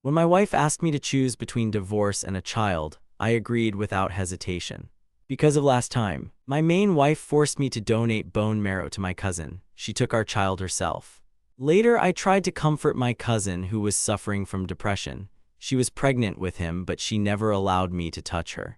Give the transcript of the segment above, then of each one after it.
When my wife asked me to choose between divorce and a child, I agreed without hesitation. Because of last time, my main wife forced me to donate bone marrow to my cousin. She took our child herself. Later, I tried to comfort my cousin who was suffering from depression. She was pregnant with him, but she never allowed me to touch her.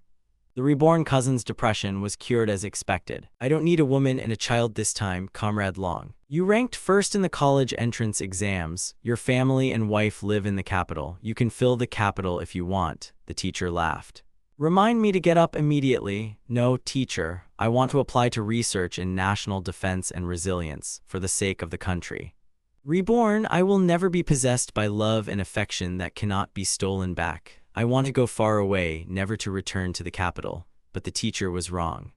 The reborn cousin's depression was cured as expected. I don't need a woman and a child this time, Comrade Long. You ranked first in the college entrance exams. Your family and wife live in the capital. You can fill the capital if you want, the teacher laughed. Remind me to get up immediately. No, teacher, I want to apply to research in national defense and resilience for the sake of the country. Reborn, I will never be possessed by love and affection that cannot be stolen back. I want to go far away, never to return to the capital. But the teacher was wrong.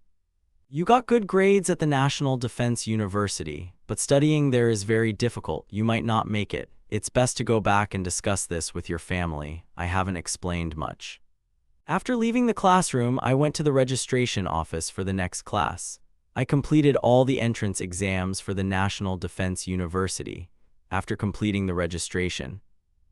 You got good grades at the National Defense University, but studying there is very difficult. You might not make it. It's best to go back and discuss this with your family. I haven't explained much. After leaving the classroom, I went to the registration office for the next class. I completed all the entrance exams for the National Defense University. After completing the registration,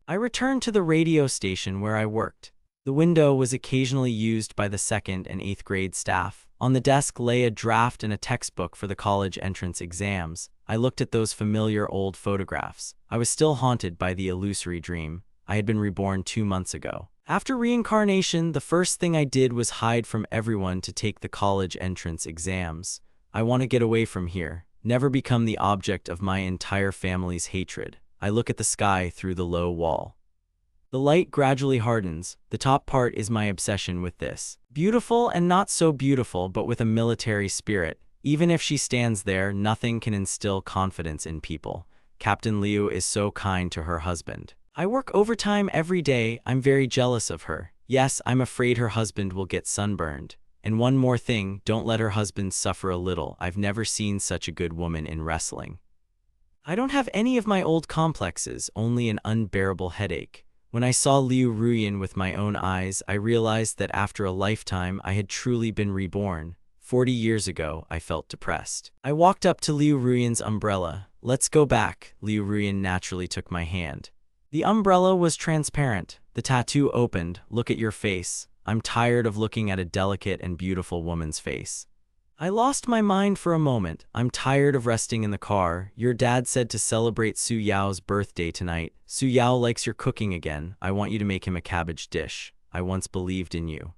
I returned to the radio station where I worked. The window was occasionally used by the 2nd and 8th grade staff. On the desk lay a draft and a textbook for the college entrance exams. I looked at those familiar old photographs. I was still haunted by the illusory dream. I had been reborn 2 months ago. After reincarnation, the first thing I did was hide from everyone to take the college entrance exams. I want to get away from here, never become the object of my entire family's hatred. I look at the sky through the low wall. The light gradually hardens. The top part is my obsession with this. Beautiful and not so beautiful, but with a military spirit. Even if she stands there, nothing can instill confidence in people. Captain Liu is so kind to her husband. I work overtime every day. I'm very jealous of her. Yes, I'm afraid her husband will get sunburned. And one more thing, don't let her husband suffer a little. I've never seen such a good woman in wrestling. I don't have any of my old complexes, only an unbearable headache. When I saw Liu Ruyan with my own eyes, I realized that after a lifetime I had truly been reborn. 40 years ago, I felt depressed. I walked up to Liu Ruyan's umbrella. Let's go back. Liu Ruyan naturally took my hand. The umbrella was transparent. The tattoo opened. Look at your face. I'm tired of looking at a delicate and beautiful woman's face. I lost my mind for a moment. I'm tired of resting in the car. Your dad said to celebrate Su Yao's birthday tonight. Su Yao likes your cooking again. I want you to make him a cabbage dish. I once believed in you.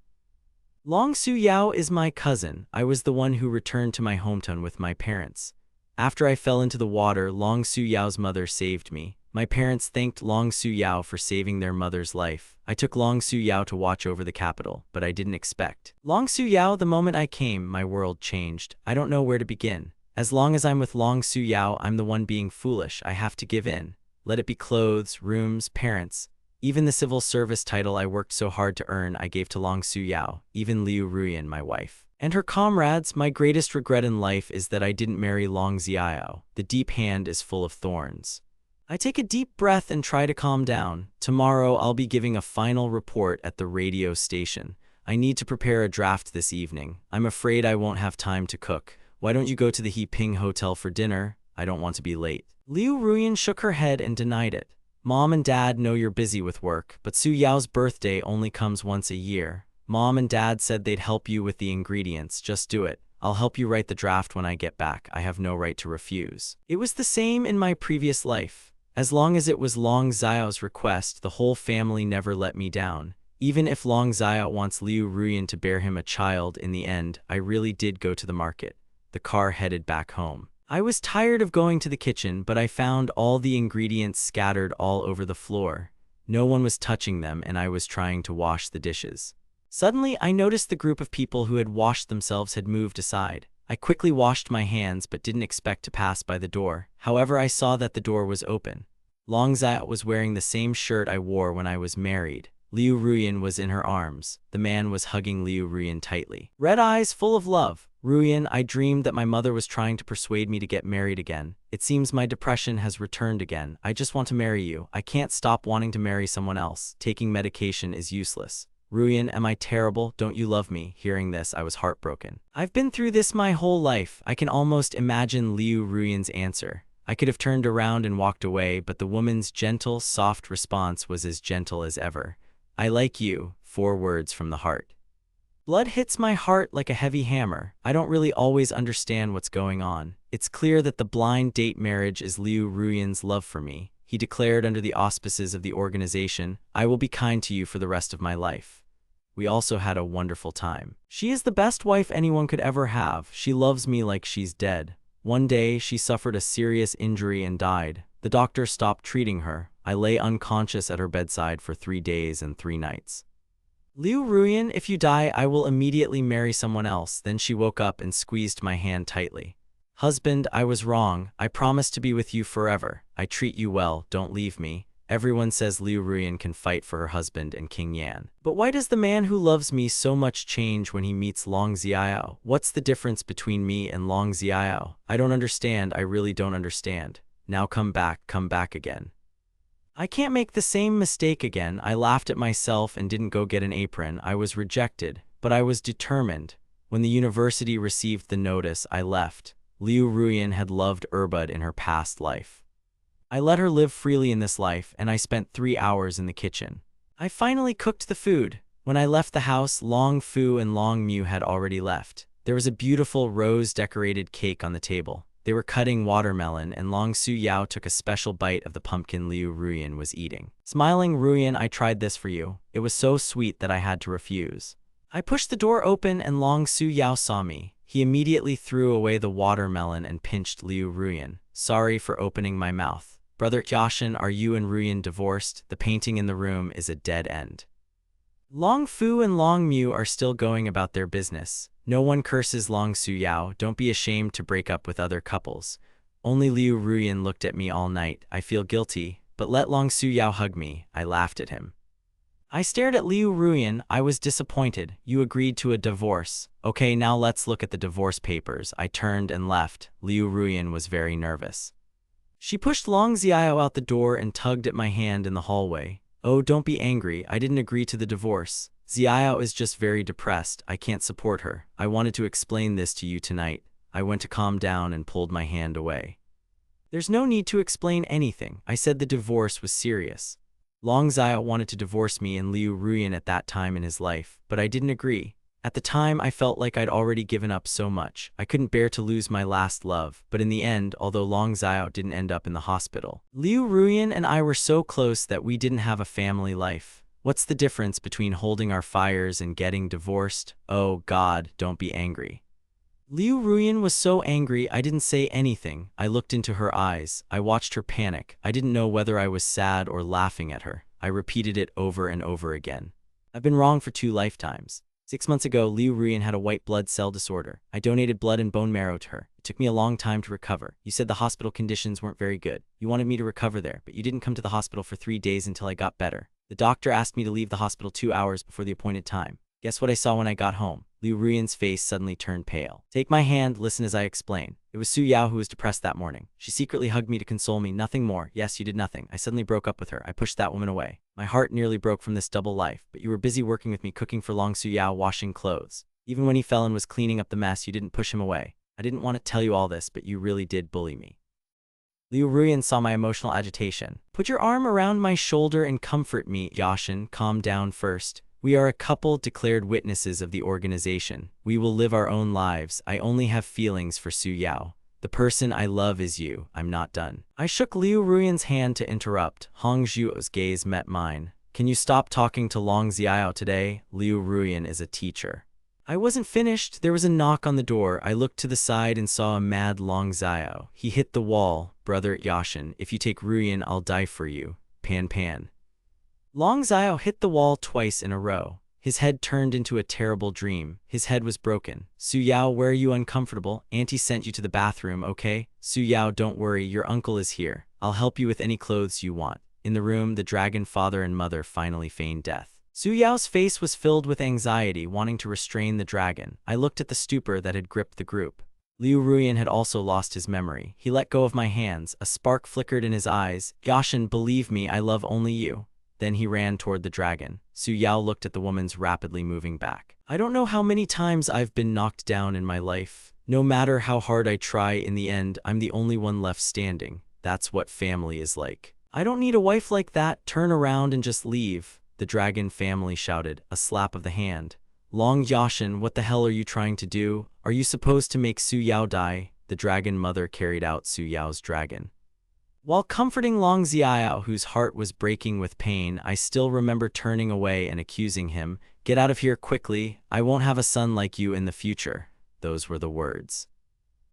Long Su Yao is my cousin. I was the one who returned to my hometown with my parents. After I fell into the water, Long Su Yao's mother saved me. My parents thanked Long Su Yao for saving their mother's life. I took Long Su Yao to watch over the capital, but I didn't expect. Long Su Yao, the moment I came, my world changed. I don't know where to begin. As long as I'm with Long Su Yao, I'm the one being foolish. I have to give in. Let it be clothes, rooms, parents. Even the civil service title I worked so hard to earn, I gave to Long Su Yao. Even Liu Ruyan, my wife. And her comrades. My greatest regret in life is that I didn't marry Long Xiao. The deep hand is full of thorns. I take a deep breath and try to calm down. Tomorrow I'll be giving a final report at the radio station. I need to prepare a draft this evening. I'm afraid I won't have time to cook. Why don't you go to the He Ping Hotel for dinner? I don't want to be late. Liu Ruyan shook her head and denied it. Mom and Dad know you're busy with work, but Su Yao's birthday only comes once a year. Mom and Dad said they'd help you with the ingredients. Just do it. I'll help you write the draft when I get back. I have no right to refuse. It was the same in my previous life. As long as it was Long Xiao's request, the whole family never let me down. Even if Long Xiao wants Liu Ruyan to bear him a child in the end, I really did go to the market. The car headed back home. I was tired of going to the kitchen, but I found all the ingredients scattered all over the floor. No one was touching them, and I was trying to wash the dishes. Suddenly, I noticed the group of people who had washed themselves had moved aside. I quickly washed my hands but didn't expect to pass by the door. However, I saw that the door was open. Long Xiao was wearing the same shirt I wore when I was married. Liu Ruyan was in her arms. The man was hugging Liu Ruyan tightly. Red eyes full of love. Ruyan, I dreamed that my mother was trying to persuade me to get married again. It seems my depression has returned again. I just want to marry you. I can't stop wanting to marry someone else. Taking medication is useless. Ruyan, am I terrible? Don't you love me? Hearing this, I was heartbroken. I've been through this my whole life. I can almost imagine Liu Ruyan's answer. I could have turned around and walked away, but the woman's gentle, soft response was as gentle as ever. I like you, 4 words from the heart. Blood hits my heart like a heavy hammer. I don't really always understand what's going on. It's clear that the blind date marriage is Liu Ruyan's love for me. He declared under the auspices of the organization, I will be kind to you for the rest of my life. We also had a wonderful time. She is the best wife anyone could ever have. She loves me like she's dead. One day, she suffered a serious injury and died. The doctor stopped treating her. I lay unconscious at her bedside for 3 days and 3 nights. Liu Ruyan, if you die, I will immediately marry someone else. Then she woke up and squeezed my hand tightly. Husband, I was wrong. I promise to be with you forever. I treat you well. Don't leave me. Everyone says Liu Ruyan can fight for her husband and King Yan. But why does the man who loves me so much change when he meets Long Xiao? What's the difference between me and Long Xiao? I don't understand. I really don't understand. Now come back again. I can't make the same mistake again. I laughed at myself and didn't go get an apron. I was rejected, but I was determined. When the university received the notice, I left. Liu Ruyan had loved Erbud in her past life. I let her live freely in this life, and I spent 3 hours in the kitchen. I finally cooked the food. When I left the house, Long Fu and Long Mu had already left. There was a beautiful rose-decorated cake on the table. They were cutting watermelon, and Long Su Yao took a special bite of the pumpkin Liu Ruyan was eating. Smiling, Ruyan, I tried this for you. It was so sweet that I had to refuse. I pushed the door open, and Long Su Yao saw me. He immediately threw away the watermelon and pinched Liu Ruyan. Sorry for opening my mouth. Brother Yashin, are you and Ruyan divorced? The painting in the room is a dead end. Long Fu and Long Mu are still going about their business. No one curses Long Su Yao. Don't be ashamed to break up with other couples. Only Liu Ruyan looked at me all night. I feel guilty, but let Long Su Yao hug me. I laughed at him. I stared at Liu Ruyan. I was disappointed. You agreed to a divorce. Okay, now let's look at the divorce papers. I turned and left. Liu Ruyan was very nervous. She pushed Long Xiao out the door and tugged at my hand in the hallway. Oh, don't be angry. I didn't agree to the divorce. Xiao is just very depressed. I can't support her. I wanted to explain this to you tonight. I went to calm down and pulled my hand away. There's no need to explain anything. I said the divorce was serious. Long Xiao wanted to divorce me and Liu Ruyan at that time in his life, but I didn't agree. At the time, I felt like I'd already given up so much. I couldn't bear to lose my last love, but in the end, although Long Xiao didn't end up in the hospital, Liu Ruyan and I were so close that we didn't have a family life. What's the difference between holding our fires and getting divorced? Oh God, don't be angry. Liu Ruyan was so angry I didn't say anything. I looked into her eyes. I watched her panic. I didn't know whether I was sad or laughing at her. I repeated it over and over again. I've been wrong for 2 lifetimes. 6 months ago, Liu Ruyan had a white blood cell disorder. I donated blood and bone marrow to her. It took me a long time to recover. You said the hospital conditions weren't very good. You wanted me to recover there, but you didn't come to the hospital for 3 days until I got better. The doctor asked me to leave the hospital 2 hours before the appointed time. Guess what I saw when I got home? Liu Ruyan's face suddenly turned pale. Take my hand, listen as I explain. It was Su Yao who was depressed that morning. She secretly hugged me to console me, nothing more. Yes, you did nothing. I suddenly broke up with her. I pushed that woman away. My heart nearly broke from this double life, but you were busy working with me, cooking for Long Su Yao, washing clothes. Even when he fell and was cleaning up the mess, you didn't push him away. I didn't want to tell you all this, but you really did bully me. Liu Ruyan saw my emotional agitation. Put your arm around my shoulder and comfort me, Yashin. Calm down first. We are a couple, declared witnesses of the organization. We will live our own lives. I only have feelings for Su Yao. The person I love is you. I'm not done. I shook Liu Ruyan's hand to interrupt. Hong Zhuo's gaze met mine. Can you stop talking to Long Xiao today? Liu Ruyan is a teacher. I wasn't finished. There was a knock on the door. I looked to the side and saw a mad Long Xiao. He hit the wall. Brother Yashin, if you take Ruyan, I'll die for you. Pan pan. Long Xiao hit the wall twice in a row. His head turned into a terrible dream. His head was broken. Su Yao, where are you uncomfortable? Auntie sent you to the bathroom, okay? Su Yao, don't worry, your uncle is here. I'll help you with any clothes you want. In the room, the dragon father and mother finally feigned death. Su Yao's face was filled with anxiety, wanting to restrain the dragon. I looked at the stupor that had gripped the group. Liu Ruyan had also lost his memory. He let go of my hands. A spark flickered in his eyes. Yashin, believe me, I love only you. Then he ran toward the dragon. Su Yao looked at the woman's rapidly moving back. I don't know how many times I've been knocked down in my life. No matter how hard I try, in the end, I'm the only one left standing. That's what family is like. I don't need a wife like that. Turn around and just leave, the dragon family shouted, a slap of the hand. Long Yashin, what the hell are you trying to do? Are you supposed to make Su Yao die? The dragon mother carried out Su Yao's dragon. While comforting Long Xiao, whose heart was breaking with pain, I still remember turning away and accusing him. Get out of here quickly. I won't have a son like you in the future. Those were the words.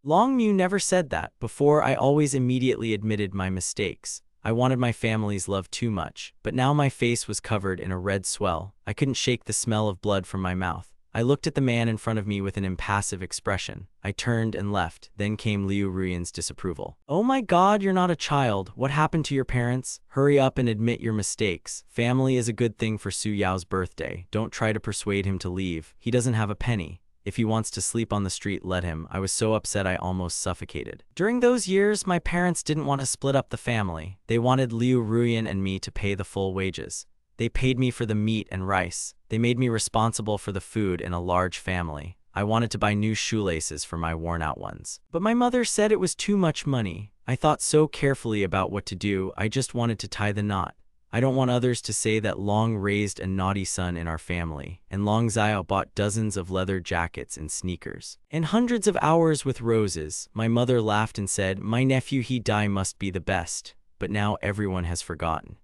Long Mu never said that. Before, I always immediately admitted my mistakes. I wanted my family's love too much, but now my face was covered in a red swell. I couldn't shake the smell of blood from my mouth. I looked at the man in front of me with an impassive expression. I turned and left. Then came Liu Ruian's disapproval. Oh my god, you're not a child. What happened to your parents? Hurry up and admit your mistakes. Family is a good thing for Su Yao's birthday. Don't try to persuade him to leave. He doesn't have a penny. If he wants to sleep on the street, let him. I was so upset I almost suffocated. During those years, my parents didn't want to split up the family. They wanted Liu Ruian and me to pay the full wages. They paid me for the meat and rice. They made me responsible for the food in a large family. I wanted to buy new shoelaces for my worn-out ones. But my mother said it was too much money. I thought so carefully about what to do. I just wanted to tie the knot. I don't want others to say that Long raised a naughty son in our family. And Long Xiao bought dozens of leather jackets and sneakers. And hundreds of hours with roses. My mother laughed and said, my nephew he die must be the best. But now everyone has forgotten.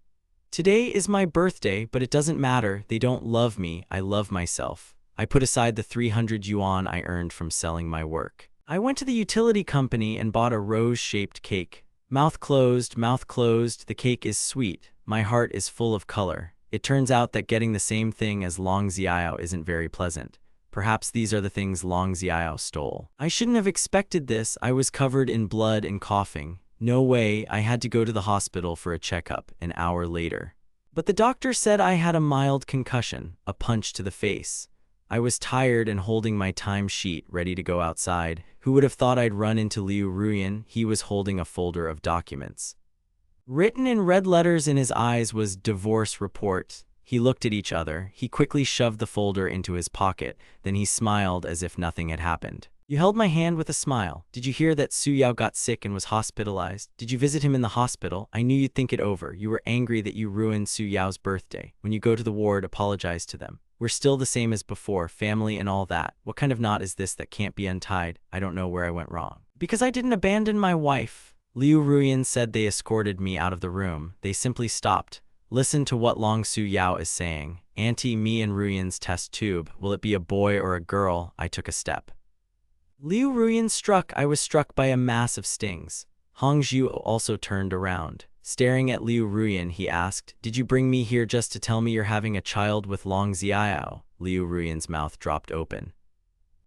Today is my birthday, but it doesn't matter. They don't love me. I love myself. I put aside the 300 yuan I earned from selling my work. I went to the utility company and bought a rose-shaped cake. Mouth closed, the cake is sweet. My heart is full of color. It turns out that getting the same thing as Long Xiao isn't very pleasant. Perhaps these are the things Long Xiao stole. I shouldn't have expected this. I was covered in blood and coughing. No way, I had to go to the hospital for a checkup an hour later. But the doctor said I had a mild concussion, a punch to the face. I was tired and holding my timesheet, ready to go outside. Who would have thought I'd run into Liu Ruian? He was holding a folder of documents. Written in red letters in his eyes was divorce report. He looked at each other. He quickly shoved the folder into his pocket. Then he smiled as if nothing had happened. You held my hand with a smile. Did you hear that Su Yao got sick and was hospitalized? Did you visit him in the hospital? I knew you'd think it over. You were angry that you ruined Su Yao's birthday. When you go to the ward, apologize to them. We're still the same as before, family and all that. What kind of knot is this that can't be untied? I don't know where I went wrong. Because I didn't abandon my wife. Liu Ruian said they escorted me out of the room. They simply stopped. Listen to what Long Su Yao is saying. Auntie, me and Ruian's test tube. Will it be a boy or a girl? I took a step. Liu Ruian struck. I was struck by a mass of stings. Hong Zhu also turned around. Staring at Liu Ruian, he asked, did you bring me here just to tell me you're having a child with Long Xiao? Liu Ruian's mouth dropped open.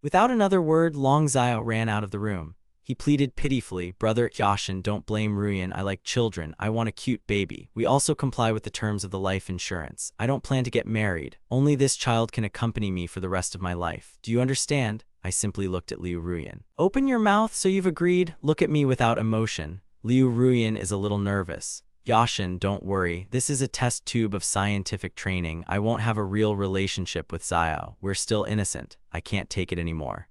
Without another word, Long Xiao ran out of the room. He pleaded pitifully, Brother Yashin, don't blame Ruian. I like children. I want a cute baby. We also comply with the terms of the life insurance. I don't plan to get married. Only this child can accompany me for the rest of my life. Do you understand? I simply looked at Liu Ruian. Open your mouth, so you've agreed? Look at me without emotion. Liu Ruian is a little nervous. Yashin, don't worry. This is a test tube of scientific training. I won't have a real relationship with Xiao. We're still innocent. I can't take it anymore.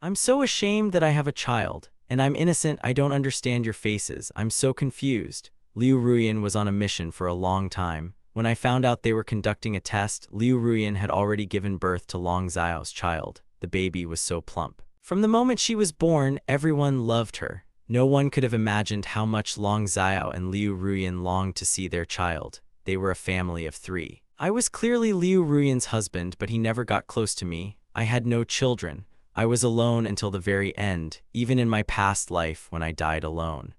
I'm so ashamed that I have a child. And I'm innocent. I don't understand your faces. I'm so confused. Liu Ruian was on a mission for a long time. When I found out they were conducting a test, Liu Ruian had already given birth to Long Xiao's child. The baby was so plump. From the moment she was born, everyone loved her. No one could have imagined how much Long Xiao and Liu Ruian longed to see their child. They were a family of 3. I was clearly Liu Ruian's husband, but he never got close to me. I had no children. I was alone until the very end, even in my past life when I died alone.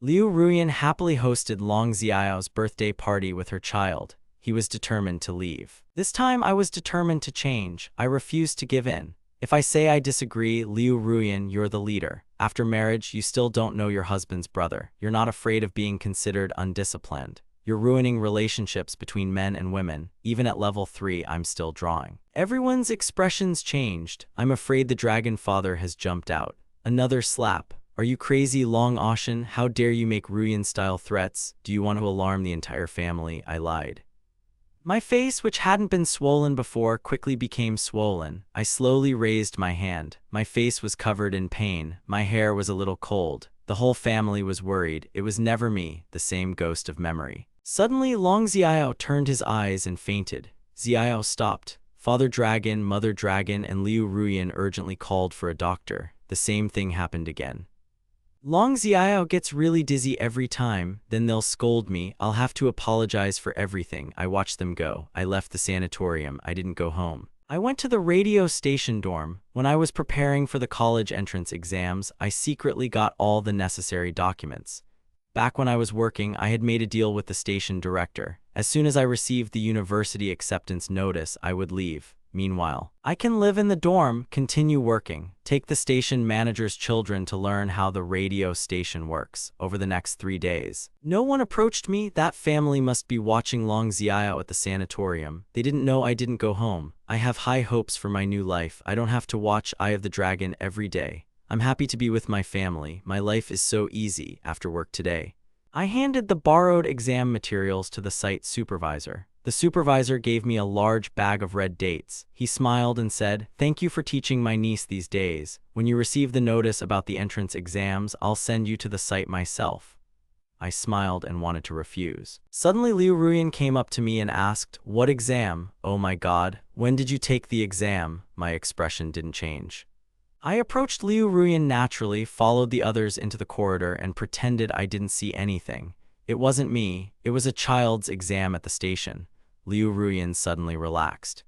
Liu Ruian happily hosted Long Xiao's birthday party with her child. He was determined to leave. This time I was determined to change. I refused to give in. If I say I disagree, Liu Ruian, you're the leader. After marriage, you still don't know your husband's brother. You're not afraid of being considered undisciplined. You're ruining relationships between men and women. Even at level 3, I'm still drawing. Everyone's expressions changed. I'm afraid the dragon father has jumped out. Another slap. Are you crazy, Long Ocean? How dare you make Ruian-style threats? Do you want to alarm the entire family? I lied. My face, which hadn't been swollen before, quickly became swollen. I slowly raised my hand. My face was covered in pain. My hair was a little cold. The whole family was worried. It was never me, the same ghost of memory. Suddenly, Long Xiao turned his eyes and fainted. Xiao stopped. Father Dragon, Mother Dragon, and Liu Ruyan urgently called for a doctor. The same thing happened again. Long Xiao gets really dizzy every time, then they'll scold me. I'll have to apologize for everything. I watched them go. I left the sanatorium. I didn't go home. I went to the radio station dorm. When I was preparing for the college entrance exams, I secretly got all the necessary documents. Back when I was working, I had made a deal with the station director. As soon as I received the university acceptance notice, I would leave. Meanwhile, I can live in the dorm, continue working, take the station manager's children to learn how the radio station works over the next 3 days. No one approached me. That family must be watching Long Xiao at the sanatorium. They didn't know I didn't go home. I have high hopes for my new life. I don't have to watch Eye of the Dragon every day. I'm happy to be with my family. My life is so easy after work today. I handed the borrowed exam materials to the site supervisor. The supervisor gave me a large bag of red dates. He smiled and said, "Thank you for teaching my niece these days. When you receive the notice about the entrance exams, I'll send you to the site myself." I smiled and wanted to refuse. Suddenly Liu Ruyan came up to me and asked, "What exam? Oh my god, when did you take the exam?" My expression didn't change. I approached Liu Ruyan naturally, followed the others into the corridor, and pretended I didn't see anything. It wasn't me. It was a child's exam at the station. Liu Ruyan suddenly relaxed.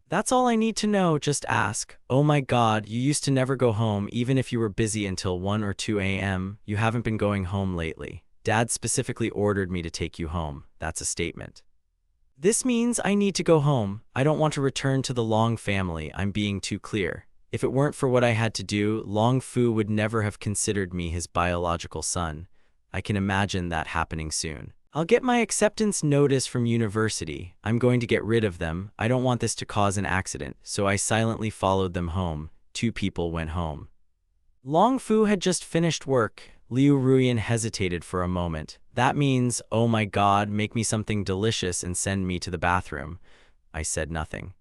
"That's all I need to know, just ask. Oh my god, you used to never go home even if you were busy until 1 or 2 a.m. You haven't been going home lately. Dad specifically ordered me to take you home. That's a statement. This means I need to go home. I don't want to return to the Long family. I'm being too clear. If it weren't for what I had to do, Long Fu would never have considered me his biological son. I can imagine that happening soon. I'll get my acceptance notice from university. I'm going to get rid of them. I don't want this to cause an accident, so I silently followed them home. 2 people went home. Long Fu had just finished work. Liu Ruyan hesitated for a moment. That means, oh my god, make me something delicious and send me to the bathroom. I said nothing.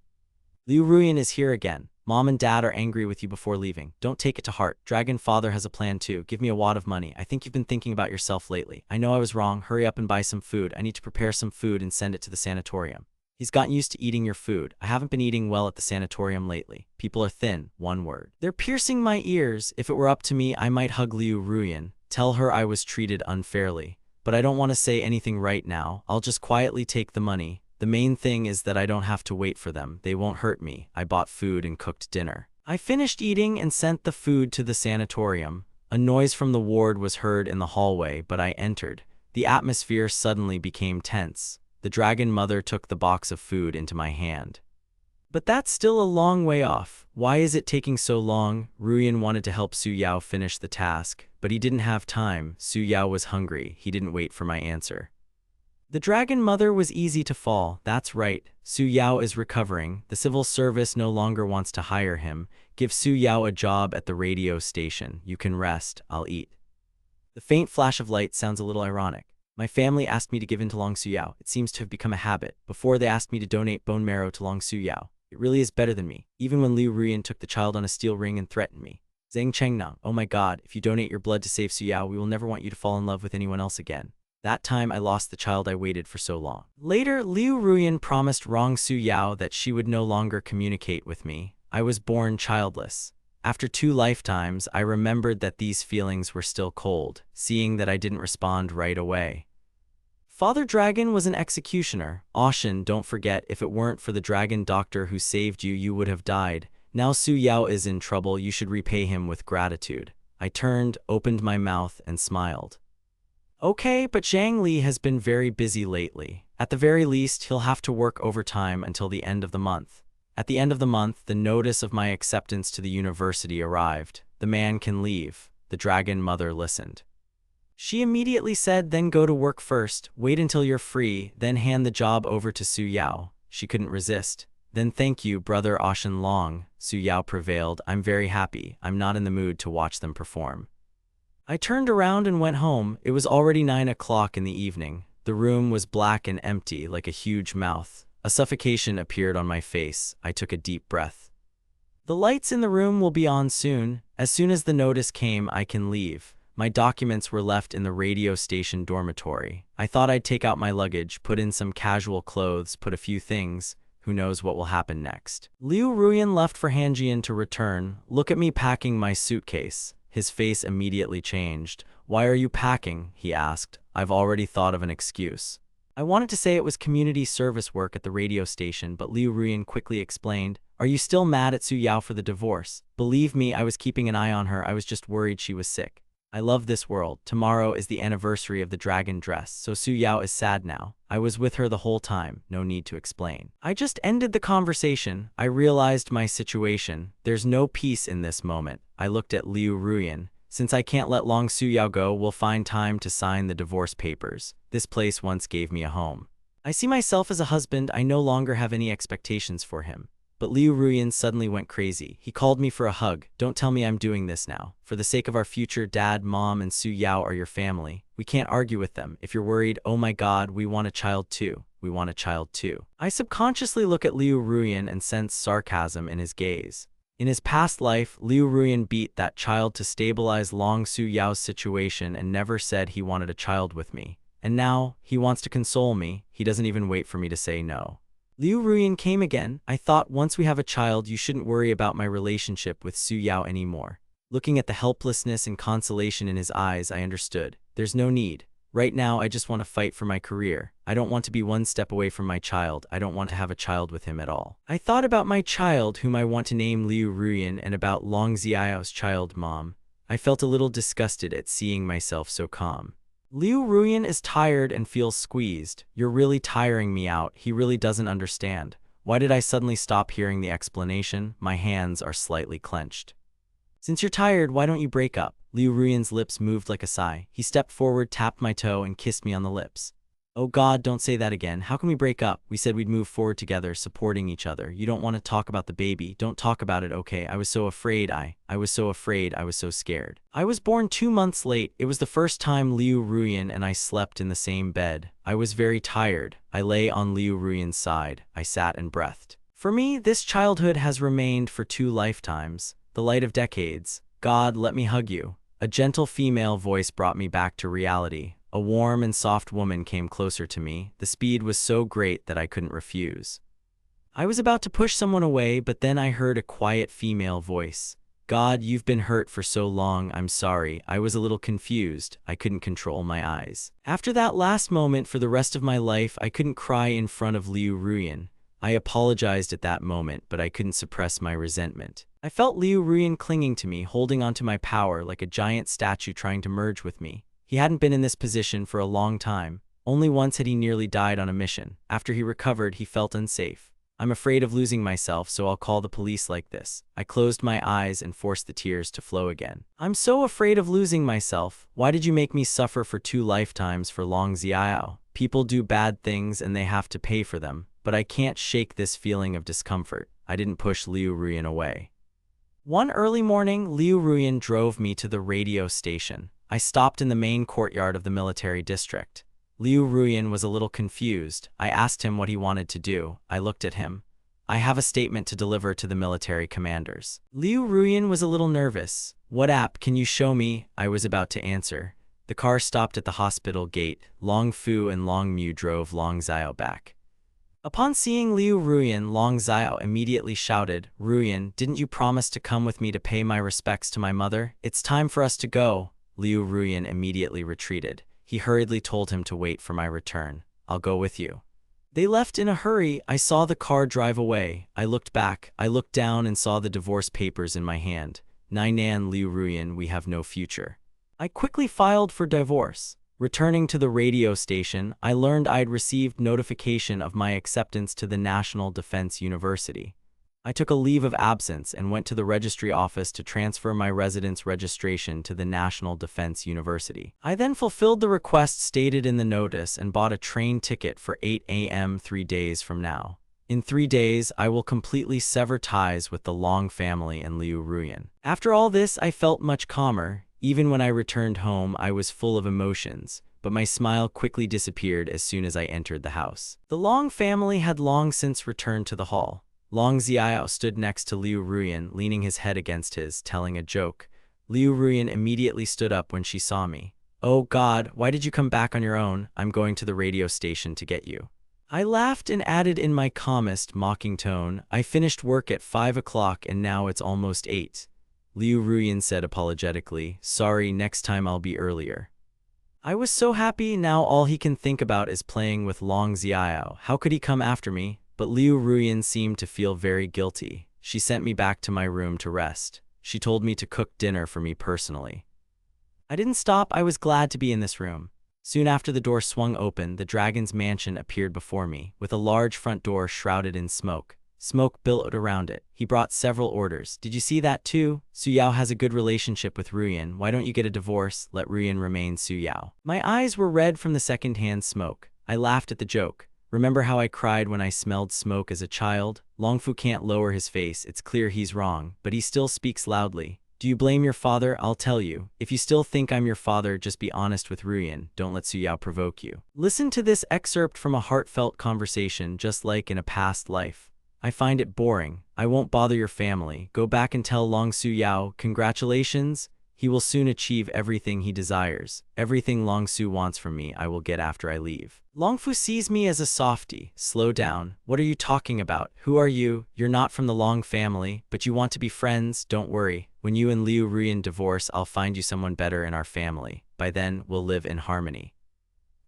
Liu Ruyan is here again. Mom and Dad are angry with you before leaving. Don't take it to heart. Dragon Father has a plan too. Give me a wad of money. I think you've been thinking about yourself lately. I know I was wrong. Hurry up and buy some food. I need to prepare some food and send it to the sanatorium. He's gotten used to eating your food. I haven't been eating well at the sanatorium lately. People are thin. One word. They're piercing my ears. If it were up to me, I might hug Liu Ruyan. Tell her I was treated unfairly. But I don't want to say anything right now. I'll just quietly take the money. The main thing is that I don't have to wait for them. They won't hurt me. I bought food and cooked dinner. I finished eating and sent the food to the sanatorium. A noise from the ward was heard in the hallway, but I entered. The atmosphere suddenly became tense. The dragon mother took the box of food into my hand. But that's still a long way off. Why is it taking so long? Ruyan wanted to help Su Yao finish the task, but he didn't have time. Su Yao was hungry. He didn't wait for my answer. The dragon mother was easy to fall. That's right. Su Yao is recovering. The civil service no longer wants to hire him. Give Su Yao a job at the radio station. You can rest. I'll eat. The faint flash of light sounds a little ironic. My family asked me to give in to Long Su Yao. It seems to have become a habit. Before, they asked me to donate bone marrow to Long Su Yao. It really is better than me. Even when Liu Ruyan took the child on a steel ring and threatened me. Zhang Chengnang, oh my god, if you donate your blood to save Su Yao, we will never want you to fall in love with anyone else again. That time I lost the child I waited for so long. Later, Liu Ruyan promised Rong Su Yao that she would no longer communicate with me. I was born childless. After 2 lifetimes, I remembered that these feelings were still cold, seeing that I didn't respond right away. Father Dragon was an executioner. Oshin, don't forget, if it weren't for the dragon doctor who saved you, you would have died. Now Su Yao is in trouble, you should repay him with gratitude. I turned, opened my mouth, and smiled. Okay, but Zhang Li has been very busy lately. At the very least, he'll have to work overtime until the end of the month. At the end of the month, the notice of my acceptance to the university arrived. The man can leave. The dragon mother listened. She immediately said, then go to work first, wait until you're free, then hand the job over to Su Yao. She couldn't resist. Then thank you, brother Oshin Long. Su Yao prevailed. I'm very happy. I'm not in the mood to watch them perform. I turned around and went home. It was already 9 o'clock in the evening. The room was black and empty, like a huge mouth. A suffocation appeared on my face. I took a deep breath. The lights in the room will be on soon. As soon as the notice came, I can leave. My documents were left in the radio station dormitory. I thought I'd take out my luggage, put in some casual clothes, put a few things. Who knows what will happen next? Liu Ruyan left for Hanjian to return. Look at me packing my suitcase. His face immediately changed. Why are you packing? He asked. I've already thought of an excuse. I wanted to say it was community service work at the radio station, but Liu Ruyan quickly explained. Are you still mad at Su Yao for the divorce? Believe me, I was keeping an eye on her. I was just worried she was sick. I love this world. Tomorrow is the anniversary of the dragon dress, so Su Yao is sad now. I was with her the whole time. No need to explain. I just ended the conversation. I realized my situation. There's no peace in this moment. I looked at Liu Ruyan. Since I can't let Long Su Yao go, we'll find time to sign the divorce papers. This place once gave me a home. I see myself as a husband. I no longer have any expectations for him. But Liu Ruyan suddenly went crazy. He called me for a hug. Don't tell me I'm doing this now. For the sake of our future, Dad, Mom, and Su Yao are your family. We can't argue with them. If you're worried, oh my God, we want a child too. We want a child too. I subconsciously look at Liu Ruyan and sense sarcasm in his gaze. In his past life, Liu Ruyan beat that child to stabilize Long Su Yao's situation and never said he wanted a child with me. And now, he wants to console me. He doesn't even wait for me to say no. Liu Ruyan came again. I thought once we have a child, you shouldn't worry about my relationship with Su Yao anymore. Looking at the helplessness and consolation in his eyes, I understood. There's no need. Right now, I just want to fight for my career. I don't want to be one step away from my child. I don't want to have a child with him at all. I thought about my child, whom I want to name Liu Ruyan, and about Long Xiao's child, Mom. I felt a little disgusted at seeing myself so calm. Liu Ruyan is tired and feels squeezed. You're really tiring me out. He really doesn't understand. Why did I suddenly stop hearing the explanation? My hands are slightly clenched. Since you're tired, why don't you break up? Liu Ruyan's lips moved like a sigh. He stepped forward, tapped my toe, and kissed me on the lips. Oh God, don't say that again. How can we break up? We said we'd move forward together, supporting each other. You don't want to talk about the baby. Don't talk about it, okay? I was so afraid. I was so afraid. I was so scared. I was born 2 months late. It was the first time Liu Ruyan and I slept in the same bed. I was very tired. I lay on Liu Ruyan's side. I sat and breathed. For me, this childhood has remained for 2 lifetimes. The light of decades. God, let me hug you. A gentle female voice brought me back to reality. A warm and soft woman came closer to me. The speed was so great that I couldn't refuse. I was about to push someone away, but then I heard a quiet female voice. God, you've been hurt for so long. I'm sorry. I was a little confused. I couldn't control my eyes. After that last moment, for the rest of my life, I couldn't cry in front of Liu Ruyan. I apologized at that moment, but I couldn't suppress my resentment. I felt Liu Ruyan clinging to me, holding onto my power like a giant statue trying to merge with me. He hadn't been in this position for a long time. Only once had he nearly died on a mission. After he recovered, he felt unsafe. I'm afraid of losing myself, so I'll call the police like this. I closed my eyes and forced the tears to flow again. I'm so afraid of losing myself. Why did you make me suffer for 2 lifetimes for Long Xiao? People do bad things and they have to pay for them, but I can't shake this feeling of discomfort. I didn't push Liu Ruyan away. One early morning, Liu Ruyan drove me to the radio station. I stopped in the main courtyard of the military district. Liu Ruyan was a little confused. I asked him what he wanted to do. I looked at him. I have a statement to deliver to the military commanders. Liu Ruyan was a little nervous. What app can you show me? I was about to answer. The car stopped at the hospital gate. Long Fu and Long Mu drove Long Xiao back. Upon seeing Liu Ruyan, Long Xiao immediately shouted, Ruyan, didn't you promise to come with me to pay my respects to my mother? It's time for us to go. Liu Ruyan immediately retreated. He hurriedly told him to wait for my return. I'll go with you. They left in a hurry. I saw the car drive away. I looked back. I looked down and saw the divorce papers in my hand. Nainan Liu Ruyan, we have no future. I quickly filed for divorce. Returning to the radio station, I learned I'd received notification of my acceptance to the National Defense University. I took a leave of absence and went to the registry office to transfer my residence registration to the National Defense University. I then fulfilled the request stated in the notice and bought a train ticket for 8 a.m. 3 days from now. In 3 days, I will completely sever ties with the Long family and Liu Ruyan. After all this, I felt much calmer. Even when I returned home, I was full of emotions. but my smile quickly disappeared as soon as I entered the house. The Long family had long since returned to the hall. Long Xiao stood next to Liu Ruyan, leaning his head against his, telling a joke. Liu Ruyan immediately stood up when she saw me. "Oh God, why did you come back on your own? I'm going to the radio station to get you." I laughed and added in my calmest, mocking tone, "I finished work at 5 o'clock and now it's almost 8. Liu Ruyan said apologetically, "Sorry, next time I'll be earlier." I was so happy. Now all he can think about is playing with Long Xiao. How could he come after me? But Liu Ruyan seemed to feel very guilty. She sent me back to my room to rest. She told me to cook dinner for me personally. I didn't stop. I was glad to be in this room. Soon after the door swung open, the dragon's mansion appeared before me, with a large front door shrouded in smoke. Smoke billowed around it. He brought several orders. "Did you see that too? Su Yao has a good relationship with Ruyan. Why don't you get a divorce? Let Ruyan remain Su Yao." My eyes were red from the second-hand smoke. I laughed at the joke. Remember how I cried when I smelled smoke as a child? Longfu can't lower his face. It's clear he's wrong, but he still speaks loudly. "Do you blame your father? I'll tell you. If you still think I'm your father, just be honest with Ruyan. Don't let Su Yao provoke you." Listen to this excerpt from a heartfelt conversation, just like in a past life. "I find it boring. I won't bother your family. Go back and tell Long Su Yao, congratulations. He will soon achieve everything he desires. Everything Long Su wants from me, I will get after I leave." Longfu sees me as a softie. "Slow down. What are you talking about? Who are you? You're not from the Long family, but you want to be friends. Don't worry. When you and Liu Ruyan divorce, I'll find you someone better in our family. By then, we'll live in harmony."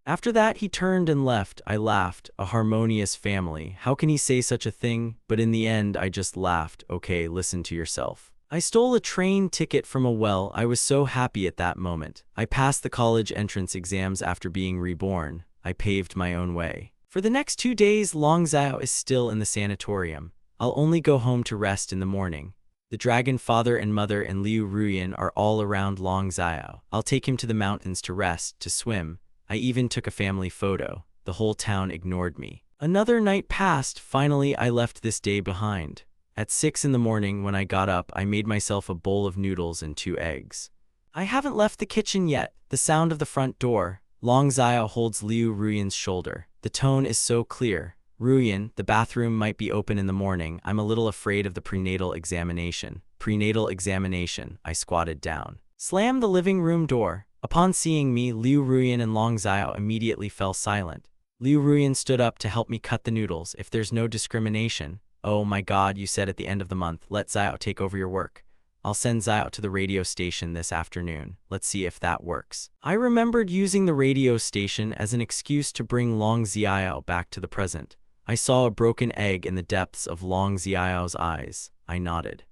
After that, he turned and left. I laughed. A harmonious family. How can he say such a thing? But in the end, I just laughed. Okay, listen to yourself. I stole a train ticket from a well. I was so happy at that moment. I passed the college entrance exams after being reborn. I paved my own way. For the next 2 days, Long Xiao is still in the sanatorium. I'll only go home to rest in the morning. The dragon father and mother and Liu Ruyan are all around Long Xiao. I'll take him to the mountains to rest, to swim. I even took a family photo. The whole town ignored me. Another night passed. Finally, I left this day behind. At 6 in the morning, when I got up, I made myself a bowl of noodles and 2 eggs. I haven't left the kitchen yet. The sound of the front door. Long Xiao holds Liu Ruyan's shoulder. The tone is so clear. "Ruyan, the bathroom might be open in the morning. I'm a little afraid of the prenatal examination." Prenatal examination. I squatted down. Slam the living room door. Upon seeing me, Liu Ruyan and Long Xiao immediately fell silent. Liu Ruyan stood up to help me cut the noodles. "If there's no discrimination." "Oh my God, you said at the end of the month, let Xiao take over your work. I'll send Xiao to the radio station this afternoon. Let's see if that works." I remembered using the radio station as an excuse to bring Long Xiao back to the present. I saw a broken egg in the depths of Long Xiao's eyes. I nodded.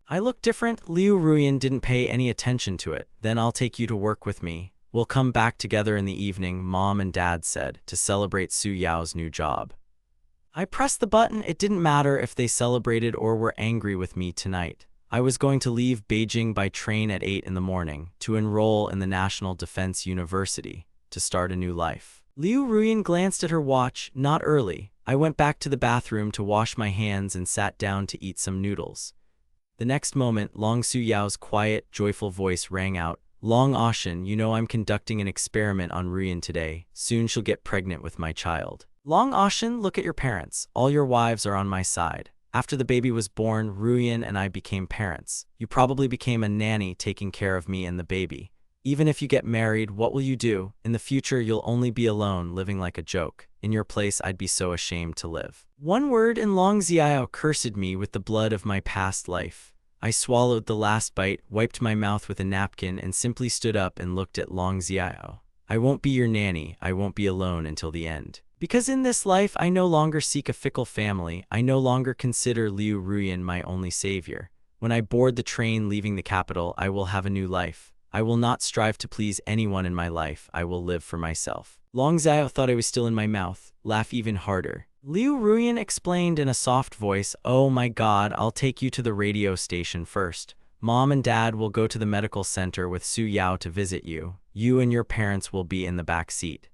"I look different?" Liu Ruyan didn't pay any attention to it. "Then I'll take you to work with me. We'll come back together in the evening," Mom and Dad said, to celebrate Su Yao's new job. I pressed the button. It didn't matter if they celebrated or were angry with me tonight. I was going to leave Beijing by train at 8 in the morning, to enroll in the National Defense University, to start a new life. Liu Ruyan glanced at her watch. Not early. I went back to the bathroom to wash my hands and sat down to eat some noodles. The next moment, Long Su Yao's quiet, joyful voice rang out. "Long Ocean, you know I'm conducting an experiment on Ruyan today. Soon she'll get pregnant with my child." Long Ocean, look at your parents. All your wives are on my side. After the baby was born, Ruyan and I became parents. You probably became a nanny taking care of me and the baby. Even if you get married, what will you do? In the future, you'll only be alone, living like a joke. In your place, I'd be so ashamed to live. One word and Long Xiao cursed me with the blood of my past life. I swallowed the last bite, wiped my mouth with a napkin, and simply stood up and looked at Long Xiao. "I won't be your nanny. I won't be alone until the end. Because in this life, I no longer seek a fickle family. I no longer consider Liu Ruyan my only savior. When I board the train leaving the capital, I will have a new life. I will not strive to please anyone in my life. I will live for myself." Long Xiao thought I was still in my mouth. Laugh even harder. Liu Ruyan explained in a soft voice, "Oh my God, I'll take you to the radio station first. Mom and Dad will go to the medical center with Su Yao to visit you. You and your parents will be in the back seat."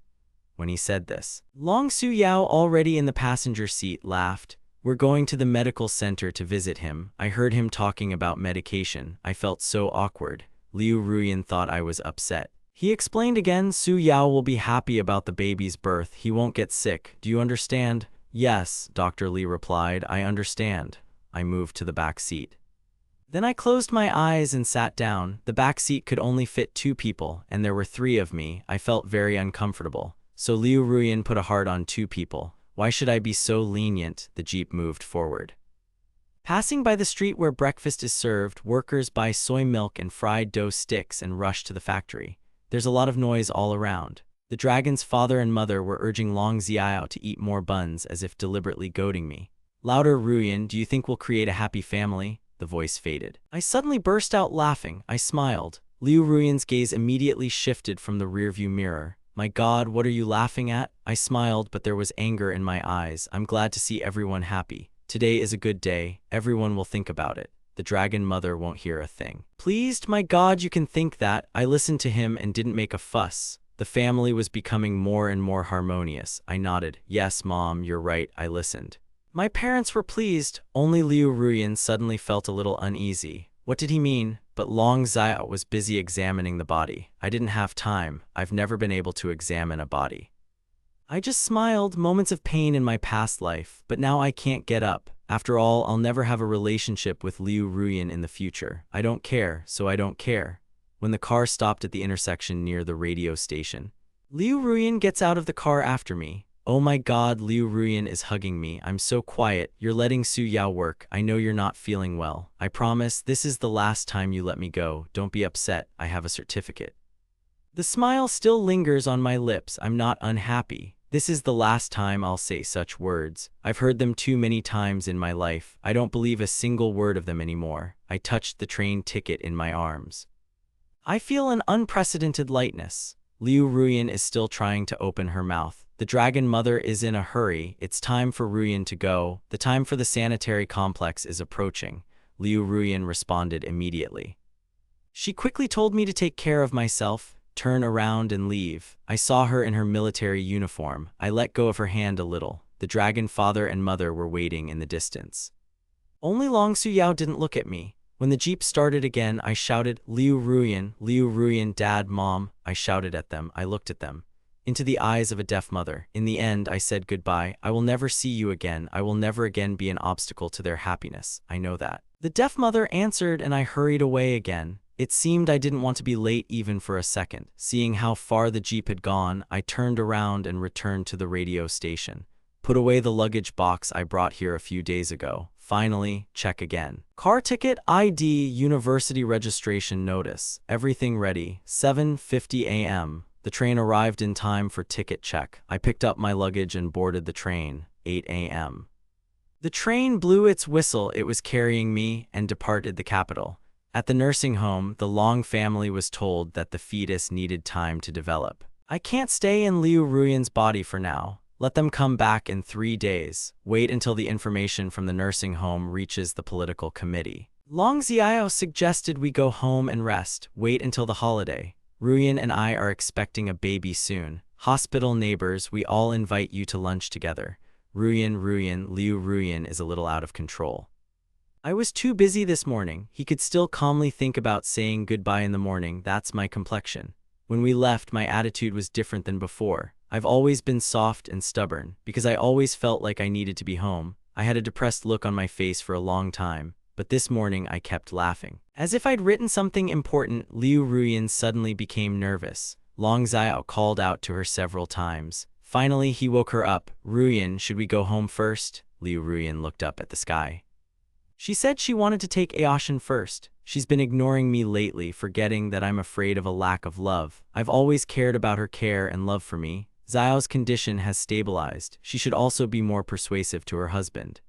When he said this, Long Su Yao, already in the passenger seat, laughed. "We're going to the medical center to visit him." I heard him talking about medication. I felt so awkward. Liu Ruyan thought I was upset. He explained again, Su Yao will be happy about the baby's birth. He won't get sick. Do you understand? Yes, Dr. Li replied. I understand. I moved to the back seat. Then I closed my eyes and sat down. The back seat could only fit 2 people, and there were 3 of me. I felt very uncomfortable. So Liu Ruyan put a heart on 2 people. Why should I be so lenient? The jeep moved forward. Passing by the street where breakfast is served, workers buy soy milk and fried dough sticks and rush to the factory. There's a lot of noise all around. The dragon's father and mother were urging Long Xiao to eat more buns, as if deliberately goading me. Louder, Ruyan, do you think we'll create a happy family? The voice faded. I suddenly burst out laughing. I smiled. Liu Ruyan's gaze immediately shifted from the rearview mirror. My God, what are you laughing at? I smiled, but there was anger in my eyes. I'm glad to see everyone happy. Today is a good day. Everyone will think about it. The dragon mother won't hear a thing. Pleased, my God, you can think that. I listened to him and didn't make a fuss. The family was becoming more and more harmonious. I nodded. Yes, Mom, you're right. I listened. My parents were pleased. Only Liu Ruyan suddenly felt a little uneasy. What did he mean? But Long Xiao was busy examining the body. I didn't have time. I've never been able to examine a body. I just smiled. Moments of pain in my past life, but now I can't get up. After all, I'll never have a relationship with Liu Ruyan in the future. I don't care, so I don't care. When the car stopped at the intersection near the radio station, Liu Ruyan gets out of the car after me. Oh my God, Liu Ruyan is hugging me. I'm so quiet. You're letting Su Yao work. I know you're not feeling well. I promise this is the last time you let me go. Don't be upset. I have a certificate. The smile still lingers on my lips. I'm not unhappy. This is the last time I'll say such words. I've heard them too many times in my life. I don't believe a single word of them anymore. I touched the train ticket in my arms. I feel an unprecedented lightness. Liu Ruyan is still trying to open her mouth. The dragon mother is in a hurry. It's time for Ruyan to go. The time for the sanitary complex is approaching. Liu Ruyan responded immediately. She quickly told me to take care of myself, turn around and leave. I saw her in her military uniform. I let go of her hand a little. The dragon father and mother were waiting in the distance. Only Long Xiao didn't look at me. When the jeep started again, I shouted, Liu Ruyan, Dad, Mom. I shouted at them. I looked at them. Into the eyes of a deaf mother. In the end, I said goodbye. I will never see you again. I will never again be an obstacle to their happiness. I know that. The deaf mother answered and I hurried away again. It seemed I didn't want to be late even for a second. Seeing how far the jeep had gone, I turned around and returned to the radio station. Put away the luggage box I brought here a few days ago. Finally, check again. Car ticket, ID, university registration notice. Everything ready. 7:50 a.m. The train arrived in time for ticket check. I picked up my luggage and boarded the train. 8 a.m. The train blew its whistle. It was carrying me and departed the capital. At the nursing home, the Long family was told that the fetus needed time to develop. I can't stay in Liu Ruyan's body for now. Let them come back in 3 days. Wait until the information from the nursing home reaches the political committee. Long Xiao suggested we go home and rest. Wait until the holiday. Ruyan and I are expecting a baby soon. Hospital neighbors, we all invite you to lunch together. Liu Ruyan is a little out of control. I was too busy this morning. He could still calmly think about saying goodbye in the morning. That's my complexion. When we left, my attitude was different than before. I've always been soft and stubborn, because I always felt like I needed to be home. I had a depressed look on my face for a long time, but this morning I kept laughing. As if I'd written something important, Liu Ruyan suddenly became nervous. Long Xiao called out to her several times. Finally, he woke her up. Ruyan, should we go home first? Liu Ruyan looked up at the sky. She said she wanted to take Aoshin first. She's been ignoring me lately, forgetting that I'm afraid of a lack of love. I've always cared about her care and love for me. Xiao's condition has stabilized. She should also be more persuasive to her husband.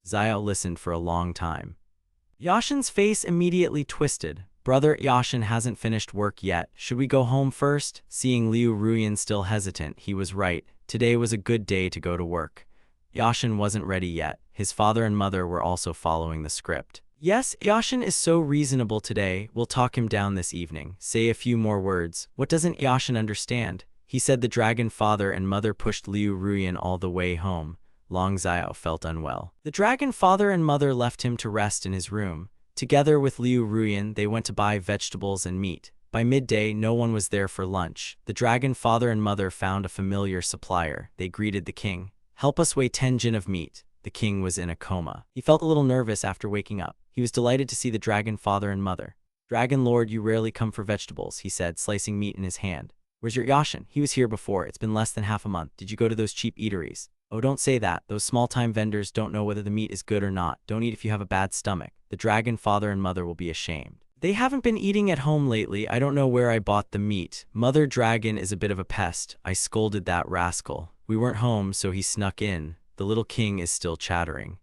Xiao listened for a long time. Yashin's face immediately twisted. Brother, Yashin hasn't finished work yet. Should we go home first? Seeing Liu Ruyan still hesitant, he was right. Today was a good day to go to work. Yashin wasn't ready yet. His father and mother were also following the script. Yes, Yashin is so reasonable today. We'll talk him down this evening. Say a few more words. What doesn't Yashin understand? He said the dragon father and mother pushed Liu Ruyan all the way home. Long Xiao felt unwell. The dragon father and mother left him to rest in his room. Together with Liu Ruyan, they went to buy vegetables and meat. By midday, no one was there for lunch. The dragon father and mother found a familiar supplier. They greeted the king. "Help us weigh 10 jin of meat." The king was in a coma. He felt a little nervous after waking up. He was delighted to see the dragon father and mother. "Dragon lord, you rarely come for vegetables," he said, slicing meat in his hand. "Where's your Yashin? He was here before. It's been less than half a month. Did you go to those cheap eateries?" "Oh, don't say that. Those small-time vendors don't know whether the meat is good or not. Don't eat if you have a bad stomach. The dragon father and mother will be ashamed." "They haven't been eating at home lately. I don't know where I bought the meat. Mother dragon is a bit of a pest. I scolded that rascal. We weren't home, so he snuck in." The little king is still chattering.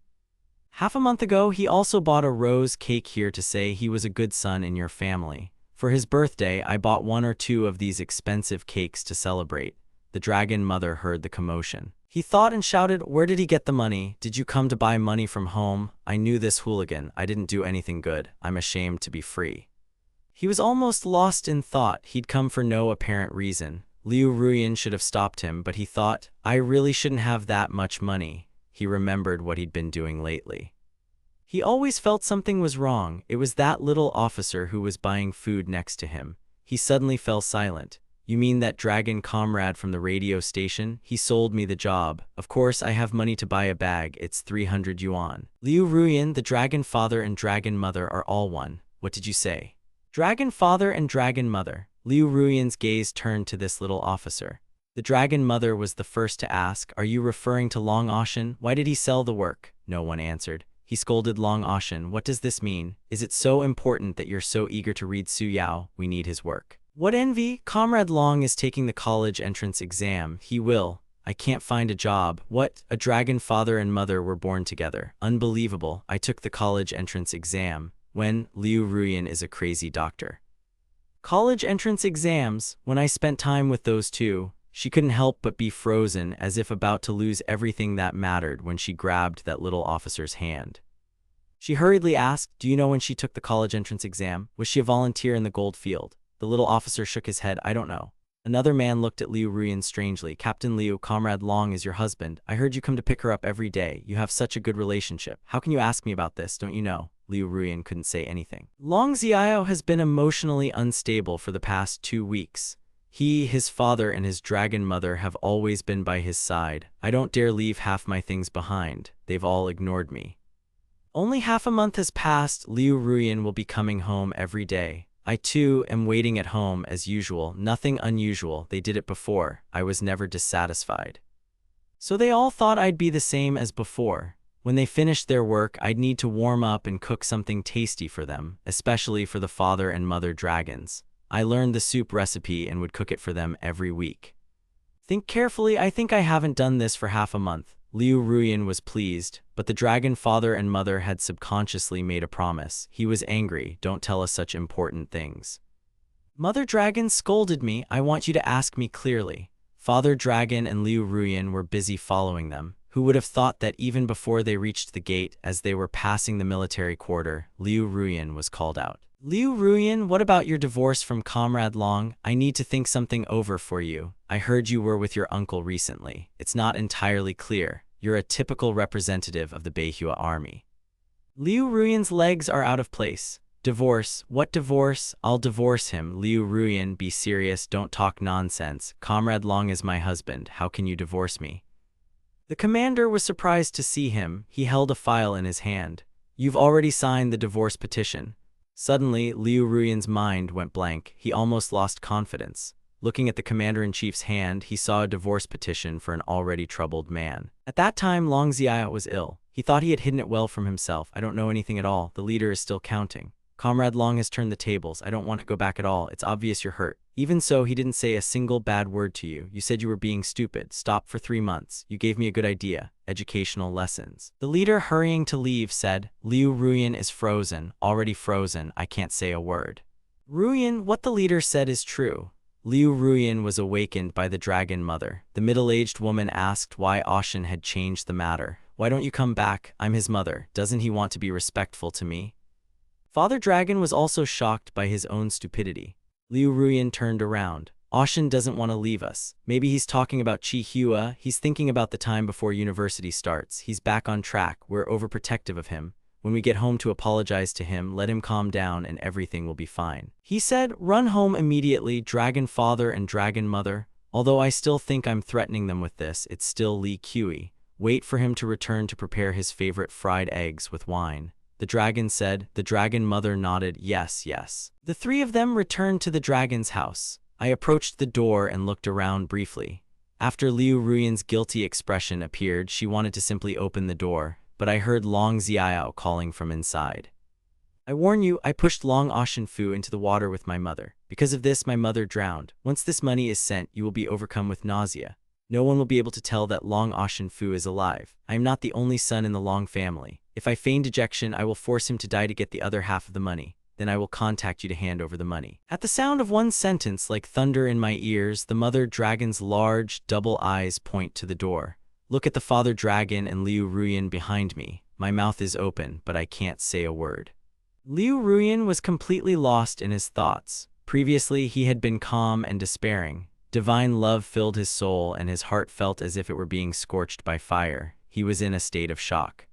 "Half a month ago, he also bought a rose cake here to say he was a good son in your family. For his birthday, I bought 1 or 2 of these expensive cakes to celebrate." The dragon mother heard the commotion. He thought and shouted, "Where did he get the money? Did you come to buy money from home? I knew this hooligan. I didn't do anything good. I'm ashamed to be free." He was almost lost in thought. He'd come for no apparent reason. Liu Ruyan should have stopped him, but he thought, "I really shouldn't have that much money." He remembered what he'd been doing lately. He always felt something was wrong. It was that little officer who was buying food next to him. He suddenly fell silent. "You mean that dragon comrade from the radio station? He sold me the job. Of course, I have money to buy a bag. It's 300 yuan. Liu Ruyan, the dragon father and dragon mother are all one. What did you say?" "Dragon father and dragon mother." Liu Ruyan's gaze turned to this little officer. The dragon mother was the first to ask, "Are you referring to Long Ocean? Why did he sell the work?" No one answered. He scolded Long Ocean. "What does this mean? Is it so important that you're so eager to read Su Yao? We need his work." "What envy? Comrade Long is taking the college entrance exam. He will. I can't find a job." "What? A dragon father and mother were born together. Unbelievable. I took the college entrance exam. When? Liu Ruyan is a crazy doctor. College entrance exams. When I spent time with those two." She couldn't help but be frozen, as if about to lose everything that mattered when she grabbed that little officer's hand. She hurriedly asked, "Do you know when she took the college entrance exam? Was she a volunteer in the gold field?" The little officer shook his head. "I don't know." Another man looked at Liu Ruyan strangely. "Captain Liu, Comrade Long is your husband. I heard you come to pick her up every day. You have such a good relationship. How can you ask me about this? Don't you know?" Liu Ruyan couldn't say anything. "Long Xiao has been emotionally unstable for the past 2 weeks. He, his father, and his dragon mother have always been by his side. I don't dare leave half my things behind. They've all ignored me." "Only half a month has passed. Liu Ruyan will be coming home every day. I too am waiting at home as usual. Nothing unusual. They did it before. I was never dissatisfied. So they all thought I'd be the same as before. When they finished their work, I'd need to warm up and cook something tasty for them, especially for the father and mother dragons. I learned the soup recipe and would cook it for them every week." "Think carefully. I think I haven't done this for half a month." Liu Ruyan was pleased, but the dragon father and mother had subconsciously made a promise. He was angry. "Don't tell us such important things." "Mother dragon scolded me. I want you to ask me clearly." Father dragon and Liu Ruyan were busy following them. Who would have thought that even before they reached the gate, as they were passing the military quarter, Liu Ruyan was called out. "Liu Ruyan, what about your divorce from Comrade Long? I need to think something over for you. I heard you were with your uncle recently. It's not entirely clear. You're a typical representative of the Beihua army." Liu Ruyan's legs are out of place. "Divorce? What divorce? I'll divorce him." "Liu Ruyan, be serious. Don't talk nonsense. Comrade Long is my husband. How can you divorce me?" The commander was surprised to see him. He held a file in his hand. "You've already signed the divorce petition." Suddenly, Liu Ruyan's mind went blank. He almost lost confidence. Looking at the commander-in-chief's hand, he saw a divorce petition for an already troubled man. At that time, Long Xiao was ill. He thought he had hidden it well from himself. "I don't know anything at all. The leader is still counting. Comrade Long has turned the tables. I don't want to go back at all. It's obvious you're hurt. Even so, he didn't say a single bad word to you. You said you were being stupid. Stop for 3 months. You gave me a good idea. Educational lessons." The leader, hurrying to leave, said, "Liu Ruyan is frozen. Already frozen. I can't say a word." "Ruyan, what the leader said is true." Liu Ruyan was awakened by the dragon mother. The middle-aged woman asked why Oshin had changed the matter. "Why don't you come back? I'm his mother. Doesn't he want to be respectful to me?" Father Dragon was also shocked by his own stupidity. Liu Ruyan turned around. "Oshin doesn't want to leave us. Maybe he's talking about Chi Hua. He's thinking about the time before university starts. He's back on track. We're overprotective of him. When we get home to apologize to him, let him calm down and everything will be fine. He said, run home immediately, Dragon Father and Dragon Mother. Although I still think I'm threatening them with this, it's still Lee Kui. Wait for him to return to prepare his favorite fried eggs with wine. The dragon said. The Dragon Mother nodded, yes, yes. The three of them returned to the dragon's house. I approached the door and looked around briefly. After Liu Ruyan's guilty expression appeared, she wanted to simply open the door, but I heard Long Xiao calling from inside. I warn you, I pushed Long Oceanfu into the water with my mother. Because of this, my mother drowned. Once this money is sent, you will be overcome with nausea. No one will be able to tell that Long Oceanfu is alive. I am not the only son in the Long family. If I feign dejection, I will force him to die to get the other half of the money. Then I will contact you to hand over the money. At the sound of one sentence like thunder in my ears, the mother dragon's large, double eyes point to the door. Look at the father dragon and Liu Ruyan behind me. My mouth is open, but I can't say a word. Liu Ruyan was completely lost in his thoughts. Previously, he had been calm and despairing. Divine love filled his soul, and his heart felt as if it were being scorched by fire. He was in a state of shock.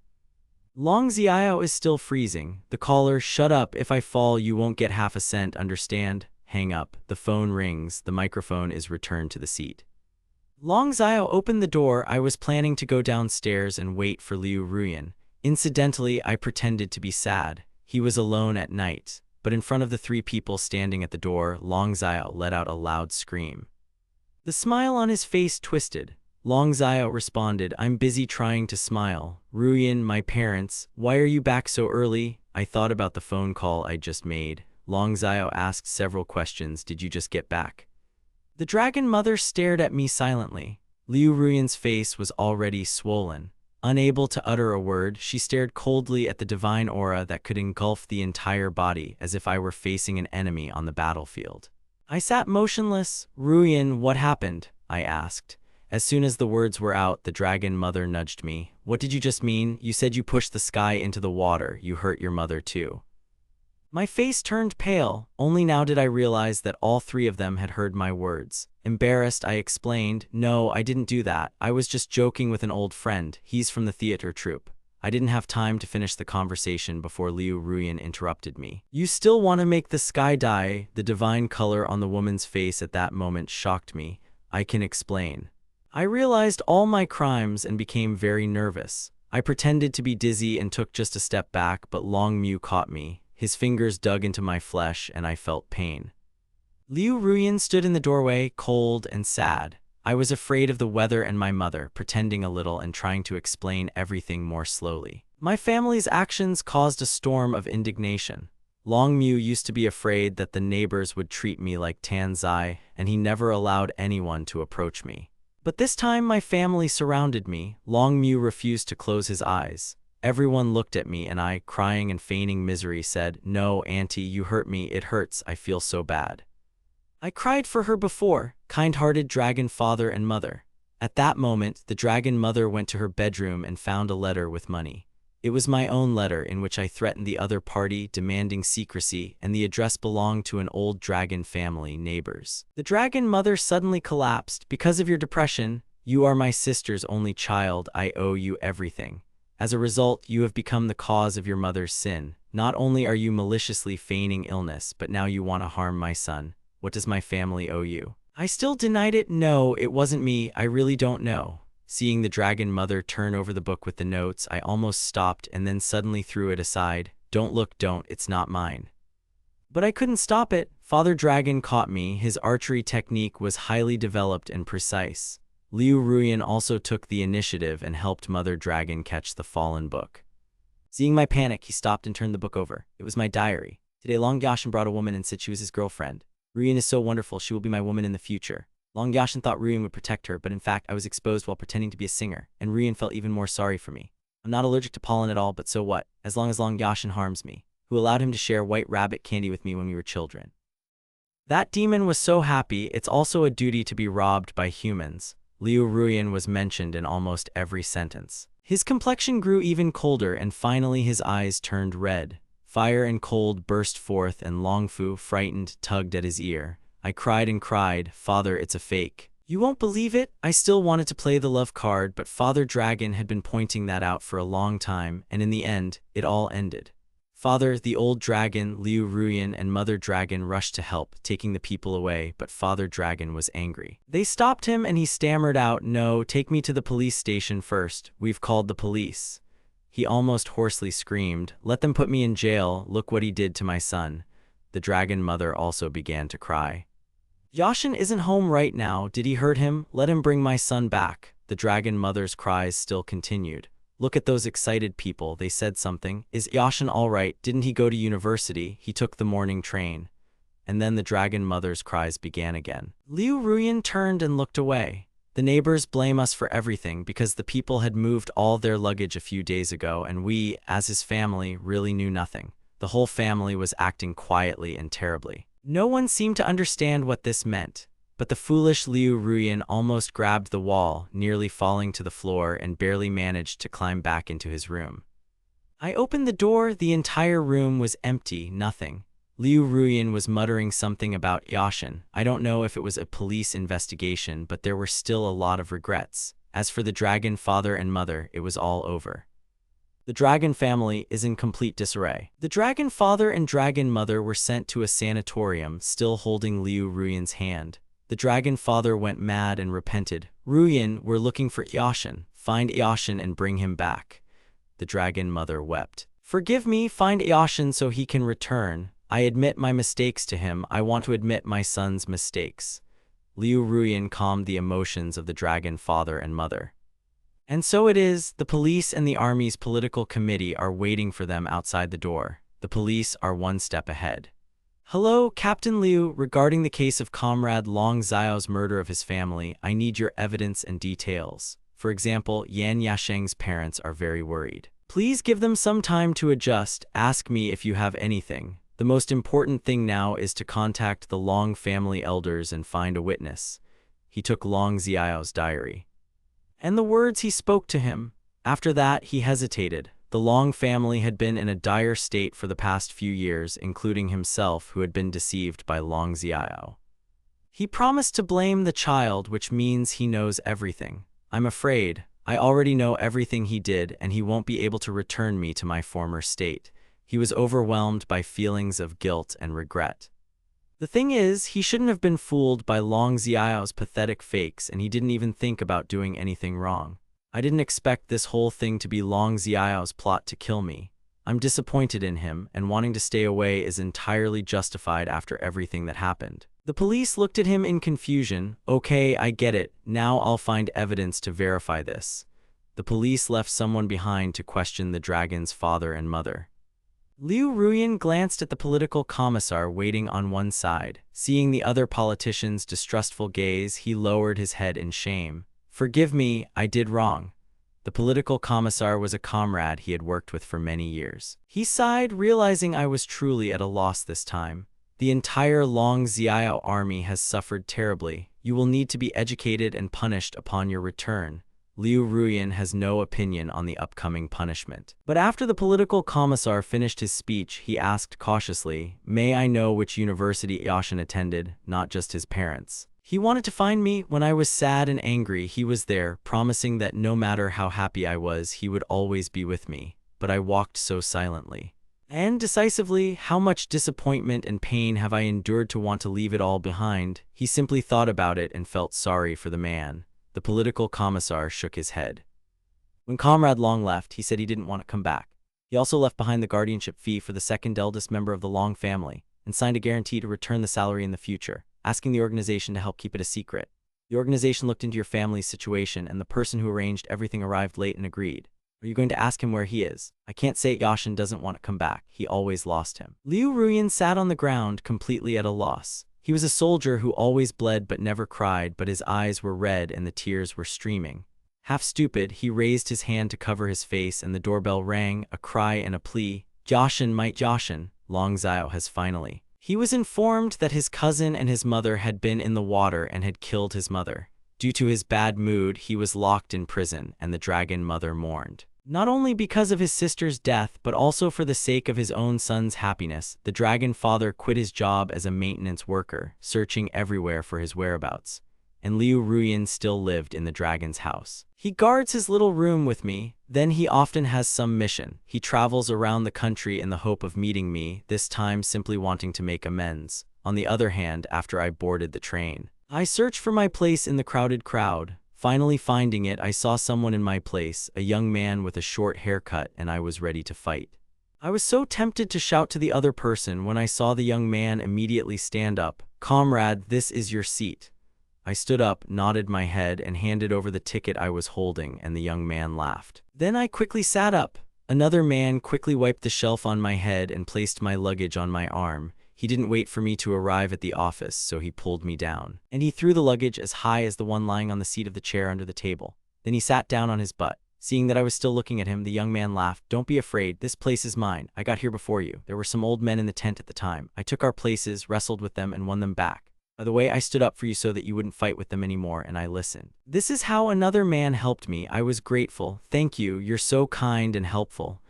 Long Xiao is still freezing. The caller, shut up, if I fall you won't get half a cent, understand? Hang up. The phone rings. The microphone is returned to the seat. Long Xiao opened the door. I was planning to go downstairs and wait for Liu Ruyan. Incidentally, I pretended to be sad. He was alone at night, but in front of the three people standing at the door, Long Xiao let out a loud scream. The smile on his face twisted. Long Xiao responded, I'm busy trying to smile. Ruyan, my parents, why are you back so early? I thought about the phone call I just made. Long Xiao asked several questions. Did you just get back? The dragon mother stared at me silently. Liu Ruyan's face was already swollen. Unable to utter a word, she stared coldly at the divine aura that could engulf the entire body, as if I were facing an enemy on the battlefield. I sat motionless. Ruyan, what happened? I asked. As soon as the words were out, the dragon mother nudged me. What did you just mean? You said you pushed the sky into the water. You hurt your mother too. My face turned pale. Only now did I realize that all three of them had heard my words. Embarrassed, I explained, no, I didn't do that. I was just joking with an old friend. He's from the theater troupe. I didn't have time to finish the conversation before Liu Ruyan interrupted me. You still want to make the sky die? The divine color on the woman's face at that moment shocked me. I can explain. I realized all my crimes and became very nervous. I pretended to be dizzy and took just a step back, but Long Mu caught me. His fingers dug into my flesh and I felt pain. Liu Ruyan stood in the doorway, cold and sad. I was afraid of the weather and my mother, pretending a little and trying to explain everything more slowly. My family's actions caused a storm of indignation. Long Mu used to be afraid that the neighbors would treat me like Tanzai, and he never allowed anyone to approach me. But this time my family surrounded me. Long Mu refused to close his eyes. Everyone looked at me and I, crying and feigning misery, said, no, Auntie, you hurt me, it hurts, I feel so bad. I cried for her before, kind-hearted dragon father and mother. At that moment, the dragon mother went to her bedroom and found a letter with money. It was my own letter in which I threatened the other party, demanding secrecy, and the address belonged to an old dragon family, neighbors. The dragon mother suddenly collapsed. Because of your depression, you are my sister's only child, I owe you everything. As a result, you have become the cause of your mother's sin. Not only are you maliciously feigning illness, but now you want to harm my son. What does my family owe you? I still denied it. No, it wasn't me. I really don't know. Seeing the dragon mother turn over the book with the notes, I almost stopped and then suddenly threw it aside. Don't look, don't, it's not mine. But I couldn't stop it. Father Dragon caught me. His archery technique was highly developed and precise. Liu Ruyan also took the initiative and helped Mother Dragon catch the fallen book. Seeing my panic, he stopped and turned the book over. It was my diary. Today Long Yashin brought a woman and said she was his girlfriend. Ruyan is so wonderful, she will be my woman in the future. Long Yashin thought Ruyan would protect her, but in fact I was exposed while pretending to be a singer, and Ruyan felt even more sorry for me. I'm not allergic to pollen at all, but so what, as long as Long Yashin harms me, who allowed him to share white rabbit candy with me when we were children. That demon was so happy. It's also a duty to be robbed by humans. Liu Ruyan was mentioned in almost every sentence. His complexion grew even colder, and finally his eyes turned red. Fire and cold burst forth, and Longfu, frightened, tugged at his ear. I cried and cried, Father, it's a fake. You won't believe it, I still wanted to play the love card, but Father Dragon had been pointing that out for a long time, and in the end, it all ended. Father, the old dragon, Liu Ruyan, and Mother Dragon rushed to help, taking the people away, but Father Dragon was angry. They stopped him and he stammered out, "No, take me to the police station first. We've called the police." He almost hoarsely screamed, "Let them put me in jail. Look what he did to my son." The dragon mother also began to cry. "Yashin isn't home right now. Did he hurt him? Let him bring my son back." The dragon mother's cries still continued. "Look at those excited people. They said something. Is Yashin all right? Didn't he go to university? He took the morning train." And then the dragon mother's cries began again. Liu Ruyan turned and looked away. "The neighbors blame us for everything because the people had moved all their luggage a few days ago, and we, as his family, really knew nothing. The whole family was acting quietly and terribly." No one seemed to understand what this meant, but the foolish Liu Ruyan almost grabbed the wall, nearly falling to the floor, and barely managed to climb back into his room. I opened the door. The entire room was empty, nothing. Liu Ruyan was muttering something about Yashin. I don't know if it was a police investigation, but there were still a lot of regrets. As for the dragon father and mother, it was all over. The dragon family is in complete disarray. The dragon father and dragon mother were sent to a sanatorium, still holding Liu Ruyan's hand. The dragon father went mad and repented. "Ruyan, we're looking for Yashin. Find Yashin and bring him back." The dragon mother wept. "Forgive me, find Yashin so he can return. I admit my mistakes to him. I want to admit my son's mistakes." Liu Ruyan calmed the emotions of the dragon father and mother. And so it is, the police and the army's political committee are waiting for them outside the door. The police are one step ahead. "Hello, Captain Liu. Regarding the case of Comrade Long Xiao's murder of his family, I need your evidence and details. For example, Yan Yasheng's parents are very worried. Please give them some time to adjust. Ask me if you have anything. The most important thing now is to contact the Long family elders and find a witness." He took Long Xiao's diary and the words he spoke to him. After that, he hesitated. The Long family had been in a dire state for the past few years, including himself, who had been deceived by Long Xiao. He promised to blame the child, which means he knows everything. "I'm afraid. I already know everything he did, and he won't be able to return me to my former state." He was overwhelmed by feelings of guilt and regret. The thing is, he shouldn't have been fooled by Long Xiao's pathetic fakes, and he didn't even think about doing anything wrong. "I didn't expect this whole thing to be Long Xiao's plot to kill me. I'm disappointed in him, and wanting to stay away is entirely justified after everything that happened." The police looked at him in confusion. "Okay, I get it. Now I'll find evidence to verify this." The police left someone behind to question the dragon's father and mother. Liu Ruyan glanced at the political commissar waiting on one side. Seeing the other politician's distrustful gaze, he lowered his head in shame. "Forgive me, I did wrong." The political commissar was a comrade he had worked with for many years. He sighed, realizing I was truly at a loss this time. "The entire Long Xiao army has suffered terribly. You will need to be educated and punished upon your return." Liu Ruyan has no opinion on the upcoming punishment. But after the political commissar finished his speech, he asked cautiously, "May I know which university Yashin attended, not just his parents?" "He wanted to find me. When I was sad and angry, he was there, promising that no matter how happy I was, he would always be with me. But I walked so silently and decisively. How much disappointment and pain have I endured to want to leave it all behind?" He simply thought about it and felt sorry for the man. The political commissar shook his head. When Comrade Long left, he said he didn't want to come back. He also left behind the guardianship fee for the second eldest member of the Long family, and signed a guarantee to return the salary in the future, asking the organization to help keep it a secret. The organization looked into your family's situation, and the person who arranged everything arrived late and agreed. Are you going to ask him where he is? I can't say Yashin doesn't want to come back. He always lost him. Liu Ruyan sat on the ground, completely at a loss. He was a soldier who always bled but never cried, but his eyes were red and the tears were streaming. Half stupid, he raised his hand to cover his face, and the doorbell rang, a cry and a plea. "Yashin, might Yashin, Long Xiao has finally." He was informed that his cousin and his mother had been in the water and had killed his mother. Due to his bad mood, he was locked in prison, and the dragon mother mourned. Not only because of his sister's death, but also for the sake of his own son's happiness, the dragon father quit his job as a maintenance worker, searching everywhere for his whereabouts. and Liu Ruyan still lived in the dragon's house. He guards his little room with me, then he often has some mission. He travels around the country in the hope of meeting me, this time simply wanting to make amends. On the other hand, after I boarded the train, I searched for my place in the crowded crowd. Finally finding it, I saw someone in my place, a young man with a short haircut, and I was ready to fight. I was so tempted to shout to the other person when I saw the young man immediately stand up. "Comrade, this is your seat." I stood up, nodded my head, and handed over the ticket I was holding, and the young man laughed. Then I quickly sat up. Another man quickly wiped the shelf on my head and placed my luggage on my arm. He didn't wait for me to arrive at the office, so he pulled me down. And he threw the luggage as high as the one lying on the seat of the chair under the table. Then he sat down on his butt. Seeing that I was still looking at him, the young man laughed. "Don't be afraid, this place is mine. I got here before you. There were some old men in the tent at the time. I took our places, wrestled with them, and won them back. By the way, I stood up for you so that you wouldn't fight with them anymore, and I listened. This is how another man helped me. I was grateful. Thank you, you're so kind and helpful."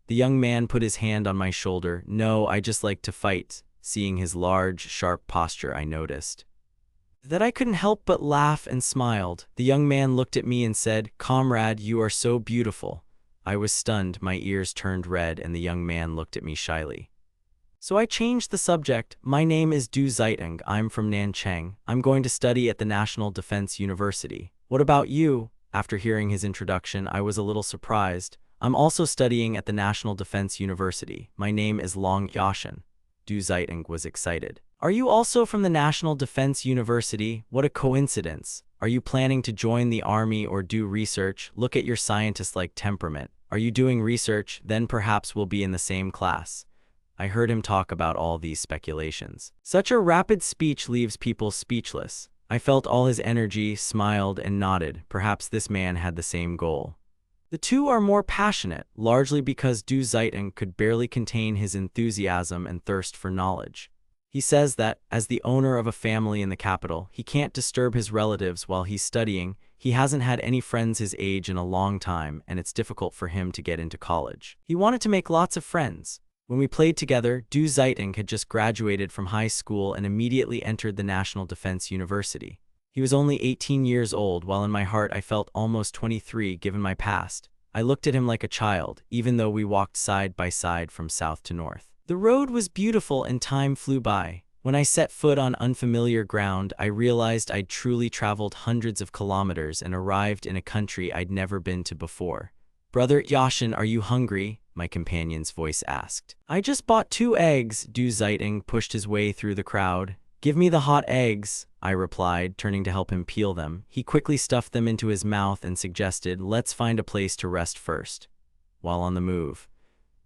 The young man put his hand on my shoulder. "No, I just like to fight." Seeing his large, sharp posture, I noticed that I couldn't help but laugh and smiled. The young man looked at me and said, "Comrade, you are so beautiful." I was stunned, my ears turned red, and the young man looked at me shyly. So I changed the subject. "My name is Du Zaiting. I'm from Nanchang. I'm going to study at the National Defense University. What about you?" After hearing his introduction, I was a little surprised. "I'm also studying at the National Defense University. My name is Long Yashin." Du Zaiting was excited. "Are you also from the National Defense University? What a coincidence. Are you planning to join the army or do research? Look at your scientist-like temperament. Are you doing research? Then perhaps we'll be in the same class." I heard him talk about all these speculations. Such a rapid speech leaves people speechless. I felt all his energy, smiled, and nodded. Perhaps this man had the same goal. The two are more passionate, largely because Du Zaiting could barely contain his enthusiasm and thirst for knowledge. He says that, as the owner of a family in the capital, he can't disturb his relatives while he's studying. He hasn't had any friends his age in a long time, and it's difficult for him to get into college. He wanted to make lots of friends. When we played together, Du Zaiting had just graduated from high school and immediately entered the National Defense University. He was only 18 years old, while in my heart I felt almost 23 given my past. I looked at him like a child, even though we walked side by side from south to north. The road was beautiful and time flew by. When I set foot on unfamiliar ground, I realized I'd truly traveled hundreds of kilometers and arrived in a country I'd never been to before. "Brother Yashin, are you hungry?" my companion's voice asked. "I just bought 2 eggs." Du Zaiting pushed his way through the crowd. "Give me the hot eggs," I replied, turning to help him peel them. He quickly stuffed them into his mouth and suggested, "Let's find a place to rest first." While on the move,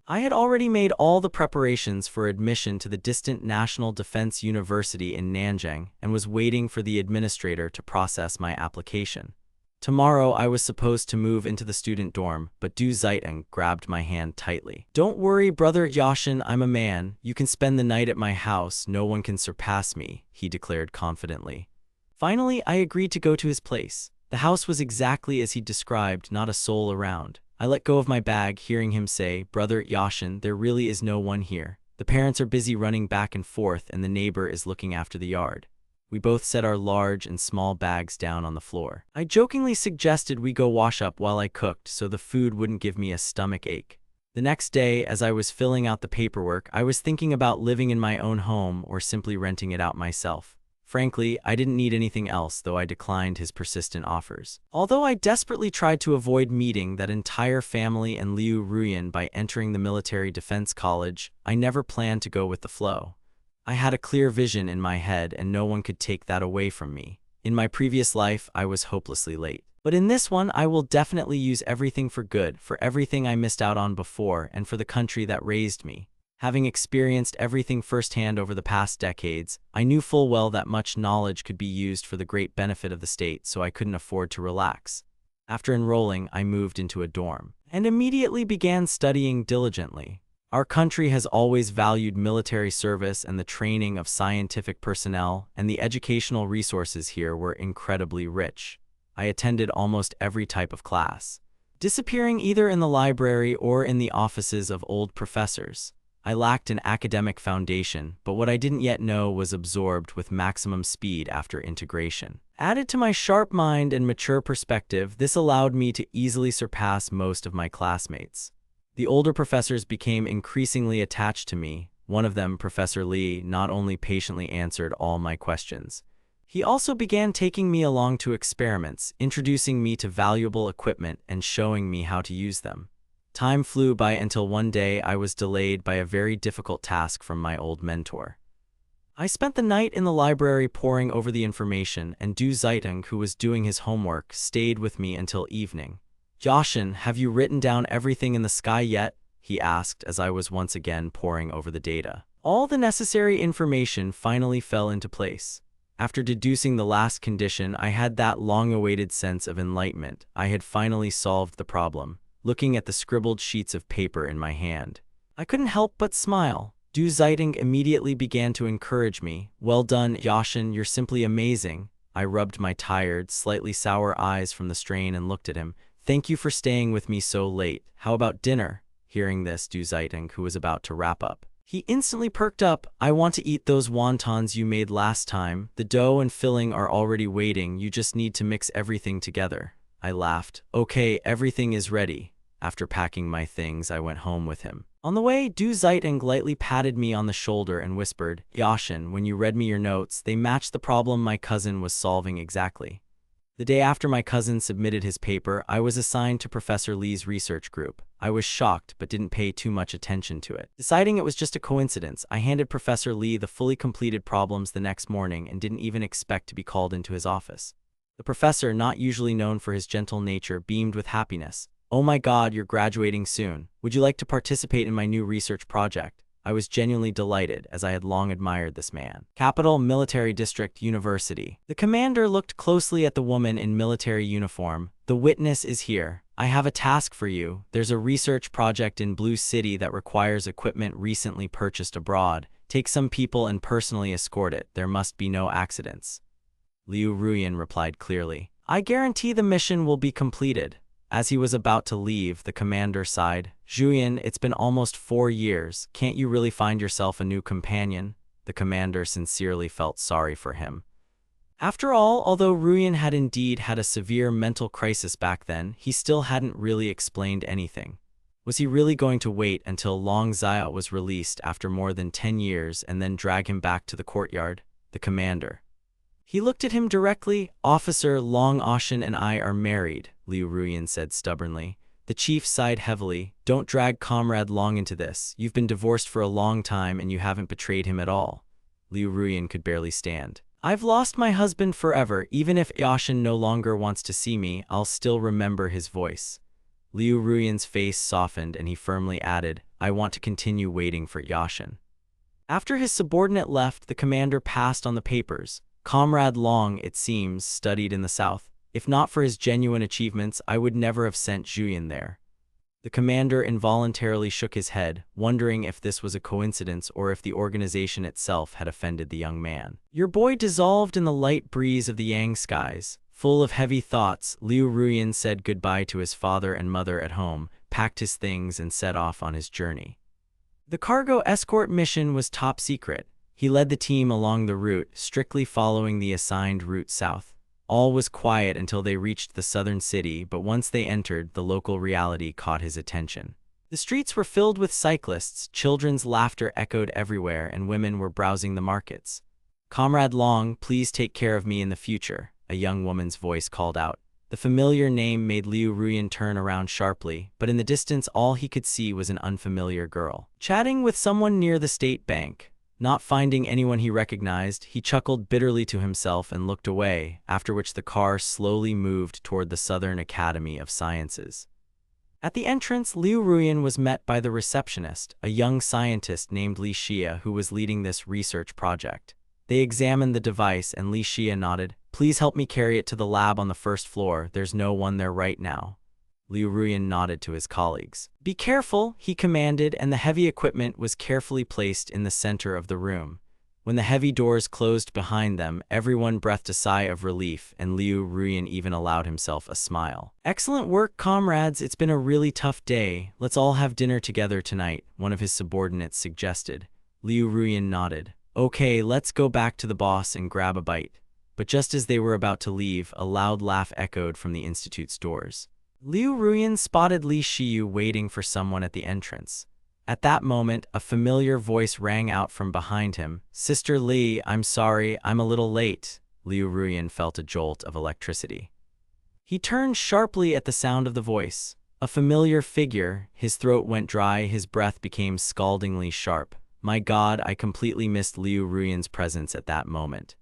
I had already made all the preparations for admission to the distant National Defense University in Nanjing and was waiting for the administrator to process my application. Tomorrow I was supposed to move into the student dorm, but Du Zaiting grabbed my hand tightly. "Don't worry, brother Yashin, I'm a man. You can spend the night at my house. No one can surpass me," he declared confidently. Finally, I agreed to go to his place. The house was exactly as he described, not a soul around. I let go of my bag, hearing him say, "Brother Yashin, there really is no one here. The parents are busy running back and forth, and the neighbor is looking after the yard." We both set our large and small bags down on the floor. I jokingly suggested we go wash up while I cooked so the food wouldn't give me a stomach ache. The next day, as I was filling out the paperwork, I was thinking about living in my own home or simply renting it out myself. Frankly, I didn't need anything else, though I declined his persistent offers. Although I desperately tried to avoid meeting that entire family and Liu Ruyan by entering the military defense college, I never planned to go with the flow. I had a clear vision in my head, and no one could take that away from me. In my previous life, I was hopelessly late. But in this one, I will definitely use everything for good, for everything I missed out on before, and for the country that raised me. Having experienced everything firsthand over the past decades, I knew full well that much knowledge could be used for the great benefit of the state, so I couldn't afford to relax. After enrolling, I moved into a dorm, and immediately began studying diligently. Our country has always valued military service and the training of scientific personnel, and the educational resources here were incredibly rich. I attended almost every type of class, disappearing either in the library or in the offices of old professors. I lacked an academic foundation, but what I didn't yet know was absorbed with maximum speed after integration. Added to my sharp mind and mature perspective, this allowed me to easily surpass most of my classmates. The older professors became increasingly attached to me. One of them, Professor Lee, not only patiently answered all my questions, he also began taking me along to experiments, introducing me to valuable equipment and showing me how to use them. Time flew by until one day I was delayed by a very difficult task from my old mentor. I spent the night in the library poring over the information, and Du Zeitung, who was doing his homework, stayed with me until evening. "Yashin, have you written down everything in the sky yet?" he asked as I was once again poring over the data. All the necessary information finally fell into place. After deducing the last condition, I had that long-awaited sense of enlightenment. I had finally solved the problem. Looking at the scribbled sheets of paper in my hand, I couldn't help but smile. Du Zeitung immediately began to encourage me. "Well done, Yashin, you're simply amazing." I rubbed my tired, slightly sour eyes from the strain and looked at him. "Thank you for staying with me so late. How about dinner?" Hearing this, Du Zeitung, who was about to wrap up, he instantly perked up. "I want to eat those wontons you made last time. The dough and filling are already waiting. You just need to mix everything together." I laughed. "Okay, everything is ready." After packing my things, I went home with him. On the way, Du Zeitung lightly patted me on the shoulder and whispered, "Yashin, when you read me your notes, they matched the problem my cousin was solving exactly." The day after my cousin submitted his paper, I was assigned to Professor Lee's research group. I was shocked, but didn't pay too much attention to it. Deciding it was just a coincidence, I handed Professor Lee the fully completed problems the next morning and didn't even expect to be called into his office. The professor, not usually known for his gentle nature, beamed with happiness. "Oh my God, you're graduating soon. Would you like to participate in my new research project?" I was genuinely delighted, as I had long admired this man. Capital Military District University. The commander looked closely at the woman in military uniform. "The witness is here. I have a task for you. There's a research project in Blue City that requires equipment recently purchased abroad. Take some people and personally escort it. There must be no accidents." Liu Ruyan replied clearly, "I guarantee the mission will be completed." As he was about to leave, the commander sighed. "Zhuyan, it's been almost 4 years. Can't you really find yourself a new companion?" The commander sincerely felt sorry for him. After all, although Ruyan had indeed had a severe mental crisis back then, he still hadn't really explained anything. Was he really going to wait until Long Zia was released after more than 10 years and then drag him back to the courtyard? The commander. He looked at him directly. "Officer, Long Oshin and I are married," Liu Ruyan said stubbornly. The chief sighed heavily. "Don't drag Comrade Long into this. You've been divorced for a long time and you haven't betrayed him at all." Liu Ruyan could barely stand. "I've lost my husband forever. Even if Yashin no longer wants to see me, I'll still remember his voice." Liu Ruyan's face softened and he firmly added, "I want to continue waiting for Yashin." After his subordinate left, the commander passed on the papers. Comrade Long, it seems, studied in the south. If not for his genuine achievements, I would never have sent Zhuyan there. The commander involuntarily shook his head, wondering if this was a coincidence or if the organization itself had offended the young man. Your boy dissolved in the light breeze of the Yang skies. Full of heavy thoughts, Liu Ruyan said goodbye to his father and mother at home, packed his things and set off on his journey. The cargo escort mission was top secret. He led the team along the route, strictly following the assigned route south. All was quiet until they reached the southern city, but once they entered, the local reality caught his attention. The streets were filled with cyclists, children's laughter echoed everywhere, and women were browsing the markets. "Comrade Long, please take care of me in the future," a young woman's voice called out. The familiar name made Liu Ruyan turn around sharply, but in the distance all he could see was an unfamiliar girl chatting with someone near the state bank. Not finding anyone he recognized, he chuckled bitterly to himself and looked away, after which the car slowly moved toward the Southern Academy of Sciences. At the entrance, Liu Ruyan was met by the receptionist, a young scientist named Li Xia who was leading this research project. They examined the device and Li Xia nodded. "Please help me carry it to the lab on the first floor. There's no one there right now." Liu Ruyan nodded to his colleagues. "Be careful," he commanded, and the heavy equipment was carefully placed in the center of the room. When the heavy doors closed behind them, everyone breathed a sigh of relief, and Liu Ruyan even allowed himself a smile. "Excellent work, comrades. It's been a really tough day. Let's all have dinner together tonight," one of his subordinates suggested. Liu Ruyan nodded. "Okay, let's go back to the boss and grab a bite." But just as they were about to leave, a loud laugh echoed from the institute's doors. Liu Ruyan spotted Li Shiyu waiting for someone at the entrance. At that moment, a familiar voice rang out from behind him. "Sister Li, I'm sorry, I'm a little late." Liu Ruyan felt a jolt of electricity. He turned sharply at the sound of the voice. A familiar figure, his throat went dry, his breath became scaldingly sharp. My God, I completely missed Liu Ruyan's presence at that moment.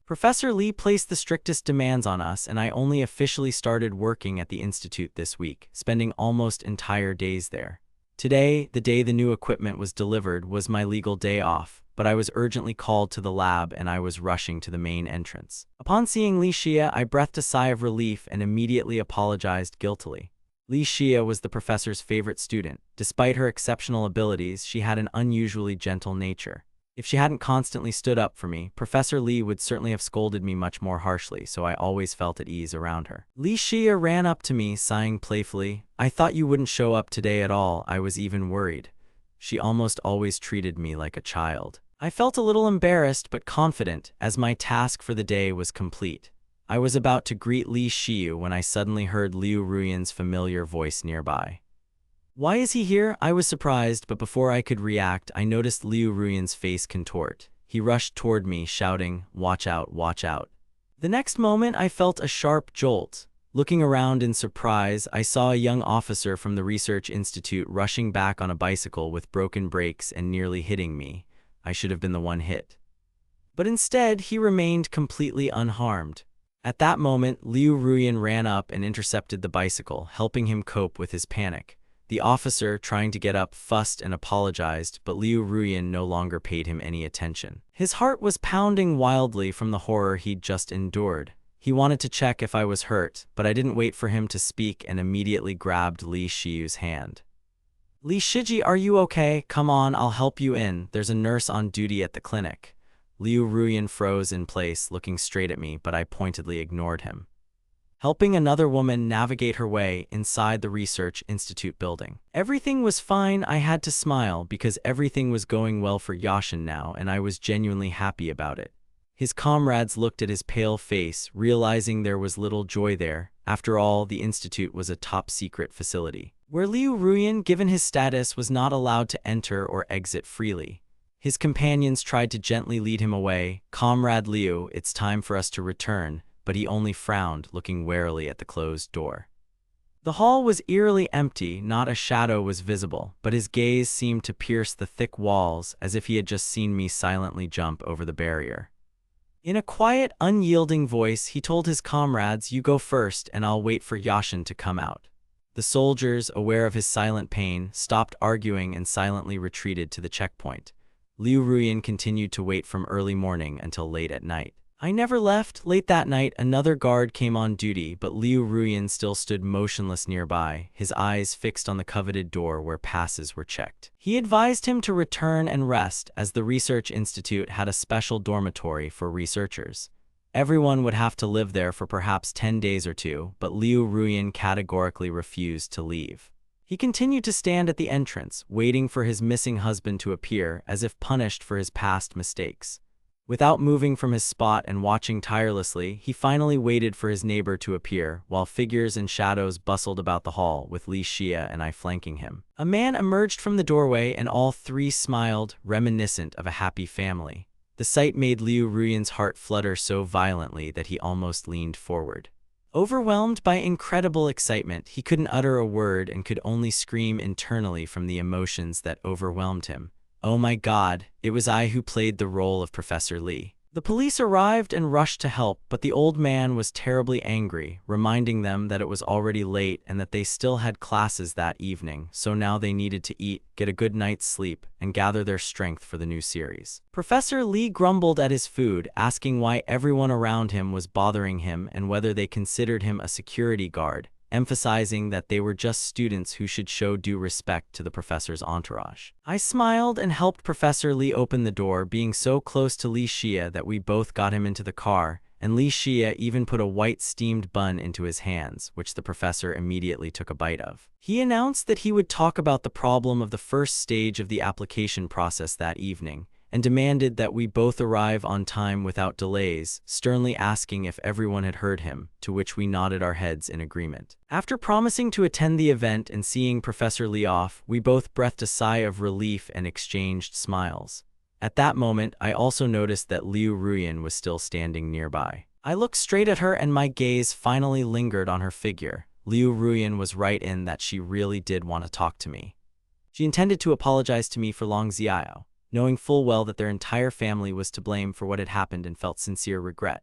"Professor Li placed the strictest demands on us, and I only officially started working at the institute this week, spending almost entire days there. Today, the day the new equipment was delivered, was my legal day off, but I was urgently called to the lab and I was rushing to the main entrance. Upon seeing Li Xia, I breathed a sigh of relief and immediately apologized guiltily. Li Xia was the professor's favorite student. Despite her exceptional abilities, she had an unusually gentle nature. If she hadn't constantly stood up for me, Professor Li would certainly have scolded me much more harshly, so I always felt at ease around her. Li Xia ran up to me, sighing playfully. "I thought you wouldn't show up today at all. I was even worried." She almost always treated me like a child. I felt a little embarrassed but confident, as my task for the day was complete. I was about to greet Li Xiyu when I suddenly heard Liu Ruyan's familiar voice nearby. "Why is he here?" I was surprised, but before I could react, I noticed Liu Ruyan's face contort. He rushed toward me, shouting, "Watch out, watch out." The next moment, I felt a sharp jolt. Looking around in surprise, I saw a young officer from the Research Institute rushing back on a bicycle with broken brakes and nearly hitting me. I should have been the one hit. But instead, he remained completely unharmed. At that moment, Liu Ruyan ran up and intercepted the bicycle, helping him cope with his panic. The officer, trying to get up, fussed and apologized, but Liu Ruyan no longer paid him any attention. His heart was pounding wildly from the horror he'd just endured. He wanted to check if I was hurt, but I didn't wait for him to speak and immediately grabbed Li Shiyu's hand. "Li Shiji, are you okay? Come on, I'll help you in. There's a nurse on duty at the clinic." Liu Ruyan froze in place, looking straight at me, but I pointedly ignored him. Helping another woman navigate her way inside the Research Institute building. Everything was fine. I had to smile because everything was going well for Yashin now, and I was genuinely happy about it. His comrades looked at his pale face, realizing there was little joy there. After all, the institute was a top-secret facility, where Liu Ruyan, given his status, was not allowed to enter or exit freely. His companions tried to gently lead him away. "Comrade Liu, it's time for us to return," but he only frowned, looking warily at the closed door. The hall was eerily empty, not a shadow was visible, but his gaze seemed to pierce the thick walls as if he had just seen me silently jump over the barrier. In a quiet, unyielding voice, he told his comrades, "You go first, and I'll wait for Yashin to come out." The soldiers, aware of his silent pain, stopped arguing and silently retreated to the checkpoint. Liu Ruyan continued to wait from early morning until late at night. I never left. Late that night, another guard came on duty, but Liu Ruyan still stood motionless nearby, his eyes fixed on the coveted door where passes were checked. He advised him to return and rest, as the Research Institute had a special dormitory for researchers. Everyone would have to live there for perhaps 10 days or two, but Liu Ruyan categorically refused to leave. He continued to stand at the entrance, waiting for his missing husband to appear, as if punished for his past mistakes. Without moving from his spot and watching tirelessly, he finally waited for his neighbor to appear, while figures and shadows bustled about the hall, with Li Xia and I flanking him. A man emerged from the doorway, and all three smiled, reminiscent of a happy family. The sight made Liu Ruyan's heart flutter so violently that he almost leaned forward. Overwhelmed by incredible excitement, he couldn't utter a word and could only scream internally from the emotions that overwhelmed him. Oh my God, it was I who played the role of Professor Li. The police arrived and rushed to help, but the old man was terribly angry, reminding them that it was already late and that they still had classes that evening, so now they needed to eat, get a good night's sleep, and gather their strength for the new series. Professor Li grumbled at his food, asking why everyone around him was bothering him and whether they considered him a security guard. emphasizing that they were just students who should show due respect to the professor's entourage. I smiled and helped Professor Lee open the door, being so close to Li Xia that we both got him into the car, and Li Xia even put a white steamed bun into his hands, which the professor immediately took a bite of. He announced that he would talk about the problem of the first stage of the application process that evening, and demanded that we both arrive on time without delays, sternly asking if everyone had heard him, to which we nodded our heads in agreement. After promising to attend the event and seeing Professor Lee off, we both breathed a sigh of relief and exchanged smiles. At that moment, I also noticed that Liu Ruyan was still standing nearby. I looked straight at her and my gaze finally lingered on her figure. Liu Ruyan was right in that she really did want to talk to me. She intended to apologize to me for Long Xiao, knowing full well that their entire family was to blame for what had happened, and felt sincere regret.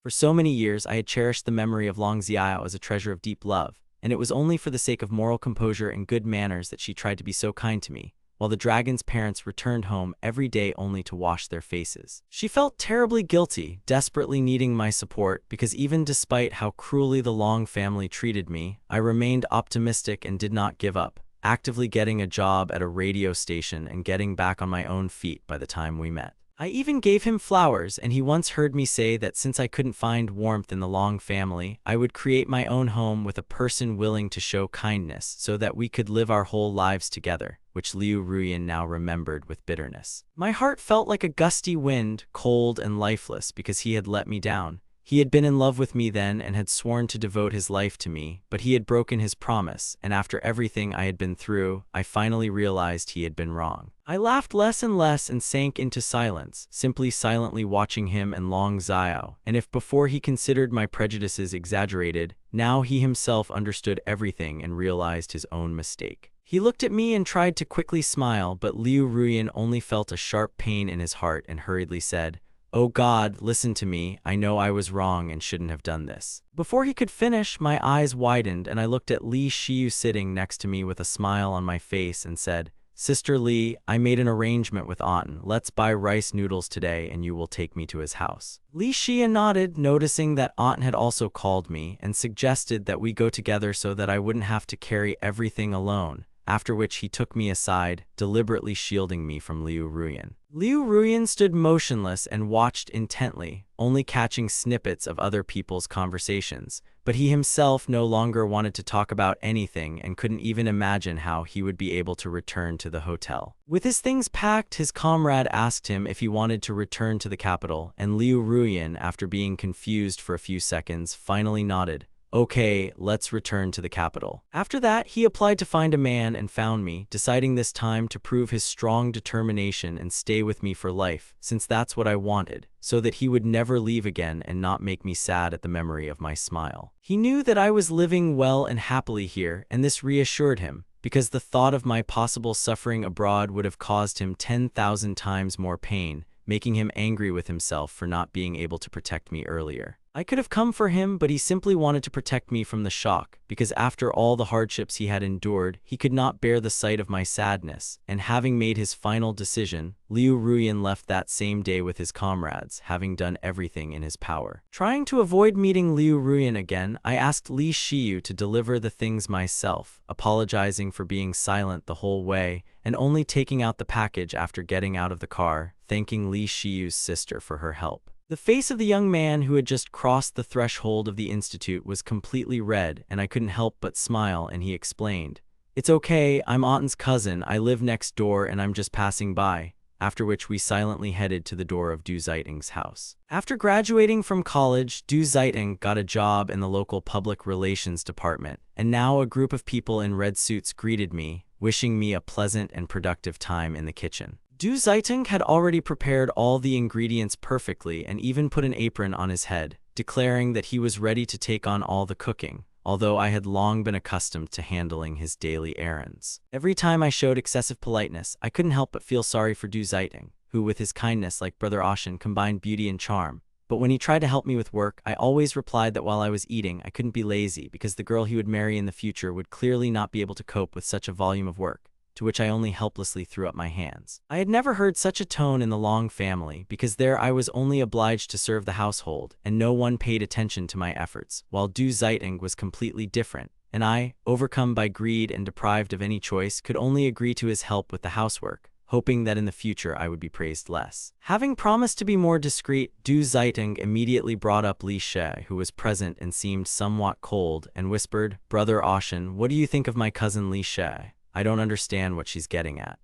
For so many years, I had cherished the memory of Long Xiao as a treasure of deep love, and it was only for the sake of moral composure and good manners that she tried to be so kind to me, while the dragon's parents returned home every day only to wash their faces. She felt terribly guilty, desperately needing my support, because even despite how cruelly the Long family treated me, I remained optimistic and did not give up, actively getting a job at a radio station and getting back on my own feet by the time we met. I even gave him flowers, and he once heard me say that since I couldn't find warmth in the Long family, I would create my own home with a person willing to show kindness so that we could live our whole lives together, which Liu Ruyan now remembered with bitterness. My heart felt like a gusty wind, cold and lifeless, because he had let me down. He had been in love with me then and had sworn to devote his life to me, but he had broken his promise, and after everything I had been through, I finally realized he had been wrong. I laughed less and less and sank into silence, simply silently watching him and Long Xiao, and if before he considered my prejudices exaggerated, now he himself understood everything and realized his own mistake. He looked at me and tried to quickly smile, but Liu Ruyan only felt a sharp pain in his heart and hurriedly said, "Oh God, listen to me, I know I was wrong and shouldn't have done this." Before he could finish, my eyes widened and I looked at Li Xiu sitting next to me with a smile on my face and said, "Sister Li, I made an arrangement with Auten. Let's buy rice noodles today and you will take me to his house." Li Xia nodded, noticing that Auten had also called me, and suggested that we go together so that I wouldn't have to carry everything alone, after which he took me aside, deliberately shielding me from Liu Ruyan. Liu Ruyan stood motionless and watched intently, only catching snippets of other people's conversations, but he himself no longer wanted to talk about anything and couldn't even imagine how he would be able to return to the hotel. With his things packed, his comrade asked him if he wanted to return to the capital, and Liu Ruyan, after being confused for a few seconds, finally nodded. "Okay, let's return to the capital." After that, he applied to find a man and found me, deciding this time to prove his strong determination and stay with me for life, since that's what I wanted, so that he would never leave again and not make me sad at the memory of my smile. He knew that I was living well and happily here, and this reassured him, because the thought of my possible suffering abroad would have caused him 10,000 times more pain, making him angry with himself for not being able to protect me earlier. I could have come for him, but he simply wanted to protect me from the shock, because after all the hardships he had endured, he could not bear the sight of my sadness, and having made his final decision, Liu Ruyan left that same day with his comrades, having done everything in his power. Trying to avoid meeting Liu Ruyan again, I asked Li Xiu to deliver the things myself, apologizing for being silent the whole way, and only taking out the package after getting out of the car, thanking Li Xiu's sister for her help. The face of the young man who had just crossed the threshold of the institute was completely red, and I couldn't help but smile, and he explained, "It's okay, I'm Auten's cousin, I live next door and I'm just passing by," after which we silently headed to the door of Du Zaiting's house. After graduating from college, Du Zaiting got a job in the local public relations department, and now a group of people in red suits greeted me, wishing me a pleasant and productive time in the kitchen. Du Zaiting had already prepared all the ingredients perfectly and even put an apron on his head, declaring that he was ready to take on all the cooking, although I had long been accustomed to handling his daily errands. Every time I showed excessive politeness, I couldn't help but feel sorry for Du Zaiting, who with his kindness like Brother Ashen combined beauty and charm. But when he tried to help me with work, I always replied that while I was eating, I couldn't be lazy because the girl he would marry in the future would clearly not be able to cope with such a volume of work, to which I only helplessly threw up my hands. I had never heard such a tone in the Long family, because there I was only obliged to serve the household, and no one paid attention to my efforts, while Du Zaiting was completely different, and I, overcome by greed and deprived of any choice, could only agree to his help with the housework, hoping that in the future I would be praised less. Having promised to be more discreet, Du Zaitung immediately brought up Li She, who was present and seemed somewhat cold, and whispered, "Brother Oshin, what do you think of my cousin Li She? I don't understand what she's getting at."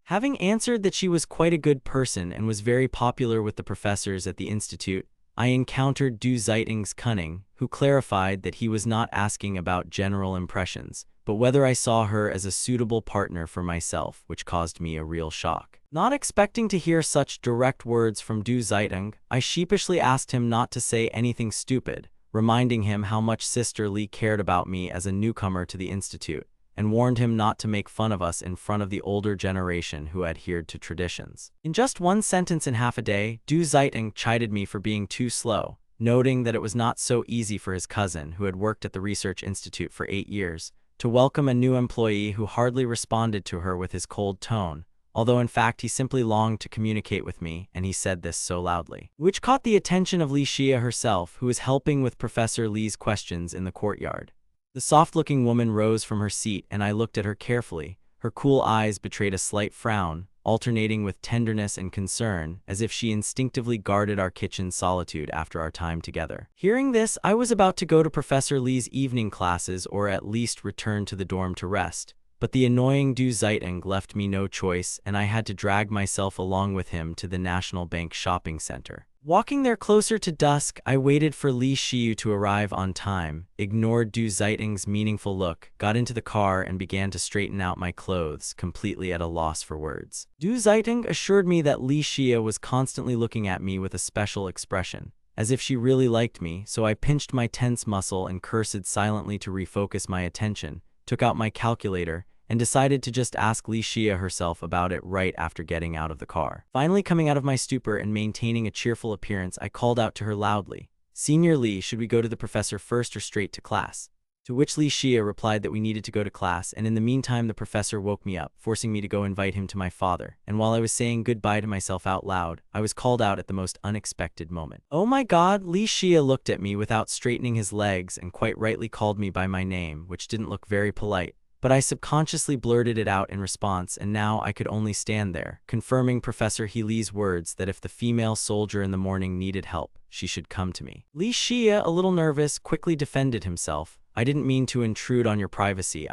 Having answered that she was quite a good person and was very popular with the professors at the institute, I encountered Du Zeitung's cunning, who clarified that he was not asking about general impressions, but whether I saw her as a suitable partner for myself, which caused me a real shock. Not expecting to hear such direct words from Du Zeitung, I sheepishly asked him not to say anything stupid, reminding him how much Sister Li cared about me as a newcomer to the institute, and warned him not to make fun of us in front of the older generation who adhered to traditions. In just one sentence in half a day, Du Zeitung chided me for being too slow, noting that it was not so easy for his cousin, who had worked at the research institute for 8 years, to welcome a new employee who hardly responded to her with his cold tone, although in fact he simply longed to communicate with me, and he said this so loudly. Which caught the attention of Li Xia herself, who was helping with Professor Li's questions in the courtyard. The soft-looking woman rose from her seat, and I looked at her carefully. Her cool eyes betrayed a slight frown, alternating with tenderness and concern, as if she instinctively guarded our kitchen solitude after our time together. Hearing this, I was about to go to Professor Li's evening classes or at least return to the dorm to rest, but the annoying Du Zeitung left me no choice, and I had to drag myself along with him to the National Bank shopping center. Walking there closer to dusk, I waited for Li Xiyu to arrive on time, ignored Du Zeitung's meaningful look, got into the car and began to straighten out my clothes, completely at a loss for words. Du Zeitung assured me that Li Xia was constantly looking at me with a special expression, as if she really liked me, so I pinched my tense muscle and cursed silently to refocus my attention, took out my calculator, and decided to just ask Li Xia herself about it right after getting out of the car. Finally coming out of my stupor and maintaining a cheerful appearance, I called out to her loudly, "Senior Li, should we go to the professor first or straight to class?" To which Li Xia replied that we needed to go to class, and in the meantime the professor woke me up, forcing me to go invite him to my father, and while I was saying goodbye to myself out loud, I was called out at the most unexpected moment. "Oh my god!" Li Xia looked at me without straightening his legs and quite rightly called me by my name, which didn't look very polite. But I subconsciously blurted it out in response, and now I could only stand there, confirming Professor He Li's words that if the female soldier in the morning needed help, she should come to me. Li Xia, a little nervous, quickly defended himself. "I didn't mean to intrude on your privacy,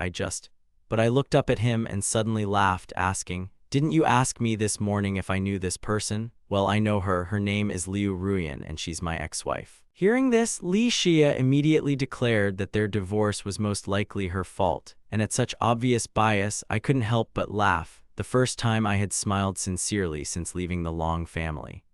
But I looked up at him and suddenly laughed, asking, "Didn't you ask me this morning if I knew this person? Well, I know her. Her name is Liu Ruyan, and she's my ex-wife." Hearing this, Li Xia immediately declared that their divorce was most likely her fault, and at such obvious bias, I couldn't help but laugh, the first time I had smiled sincerely since leaving the Long family.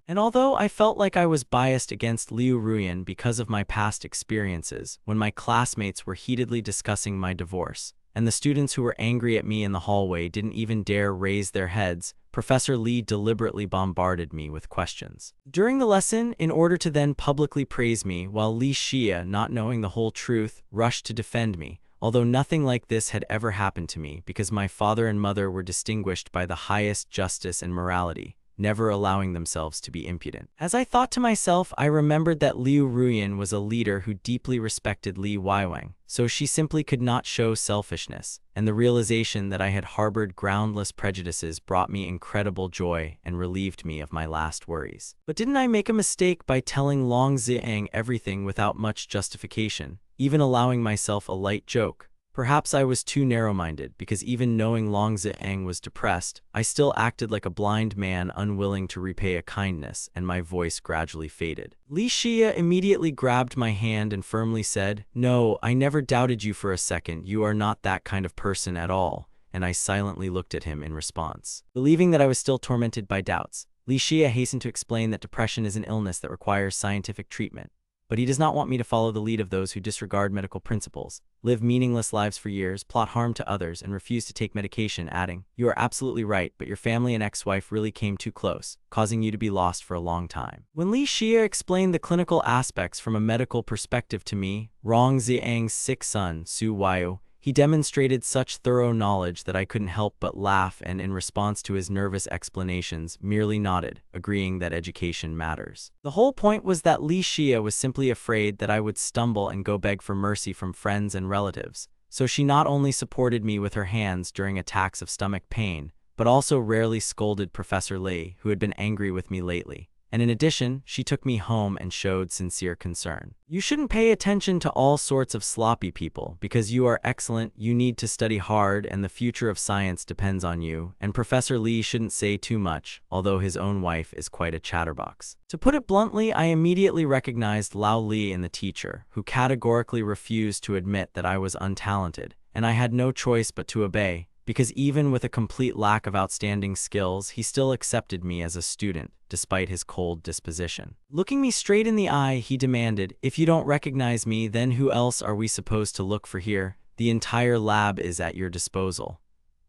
And although I felt like I was biased against Liu Ruyan because of my past experiences, when my classmates were heatedly discussing my divorce, and the students who were angry at me in the hallway didn't even dare raise their heads, Professor Li deliberately bombarded me with questions. During the lesson, in order to then publicly praise me, while Li Xia, not knowing the whole truth, rushed to defend me, although nothing like this had ever happened to me because my father and mother were distinguished by the highest justice and morality, never allowing themselves to be impudent. As I thought to myself, I remembered that Liu Ruyan was a leader who deeply respected Li Weiwang, so she simply could not show selfishness, and the realization that I had harbored groundless prejudices brought me incredible joy and relieved me of my last worries. But didn't I make a mistake by telling Long Ziang everything without much justification, even allowing myself a light joke? Perhaps I was too narrow-minded, because even knowing Long Ziang was depressed, I still acted like a blind man unwilling to repay a kindness, and my voice gradually faded. Li Xia immediately grabbed my hand and firmly said, "No, I never doubted you for a second. You are not that kind of person at all," and I silently looked at him in response. Believing that I was still tormented by doubts, Li Xia hastened to explain that depression is an illness that requires scientific treatment. But he does not want me to follow the lead of those who disregard medical principles, live meaningless lives for years, plot harm to others, and refuse to take medication, adding, "You are absolutely right, but your family and ex-wife really came too close, causing you to be lost for a long time." When Li Xia explained the clinical aspects from a medical perspective to me, Rong Ziang's sick son, Su Weiyu, He demonstrated such thorough knowledge that I couldn't help but laugh and, in response to his nervous explanations, merely nodded, agreeing that education matters. The whole point was that Li Xia was simply afraid that I would stumble and go beg for mercy from friends and relatives, so she not only supported me with her hands during attacks of stomach pain, but also rarely scolded Professor Li, who had been angry with me lately. And in addition, she took me home and showed sincere concern. You shouldn't pay attention to all sorts of sloppy people. Because you are excellent, you need to study hard, and the future of science depends on you. And Professor Li shouldn't say too much, although his own wife is quite a chatterbox. To put it bluntly, I immediately recognized Lao Li in the teacher, who categorically refused to admit that I was untalented, and I had no choice but to obey. Because even with a complete lack of outstanding skills, he still accepted me as a student, despite his cold disposition. Looking me straight in the eye, he demanded, "If you don't recognize me, then who else are we supposed to look for here? The entire lab is at your disposal."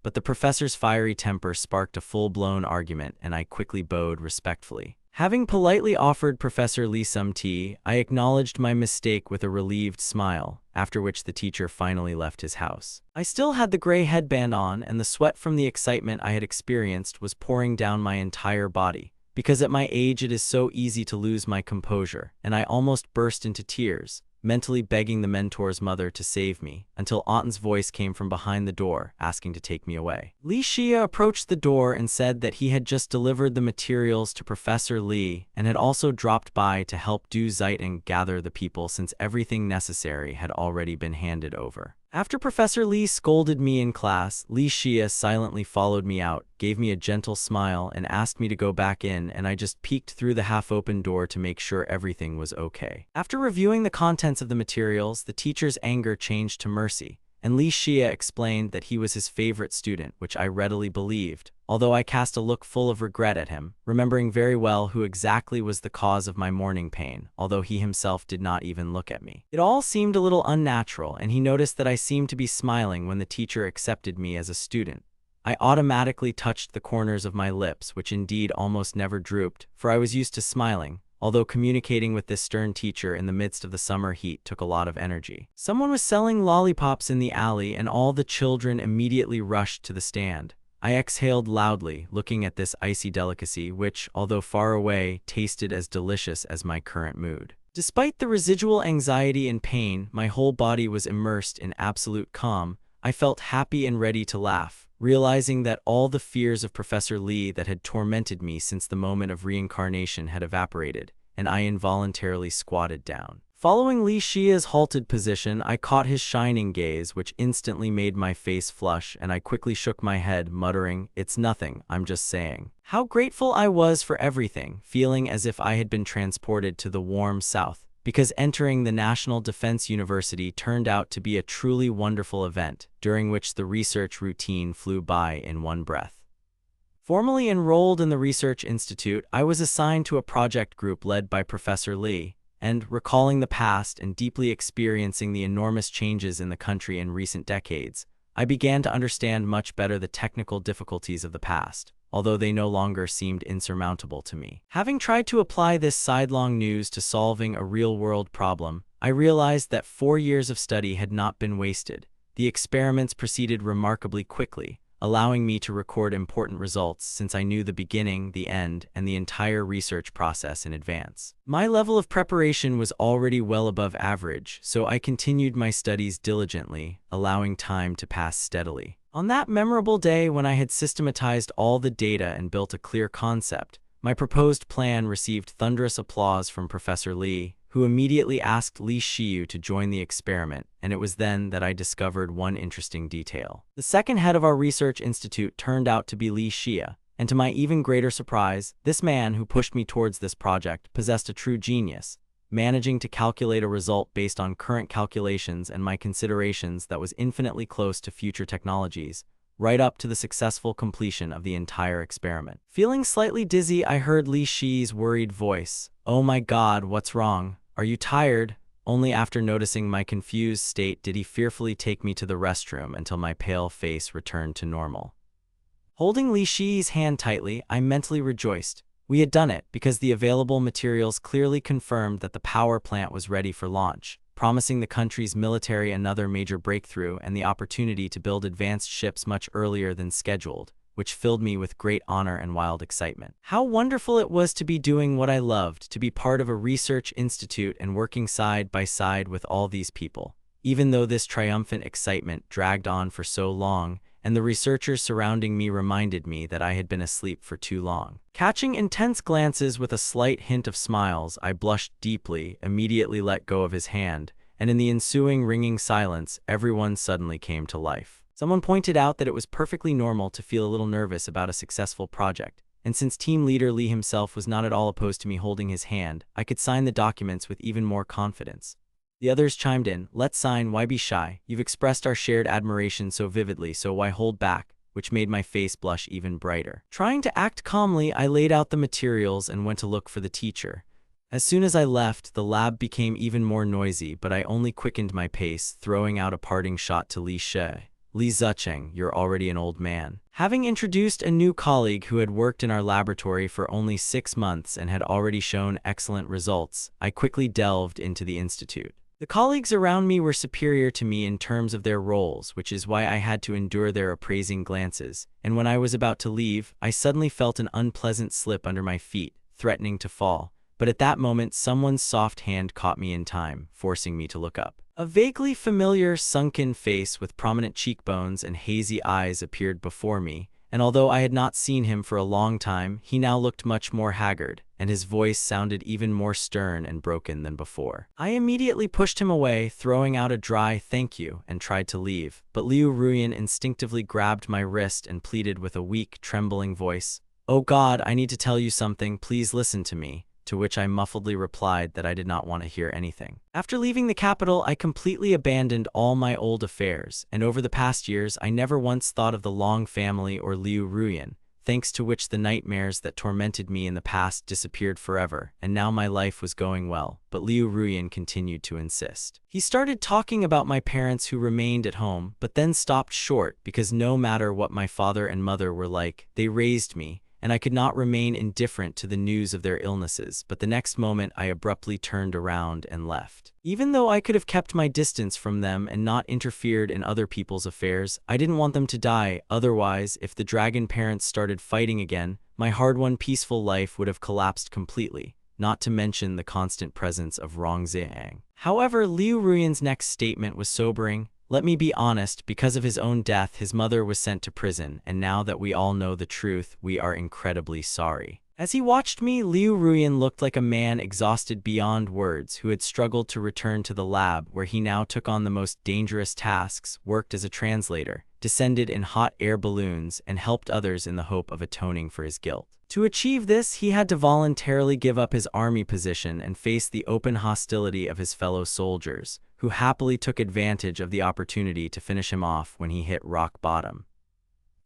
But the professor's fiery temper sparked a full-blown argument, and I quickly bowed respectfully. Having politely offered Professor Li some tea, I acknowledged my mistake with a relieved smile, after which the teacher finally left his house. I still had the gray headband on, and the sweat from the excitement I had experienced was pouring down my entire body. Because at my age it is so easy to lose my composure, and I almost burst into tears, mentally begging the mentor's mother to save me, until Aunt's voice came from behind the door, asking to take me away. Li Xia approached the door and said that he had just delivered the materials to Professor Li, and had also dropped by to help Du Zite and gather the people since everything necessary had already been handed over. After Professor Li scolded me in class, Li Xia silently followed me out, gave me a gentle smile, and asked me to go back in, and I just peeked through the half-open door to make sure everything was okay. After reviewing the contents of the materials, the teacher's anger changed to mercy, and Li Xia explained that he was his favorite student, which I readily believed, although I cast a look full of regret at him, remembering very well who exactly was the cause of my morning pain, although he himself did not even look at me. It all seemed a little unnatural, and he noticed that I seemed to be smiling when the teacher accepted me as a student. I automatically touched the corners of my lips, which indeed almost never drooped, for I was used to smiling, although communicating with this stern teacher in the midst of the summer heat took a lot of energy. Someone was selling lollipops in the alley, and all the children immediately rushed to the stand. I exhaled loudly, looking at this icy delicacy which, although far away, tasted as delicious as my current mood. Despite the residual anxiety and pain, my whole body was immersed in absolute calm. I felt happy and ready to laugh, realizing that all the fears of Professor Li that had tormented me since the moment of reincarnation had evaporated, and I involuntarily squatted down. Following Li Xia's halted position, I caught his shining gaze, which instantly made my face flush, and I quickly shook my head, muttering, "It's nothing, I'm just saying." How grateful I was for everything, feeling as if I had been transported to the warm South, because entering the National Defense University turned out to be a truly wonderful event, during which the research routine flew by in one breath. Formally enrolled in the Research Institute, I was assigned to a project group led by Professor Li, and, recalling the past and deeply experiencing the enormous changes in the country in recent decades, I began to understand much better the technical difficulties of the past, although they no longer seemed insurmountable to me. Having tried to apply this sidelong news to solving a real-world problem, I realized that 4 years of study had not been wasted. The experiments proceeded remarkably quickly, allowing me to record important results since I knew the beginning, the end, and the entire research process in advance. My level of preparation was already well above average, so I continued my studies diligently, allowing time to pass steadily. On that memorable day when I had systematized all the data and built a clear concept, my proposed plan received thunderous applause from Professor Li, who immediately asked Li Xiu to join the experiment, and it was then that I discovered one interesting detail. The second head of our research institute turned out to be Li Xia, and to my even greater surprise, this man who pushed me towards this project possessed a true genius, managing to calculate a result based on current calculations and my considerations that was infinitely close to future technologies, right up to the successful completion of the entire experiment. Feeling slightly dizzy, I heard Li Xi's worried voice, "Oh my God, what's wrong? Are you tired?" Only after noticing my confused state did he fearfully take me to the restroom until my pale face returned to normal. Holding Li Xi's hand tightly, I mentally rejoiced. We had done it, because the available materials clearly confirmed that the power plant was ready for launch, promising the country's military another major breakthrough and the opportunity to build advanced ships much earlier than scheduled, which filled me with great honor and wild excitement. How wonderful it was to be doing what I loved, to be part of a research institute and working side by side with all these people. Even though this triumphant excitement dragged on for so long, and the researchers surrounding me reminded me that I had been asleep for too long. Catching intense glances with a slight hint of smiles, I blushed deeply, immediately let go of his hand, and in the ensuing ringing silence, everyone suddenly came to life. Someone pointed out that it was perfectly normal to feel a little nervous about a successful project, and since team leader Lee himself was not at all opposed to me holding his hand, I could sign the documents with even more confidence. The others chimed in, "Let's sign, why be shy? You've expressed our shared admiration so vividly, so why hold back?" which made my face blush even brighter. Trying to act calmly, I laid out the materials and went to look for the teacher. As soon as I left, the lab became even more noisy, but I only quickened my pace, throwing out a parting shot to Li She. "Li Zicheng, you're already an old man." Having introduced a new colleague who had worked in our laboratory for only 6 months and had already shown excellent results, I quickly delved into the institute. The colleagues around me were superior to me in terms of their roles, which is why I had to endure their appraising glances, and when I was about to leave, I suddenly felt an unpleasant slip under my feet, threatening to fall. But at that moment, someone's soft hand caught me in time, forcing me to look up. A vaguely familiar, sunken face with prominent cheekbones and hazy eyes appeared before me, and although I had not seen him for a long time, he now looked much more haggard, and his voice sounded even more stern and broken than before. I immediately pushed him away, throwing out a dry "thank you," and tried to leave, but Liu Ruyan instinctively grabbed my wrist and pleaded with a weak, trembling voice, "Oh God, I need to tell you something, please listen to me," to which I muffledly replied that I did not want to hear anything. After leaving the capital, I completely abandoned all my old affairs, and over the past years, I never once thought of the Long family or Liu Ruyan, thanks to which the nightmares that tormented me in the past disappeared forever, and now my life was going well, but Liu Ruyan continued to insist. He started talking about my parents who remained at home, but then stopped short because no matter what my father and mother were like, they raised me, and I could not remain indifferent to the news of their illnesses, but the next moment I abruptly turned around and left. Even though I could have kept my distance from them and not interfered in other people's affairs, I didn't want them to die, otherwise, if the dragon parents started fighting again, my hard-won peaceful life would have collapsed completely, not to mention the constant presence of Rong Ziyang. However, Liu Ruyan's next statement was sobering. "Let me be honest, because of his own death, his mother was sent to prison, and now that we all know the truth, we are incredibly sorry." As he watched me, Liu Ruyan looked like a man exhausted beyond words who had struggled to return to the lab where he now took on the most dangerous tasks, worked as a translator, descended in hot air balloons, and helped others in the hope of atoning for his guilt. To achieve this, he had to voluntarily give up his army position and face the open hostility of his fellow soldiers, who happily took advantage of the opportunity to finish him off when he hit rock bottom.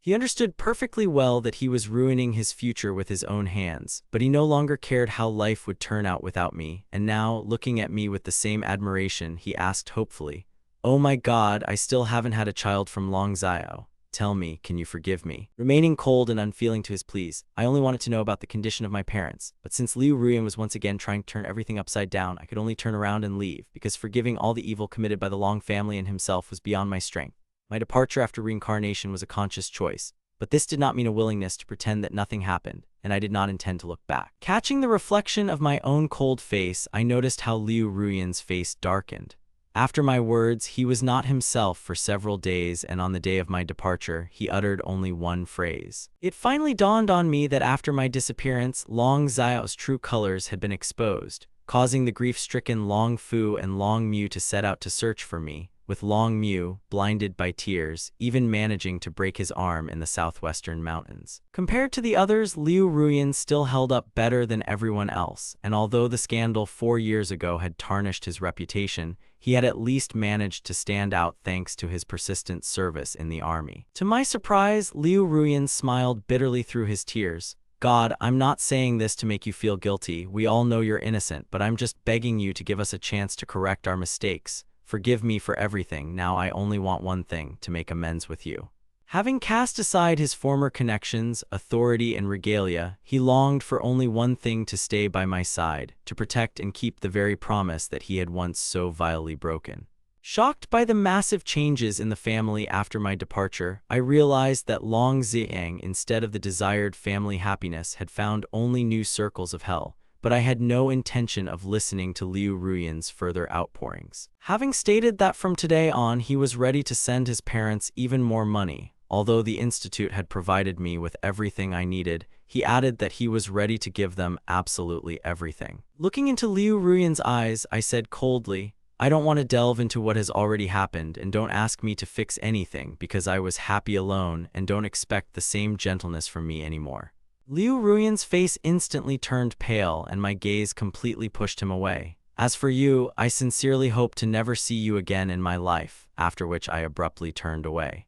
He understood perfectly well that he was ruining his future with his own hands, but he no longer cared how life would turn out without me, and now, looking at me with the same admiration, he asked hopefully, "Oh my God, I still haven't had a child from Long Xiao. Tell me, can you forgive me?" Remaining cold and unfeeling to his pleas, I only wanted to know about the condition of my parents, but since Liu Ruyan was once again trying to turn everything upside down, I could only turn around and leave, because forgiving all the evil committed by the Long family and himself was beyond my strength. My departure after reincarnation was a conscious choice, but this did not mean a willingness to pretend that nothing happened, and I did not intend to look back. Catching the reflection of my own cold face, I noticed how Liu Ruyan's face darkened. After my words, he was not himself for several days, and on the day of my departure, he uttered only one phrase. It finally dawned on me that after my disappearance, Long Xiao's true colors had been exposed, causing the grief-stricken Long Fu and Long Mu to set out to search for me, with Long Mu, blinded by tears, even managing to break his arm in the southwestern mountains. Compared to the others, Liu Ruyan still held up better than everyone else, and although the scandal 4 years ago had tarnished his reputation, he had at least managed to stand out thanks to his persistent service in the army. To my surprise, Liu Ruyan smiled bitterly through his tears. "God, I'm not saying this to make you feel guilty. We all know you're innocent, but I'm just begging you to give us a chance to correct our mistakes. Forgive me for everything. Now I only want one thing, to make amends with you." Having cast aside his former connections, authority, and regalia, he longed for only one thing: to stay by my side, to protect and keep the very promise that he had once so vilely broken. Shocked by the massive changes in the family after my departure, I realized that Long Ziyang, instead of the desired family happiness, had found only new circles of hell. But I had no intention of listening to Liu Ruyan's further outpourings. Having stated that from today on he was ready to send his parents even more money, although the institute had provided me with everything I needed, he added that he was ready to give them absolutely everything. Looking into Liu Ruyan's eyes, I said coldly, "I don't want to delve into what has already happened, and don't ask me to fix anything because I was happy alone, and don't expect the same gentleness from me anymore." Liu Ruyan's face instantly turned pale, and my gaze completely pushed him away. "As for you, I sincerely hope to never see you again in my life," after which I abruptly turned away.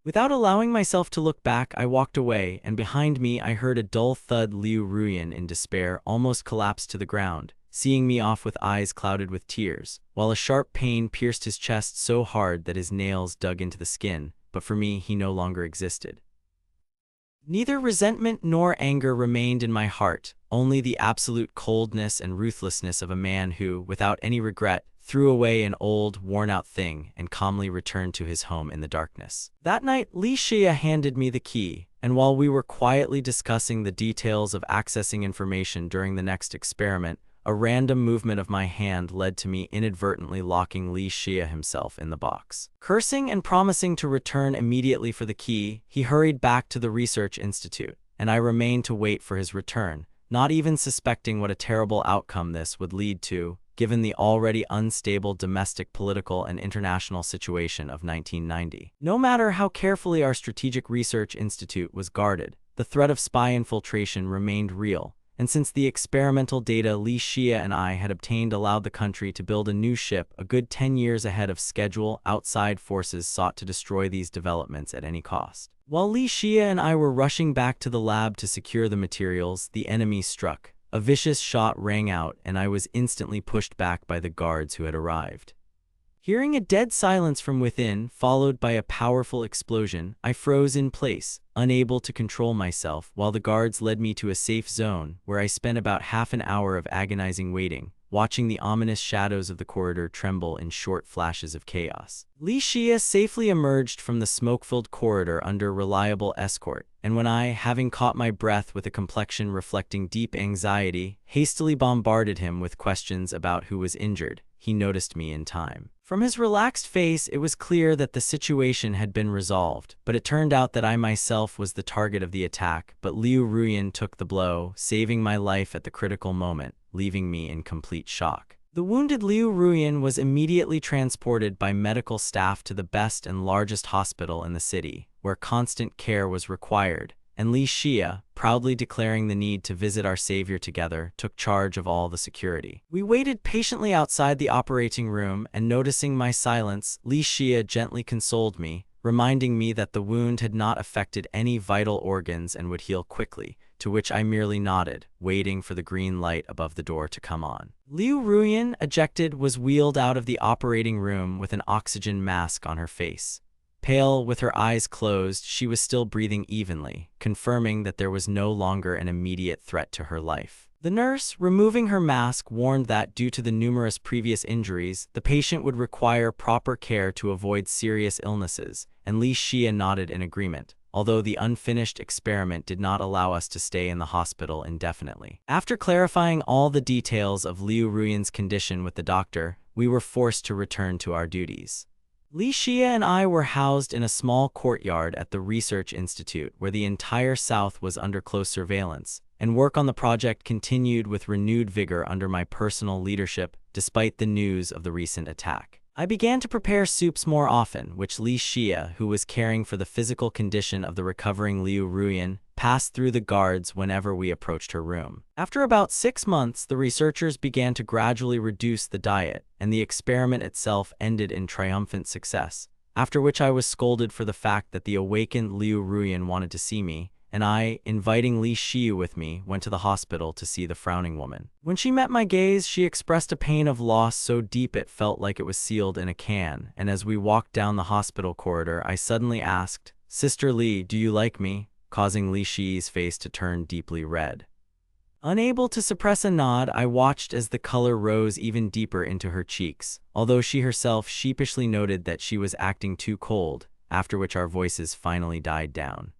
Without allowing myself to look back, I walked away, and behind me I heard a dull thud. Liu Ruyan, in despair, almost collapsed to the ground, seeing me off with eyes clouded with tears, while a sharp pain pierced his chest so hard that his nails dug into the skin, but for me he no longer existed. Neither resentment nor anger remained in my heart, only the absolute coldness and ruthlessness of a man who, without any regret, threw away an old, worn-out thing and calmly returned to his home in the darkness. That night, Li Xia handed me the key, and while we were quietly discussing the details of accessing information during the next experiment, a random movement of my hand led to me inadvertently locking Li Xia himself in the box. Cursing and promising to return immediately for the key, he hurried back to the research institute, and I remained to wait for his return, not even suspecting what a terrible outcome this would lead to, given the already unstable domestic, political, and international situation of 1990. No matter how carefully our strategic research institute was guarded, the threat of spy infiltration remained real. And since the experimental data Li Xia and I had obtained allowed the country to build a new ship a good 10 years ahead of schedule, outside forces sought to destroy these developments at any cost. While Li Xia and I were rushing back to the lab to secure the materials, the enemy struck. A vicious shot rang out, and I was instantly pushed back by the guards who had arrived. Hearing a dead silence from within, followed by a powerful explosion, I froze in place, unable to control myself, while the guards led me to a safe zone, where I spent about half an hour of agonizing waiting, watching the ominous shadows of the corridor tremble in short flashes of chaos. Li Xia safely emerged from the smoke-filled corridor under reliable escort, and when I, having caught my breath with a complexion reflecting deep anxiety, hastily bombarded him with questions about who was injured, he noticed me in time. From his relaxed face, it was clear that the situation had been resolved, but it turned out that I myself was the target of the attack. But Liu Ruyan took the blow, saving my life at the critical moment, leaving me in complete shock. The wounded Liu Ruyan was immediately transported by medical staff to the best and largest hospital in the city, where constant care was required, and Li Xia, proudly declaring the need to visit our savior together, took charge of all the security. We waited patiently outside the operating room, and noticing my silence, Li Xia gently consoled me, reminding me that the wound had not affected any vital organs and would heal quickly, to which I merely nodded, waiting for the green light above the door to come on. Liu Ruyan, ejected, was wheeled out of the operating room with an oxygen mask on her face. Pale, with her eyes closed, she was still breathing evenly, confirming that there was no longer an immediate threat to her life. The nurse, removing her mask, warned that, due to the numerous previous injuries, the patient would require proper care to avoid serious illnesses, and Li Xia nodded in agreement, although the unfinished experiment did not allow us to stay in the hospital indefinitely. After clarifying all the details of Liu Ruyan's condition with the doctor, we were forced to return to our duties. Li Xia and I were housed in a small courtyard at the Research Institute, where the entire South was under close surveillance, and work on the project continued with renewed vigor under my personal leadership, despite the news of the recent attack. I began to prepare soups more often, which Li Xia, who was caring for the physical condition of the recovering Liu Ruyan, passed through the guards whenever we approached her room. After about 6 months, the researchers began to gradually reduce the diet, and the experiment itself ended in triumphant success, after which I was scolded for the fact that the awakened Liu Ruyan wanted to see me, and I, inviting Li Xia with me, went to the hospital to see the frowning woman. When she met my gaze, she expressed a pain of loss so deep it felt like it was sealed in a can, and as we walked down the hospital corridor, I suddenly asked, "Sister Li, do you like me?" causing Li Shi's face to turn deeply red. Unable to suppress a nod, I watched as the color rose even deeper into her cheeks, although she herself sheepishly noted that she was acting too cold, after which our voices finally died down.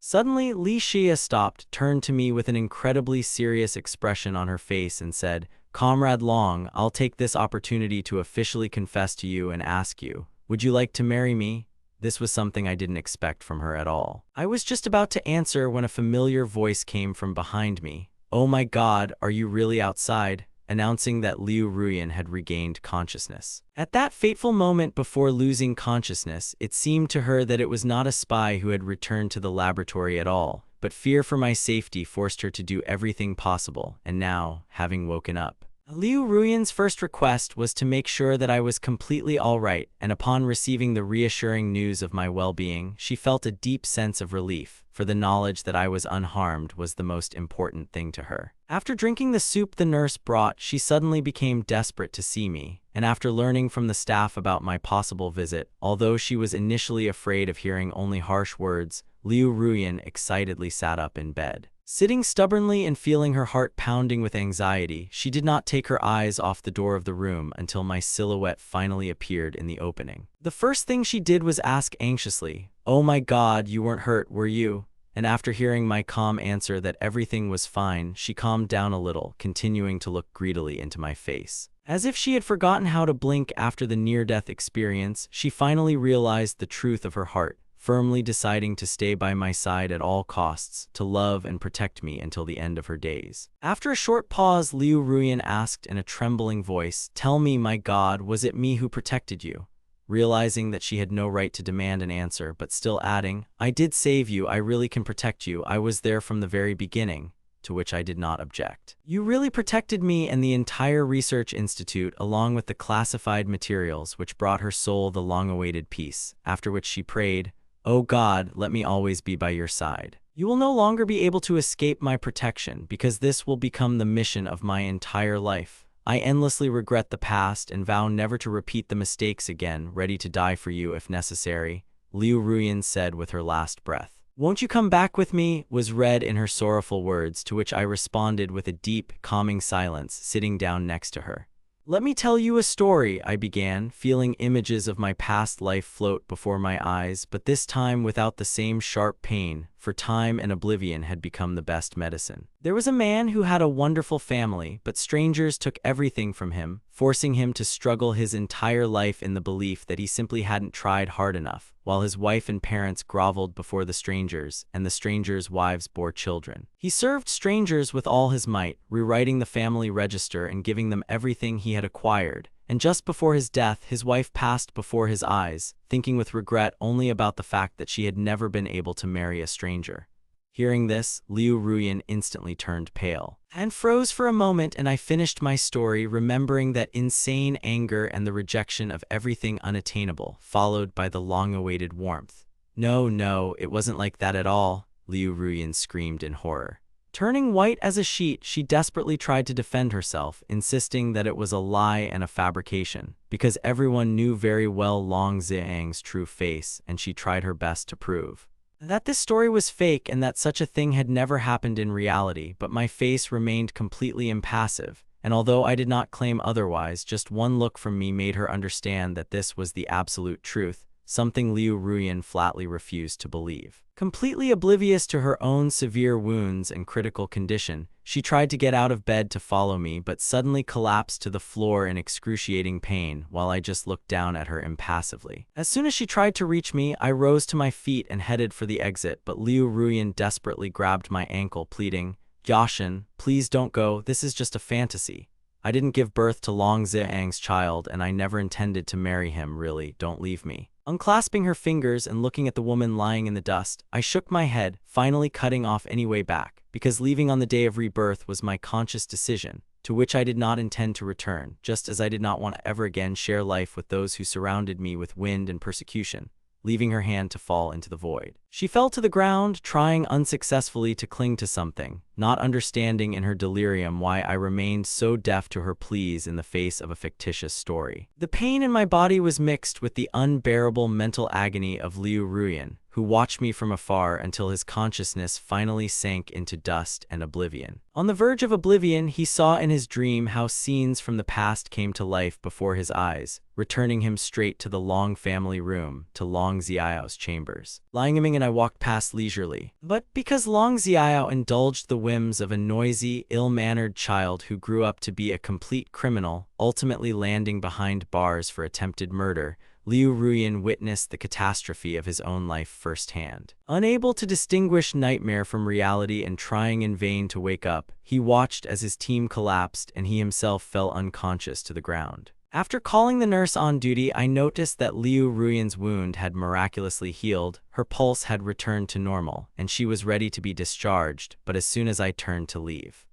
Suddenly, Li Shia stopped, turned to me with an incredibly serious expression on her face and said, "Comrade Long, I'll take this opportunity to officially confess to you and ask you, would you like to marry me?" This was something I didn't expect from her at all. I was just about to answer when a familiar voice came from behind me. "Oh my God, are you really outside?" announcing that Liu Ruyan had regained consciousness. At that fateful moment before losing consciousness, it seemed to her that it was not a spy who had returned to the laboratory at all, but fear for my safety forced her to do everything possible, and now, having woken up, Liu Ruyan's first request was to make sure that I was completely all right, and upon receiving the reassuring news of my well-being, she felt a deep sense of relief, for the knowledge that I was unharmed was the most important thing to her. After drinking the soup the nurse brought, she suddenly became desperate to see me, and after learning from the staff about my possible visit, although she was initially afraid of hearing only harsh words, Liu Ruyan excitedly sat up in bed. Sitting stubbornly and feeling her heart pounding with anxiety, she did not take her eyes off the door of the room until my silhouette finally appeared in the opening. The first thing she did was ask anxiously, "Oh my God, you weren't hurt, were you?" And after hearing my calm answer that everything was fine, she calmed down a little, continuing to look greedily into my face. As if she had forgotten how to blink after the near-death experience, she finally realized the truth of her heart, firmly deciding to stay by my side at all costs, to love and protect me until the end of her days. After a short pause, Liu Ruyan asked in a trembling voice, "Tell me, my God, was it me who protected you?" Realizing that she had no right to demand an answer, but still adding, "I did save you, I really can protect you, I was there from the very beginning," to which I did not object. "You really protected me and the entire research institute along with the classified materials which brought her soul the long-awaited peace," after which she prayed, "Oh God, let me always be by your side. You will no longer be able to escape my protection because this will become the mission of my entire life. I endlessly regret the past and vow never to repeat the mistakes again, ready to die for you if necessary," Liu Ruyan said with her last breath. "Won't you come back with me?" was read in her sorrowful words, to which I responded with a deep, calming silence, sitting down next to her. "Let me tell you a story," I began, feeling images of my past life float before my eyes, but this time without the same sharp pain, for time and oblivion had become the best medicine. There was a man who had a wonderful family, but strangers took everything from him, forcing him to struggle his entire life in the belief that he simply hadn't tried hard enough, while his wife and parents groveled before the strangers, and the strangers' wives bore children. He served strangers with all his might, rewriting the family register and giving them everything he had acquired. And just before his death, his wife passed before his eyes, thinking with regret only about the fact that she had never been able to marry a stranger. Hearing this, Liu Ruyan instantly turned pale and froze for a moment, and I finished my story, remembering that insane anger and the rejection of everything unattainable, followed by the long-awaited warmth. "No, no, it wasn't like that at all," Liu Ruyan screamed in horror. Turning white as a sheet, she desperately tried to defend herself, insisting that it was a lie and a fabrication, because everyone knew very well Long Ziang's true face, and she tried her best to prove that this story was fake and that such a thing had never happened in reality. But my face remained completely impassive, and although I did not claim otherwise, just one look from me made her understand that this was the absolute truth, something Liu Ruyan flatly refused to believe. Completely oblivious to her own severe wounds and critical condition, she tried to get out of bed to follow me, but suddenly collapsed to the floor in excruciating pain while I just looked down at her impassively. As soon as she tried to reach me, I rose to my feet and headed for the exit, but Liu Ruyan desperately grabbed my ankle, pleading, "Yashin, please don't go, this is just a fantasy. I didn't give birth to Long Ziang's child, and I never intended to marry him, really, don't leave me." Unclasping her fingers and looking at the woman lying in the dust, I shook my head, finally cutting off any way back, because leaving on the day of rebirth was my conscious decision, to which I did not intend to return, just as I did not want to ever again share life with those who surrounded me with wind and persecution. Leaving her hand to fall into the void, she fell to the ground, trying unsuccessfully to cling to something, not understanding in her delirium why I remained so deaf to her pleas in the face of a fictitious story. The pain in my body was mixed with the unbearable mental agony of Liu Ruyan, who watched me from afar until his consciousness finally sank into dust and oblivion. On the verge of oblivion, he saw in his dream how scenes from the past came to life before his eyes, returning him straight to the Long family room, to Long Xiao's chambers. Lying and I walked past leisurely. But because Long Xiao indulged the whims of a noisy, ill-mannered child who grew up to be a complete criminal, ultimately landing behind bars for attempted murder, Liu Ruyan witnessed the catastrophe of his own life firsthand. Unable to distinguish nightmare from reality and trying in vain to wake up, he watched as his team collapsed and he himself fell unconscious to the ground. After calling the nurse on duty, I noticed that Liu Ruyan's wound had miraculously healed, her pulse had returned to normal, and she was ready to be discharged, but as soon as I turned to leave,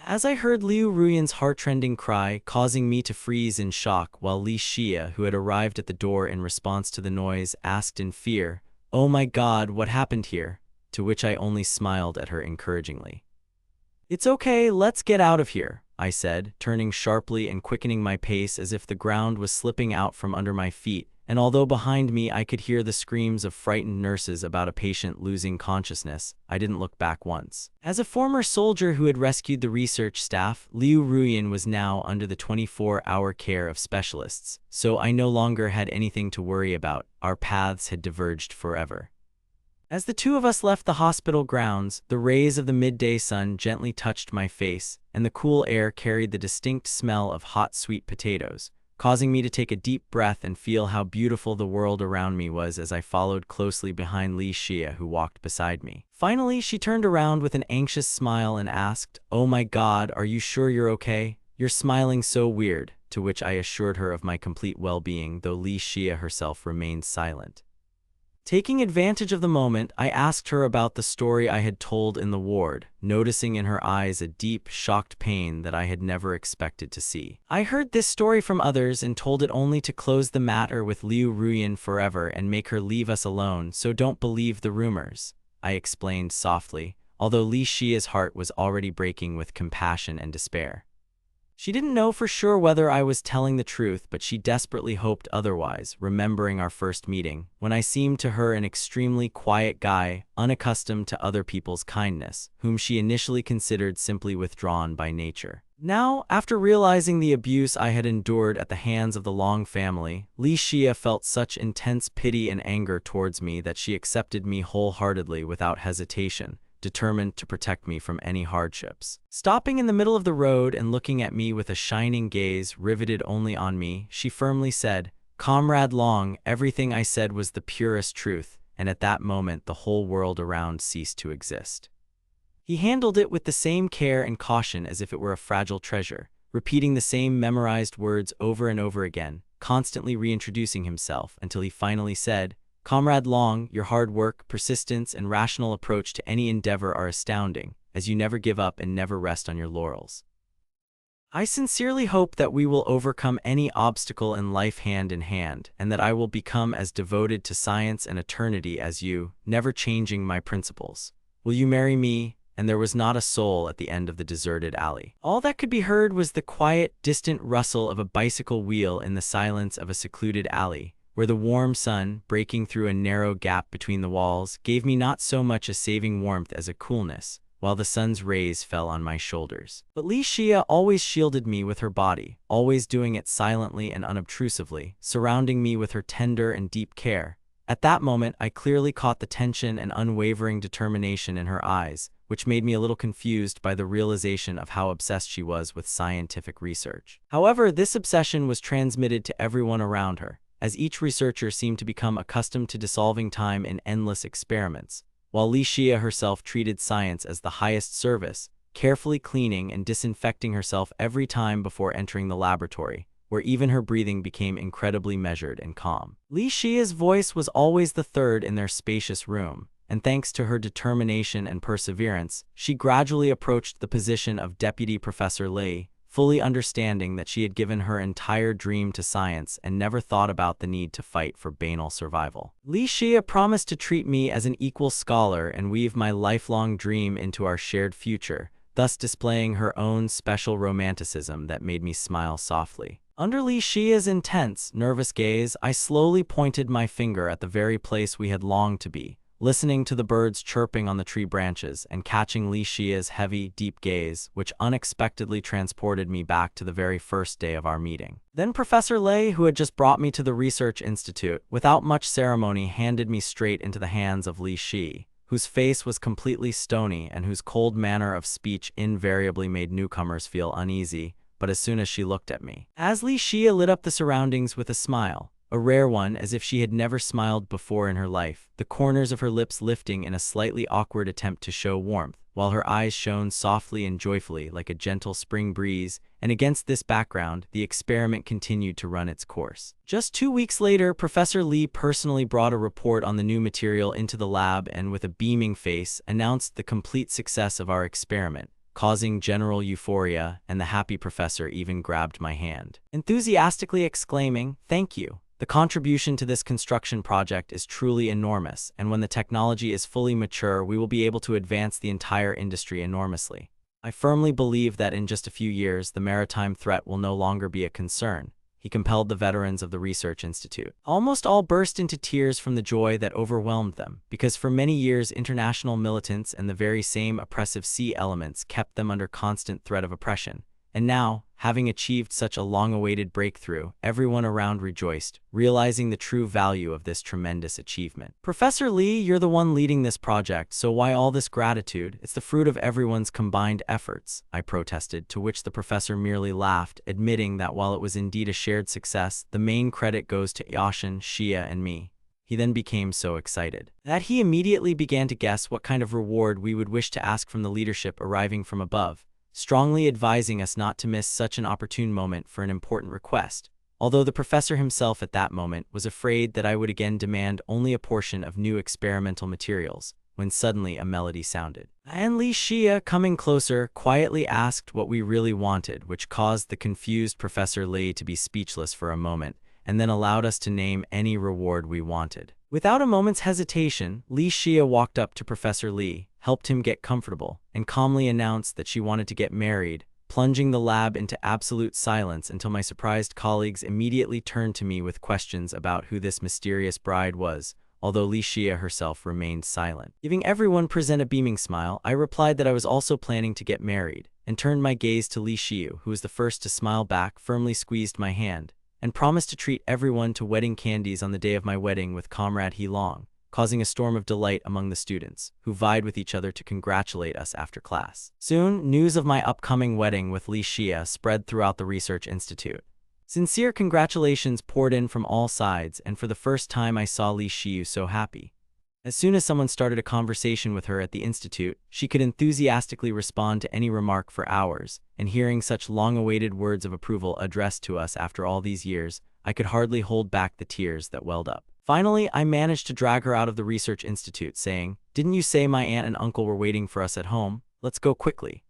as I heard Liu Ruyan's heart-rending cry, causing me to freeze in shock, while Li Xia, who had arrived at the door in response to the noise, asked in fear, "Oh my God, what happened here?" To which I only smiled at her encouragingly. "It's okay, let's get out of here," I said, turning sharply and quickening my pace as if the ground was slipping out from under my feet, and although behind me I could hear the screams of frightened nurses about a patient losing consciousness, I didn't look back once. As a former soldier who had rescued the research staff, Liu Ruyan was now under the 24-hour care of specialists, so I no longer had anything to worry about. Our paths had diverged forever. As the two of us left the hospital grounds, the rays of the midday sun gently touched my face, and the cool air carried the distinct smell of hot sweet potatoes, causing me to take a deep breath and feel how beautiful the world around me was as I followed closely behind Li Xia, who walked beside me. Finally, she turned around with an anxious smile and asked, "Oh my God, are you sure you're okay? You're smiling so weird," to which I assured her of my complete well-being, though Li Xia herself remained silent. Taking advantage of the moment, I asked her about the story I had told in the ward, noticing in her eyes a deep, shocked pain that I had never expected to see. "I heard this story from others and told it only to close the matter with Liu Ruyan forever and make her leave us alone, so don't believe the rumors," I explained softly, although Li Xia's heart was already breaking with compassion and despair. She didn't know for sure whether I was telling the truth, but she desperately hoped otherwise, remembering our first meeting, when I seemed to her an extremely quiet guy, unaccustomed to other people's kindness, whom she initially considered simply withdrawn by nature. Now, after realizing the abuse I had endured at the hands of the Long family, Li Xia felt such intense pity and anger towards me that she accepted me wholeheartedly without hesitation, determined to protect me from any hardships. Stopping in the middle of the road and looking at me with a shining gaze riveted only on me, she firmly said, "Comrade Long, everything I said was the purest truth," and at that moment the whole world around ceased to exist. He handled it with the same care and caution as if it were a fragile treasure, repeating the same memorized words over and over again, constantly reintroducing himself until he finally said, "Comrade Long, your hard work, persistence, and rational approach to any endeavor are astounding, as you never give up and never rest on your laurels. I sincerely hope that we will overcome any obstacle in life hand in hand, and that I will become as devoted to science and eternity as you, never changing my principles. Will you marry me?" And there was not a soul at the end of the deserted alley. All that could be heard was the quiet, distant rustle of a bicycle wheel in the silence of a secluded alley, where the warm sun, breaking through a narrow gap between the walls, gave me not so much a saving warmth as a coolness, while the sun's rays fell on my shoulders. But Li Xia always shielded me with her body, always doing it silently and unobtrusively, surrounding me with her tender and deep care. At that moment, I clearly caught the tension and unwavering determination in her eyes, which made me a little confused by the realization of how obsessed she was with scientific research. However, this obsession was transmitted to everyone around her, as each researcher seemed to become accustomed to dissolving time in endless experiments, while Li Xia herself treated science as the highest service, carefully cleaning and disinfecting herself every time before entering the laboratory, where even her breathing became incredibly measured and calm. Li Xia's voice was always the third in their spacious room, and thanks to her determination and perseverance, she gradually approached the position of Deputy Professor Li, fully understanding that she had given her entire dream to science and never thought about the need to fight for banal survival. Li Xia promised to treat me as an equal scholar and weave my lifelong dream into our shared future, thus displaying her own special romanticism that made me smile softly. Under Li Xia's intense, nervous gaze, I slowly pointed my finger at the very place we had longed to be, listening to the birds chirping on the tree branches and catching Li Xia's heavy, deep gaze, which unexpectedly transported me back to the very first day of our meeting. Then Professor Lei, who had just brought me to the research institute, without much ceremony handed me straight into the hands of Li Xi, whose face was completely stony and whose cold manner of speech invariably made newcomers feel uneasy, but as soon as she looked at me. As Li Xia lit up the surroundings with a smile, a rare one, as if she had never smiled before in her life, the corners of her lips lifting in a slightly awkward attempt to show warmth, while her eyes shone softly and joyfully like a gentle spring breeze, and against this background, the experiment continued to run its course. Just 2 weeks later, Professor Li personally brought a report on the new material into the lab and with a beaming face announced the complete success of our experiment, causing general euphoria, and the happy professor even grabbed my hand, enthusiastically exclaiming, "Thank you. The contribution to this construction project is truly enormous, and when the technology is fully mature, we will be able to advance the entire industry enormously. I firmly believe that in just a few years, the maritime threat will no longer be a concern." He compelled the veterans of the research institute. Almost all burst into tears from the joy that overwhelmed them, because for many years international militants and the very same oppressive sea elements kept them under constant threat of oppression. And now, having achieved such a long-awaited breakthrough, everyone around rejoiced, realizing the true value of this tremendous achievement. "Professor Li, you're the one leading this project, so why all this gratitude? It's the fruit of everyone's combined efforts," I protested, to which the professor merely laughed, admitting that while it was indeed a shared success, the main credit goes to Yashin, Xia, and me. He then became so excited that he immediately began to guess what kind of reward we would wish to ask from the leadership arriving from above, strongly advising us not to miss such an opportune moment for an important request, although the professor himself at that moment was afraid that I would again demand only a portion of new experimental materials, when suddenly a melody sounded. And Li Xia, coming closer, quietly asked what we really wanted, which caused the confused Professor Li to be speechless for a moment, and then allowed us to name any reward we wanted. Without a moment's hesitation, Li Xia walked up to Professor Li, helped him get comfortable, and calmly announced that she wanted to get married, plunging the lab into absolute silence until my surprised colleagues immediately turned to me with questions about who this mysterious bride was, although Li Xia herself remained silent. Giving everyone present a beaming smile, I replied that I was also planning to get married, and turned my gaze to Li Xiu, who was the first to smile back, firmly squeezed my hand, and promised to treat everyone to wedding candies on the day of my wedding with Comrade He Long, causing a storm of delight among the students, who vied with each other to congratulate us after class. Soon, news of my upcoming wedding with Li Xia spread throughout the research institute. Sincere congratulations poured in from all sides, and for the first time I saw Li Xiu so happy. As soon as someone started a conversation with her at the institute, she could enthusiastically respond to any remark for hours, and hearing such long-awaited words of approval addressed to us after all these years, I could hardly hold back the tears that welled up. Finally, I managed to drag her out of the research institute, saying, "Didn't you say my aunt and uncle were waiting for us at home? Let's go quickly."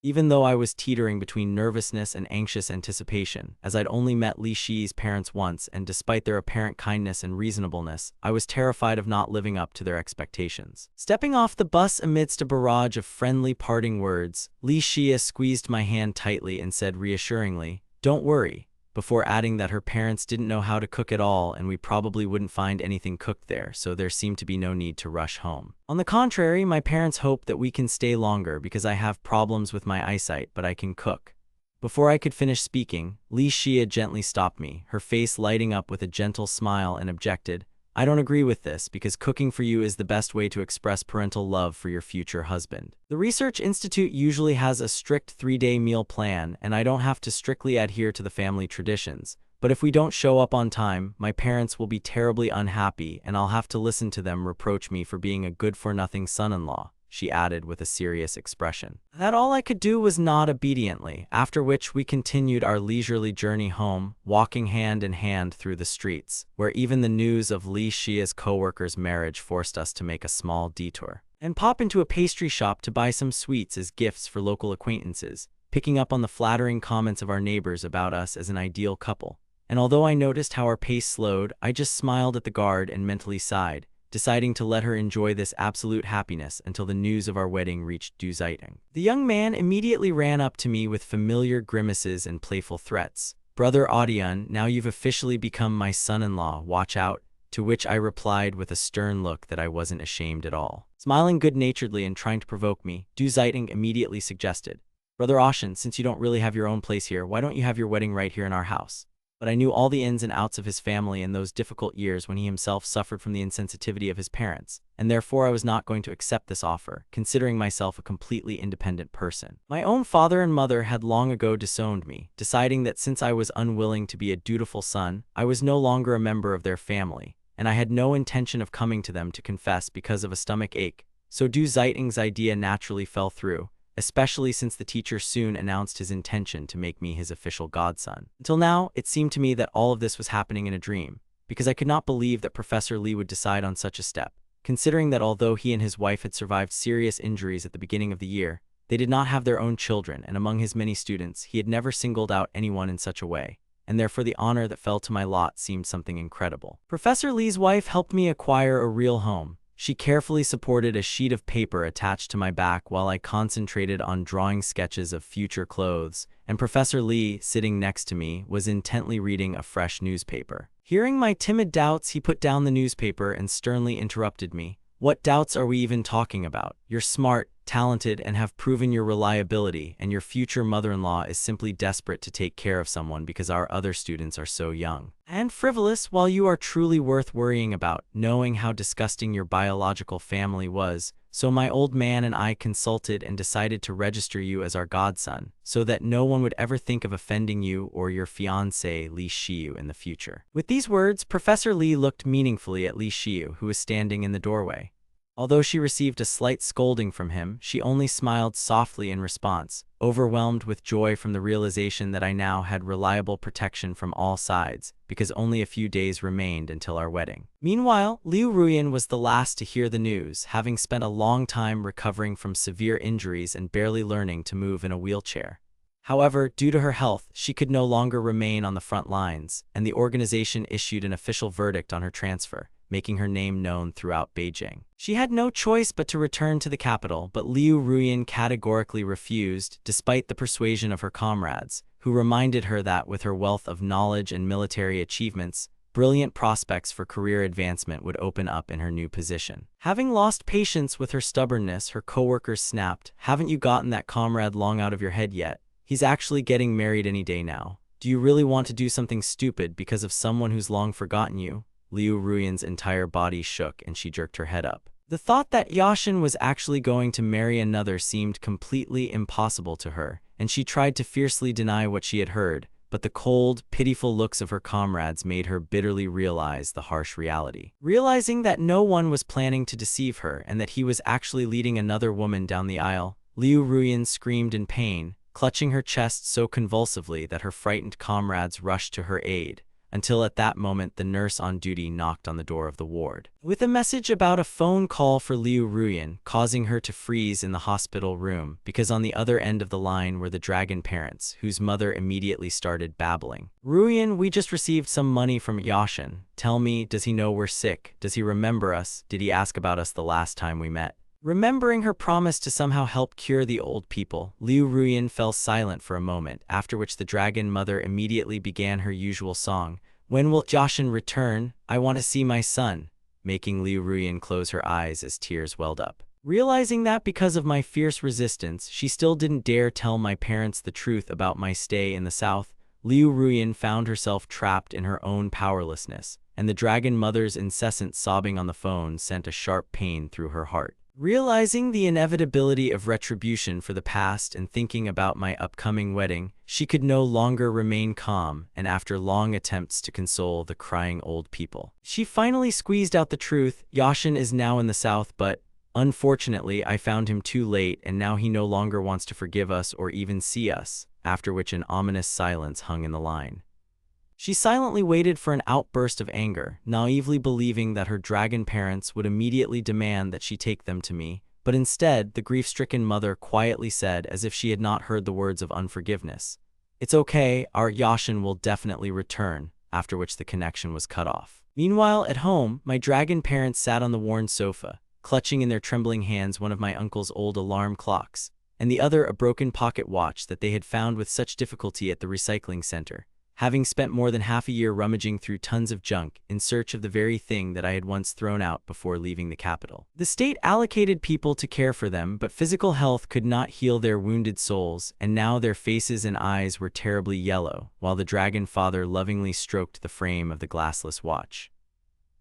Even though I was teetering between nervousness and anxious anticipation, as I'd only met Li Xi's parents once, and despite their apparent kindness and reasonableness, I was terrified of not living up to their expectations. Stepping off the bus amidst a barrage of friendly parting words, Li Xia squeezed my hand tightly and said reassuringly, "Don't worry," before adding that her parents didn't know how to cook at all and we probably wouldn't find anything cooked there, so there seemed to be no need to rush home. On the contrary, my parents hope that we can stay longer because I have problems with my eyesight, but I can cook. Before I could finish speaking, Li Xia gently stopped me, her face lighting up with a gentle smile, and objected, "I don't agree with this, because cooking for you is the best way to express parental love for your future husband. The Research Institute usually has a strict 3-day meal plan, and I don't have to strictly adhere to the family traditions. But if we don't show up on time, my parents will be terribly unhappy, and I'll have to listen to them reproach me for being a good-for-nothing son-in-law," she added with a serious expression. That all I could do was nod obediently, after which we continued our leisurely journey home, walking hand in hand through the streets, where even the news of Li Xia's co-worker's marriage forced us to make a small detour, and pop into a pastry shop to buy some sweets as gifts for local acquaintances, picking up on the flattering comments of our neighbors about us as an ideal couple. And although I noticed how our pace slowed, I just smiled at the guard and mentally sighed, deciding to let her enjoy this absolute happiness until the news of our wedding reached Du Zeitung. The young man immediately ran up to me with familiar grimaces and playful threats, "Brother Audion, now you've officially become my son-in-law, watch out," to which I replied with a stern look that I wasn't ashamed at all. Smiling good-naturedly and trying to provoke me, Du Xiting immediately suggested, "Brother Audion, since you don't really have your own place here, why don't you have your wedding right here in our house?" But I knew all the ins and outs of his family in those difficult years when he himself suffered from the insensitivity of his parents, and therefore I was not going to accept this offer, considering myself a completely independent person. My own father and mother had long ago disowned me, deciding that since I was unwilling to be a dutiful son, I was no longer a member of their family, and I had no intention of coming to them to confess because of a stomach ache, so Du Xiting's idea naturally fell through, especially since the teacher soon announced his intention to make me his official godson. Until now, it seemed to me that all of this was happening in a dream, because I could not believe that Professor Lee would decide on such a step, considering that although he and his wife had survived serious injuries at the beginning of the year, they did not have their own children, and among his many students, he had never singled out anyone in such a way, and therefore the honor that fell to my lot seemed something incredible. Professor Lee's wife helped me acquire a real home. She carefully supported a sheet of paper attached to my back while I concentrated on drawing sketches of future clothes, and Professor Lee, sitting next to me, was intently reading a fresh newspaper. Hearing my timid doubts, he put down the newspaper and sternly interrupted me. "What doubts are we even talking about? You're smart, talented, and have proven your reliability, and your future mother-in-law is simply desperate to take care of someone because our other students are so young and frivolous, while you are truly worth worrying about, knowing how disgusting your biological family was. So my old man and I consulted and decided to register you as our godson, so that no one would ever think of offending you or your fiancé Li Xiu in the future." With these words, Professor Lee looked meaningfully at Li Xiu, who was standing in the doorway. Although she received a slight scolding from him, she only smiled softly in response, overwhelmed with joy from the realization that I now had reliable protection from all sides, because only a few days remained until our wedding. Meanwhile, Liu Ruyan was the last to hear the news, having spent a long time recovering from severe injuries and barely learning to move in a wheelchair. However, due to her health, she could no longer remain on the front lines, and the organization issued an official verdict on her transfer, making her name known throughout Beijing. She had no choice but to return to the capital, but Liu Ruyan categorically refused, despite the persuasion of her comrades, who reminded her that with her wealth of knowledge and military achievements, brilliant prospects for career advancement would open up in her new position. Having lost patience with her stubbornness, her coworkers snapped, "Haven't you gotten that comrade long out of your head yet? He's actually getting married any day now. Do you really want to do something stupid because of someone who's long forgotten you?" Liu Ruyan's entire body shook and she jerked her head up. The thought that Yashin was actually going to marry another seemed completely impossible to her, and she tried to fiercely deny what she had heard, but the cold, pitiful looks of her comrades made her bitterly realize the harsh reality. Realizing that no one was planning to deceive her and that he was actually leading another woman down the aisle, Liu Ruyan screamed in pain, clutching her chest so convulsively that her frightened comrades rushed to her aid, until at that moment the nurse on duty knocked on the door of the ward with a message about a phone call for Liu Ruyan, causing her to freeze in the hospital room, because on the other end of the line were the dragon parents, whose mother immediately started babbling. "Ruyan, we just received some money from Yashin. Tell me, does he know we're sick? Does he remember us? Did he ask about us the last time we met?" Remembering her promise to somehow help cure the old people, Liu Ruyan fell silent for a moment, after which the dragon mother immediately began her usual song, "When will Yashin return? I want to see my son," making Liu Ruyan close her eyes as tears welled up. Realizing that because of my fierce resistance, she still didn't dare tell my parents the truth about my stay in the south, Liu Ruyan found herself trapped in her own powerlessness, and the dragon mother's incessant sobbing on the phone sent a sharp pain through her heart. Realizing the inevitability of retribution for the past and thinking about my upcoming wedding, she could no longer remain calm, and after long attempts to console the crying old people, she finally squeezed out the truth. "Yashin is now in the south, but unfortunately I found him too late, and now he no longer wants to forgive us or even see us," after which an ominous silence hung in the line. She silently waited for an outburst of anger, naively believing that her dragon parents would immediately demand that she take them to me, but instead, the grief-stricken mother quietly said, as if she had not heard the words of unforgiveness, "It's okay, our Yashin will definitely return," after which the connection was cut off. Meanwhile, at home, my dragon parents sat on the worn sofa, clutching in their trembling hands one of my uncle's old alarm clocks, and the other a broken pocket watch that they had found with such difficulty at the recycling center. having spent more than half a year rummaging through tons of junk in search of the very thing that I had once thrown out before leaving the capital. The state allocated people to care for them, but physical health could not heal their wounded souls, and now their faces and eyes were terribly yellow, while the dragon father lovingly stroked the frame of the glassless watch,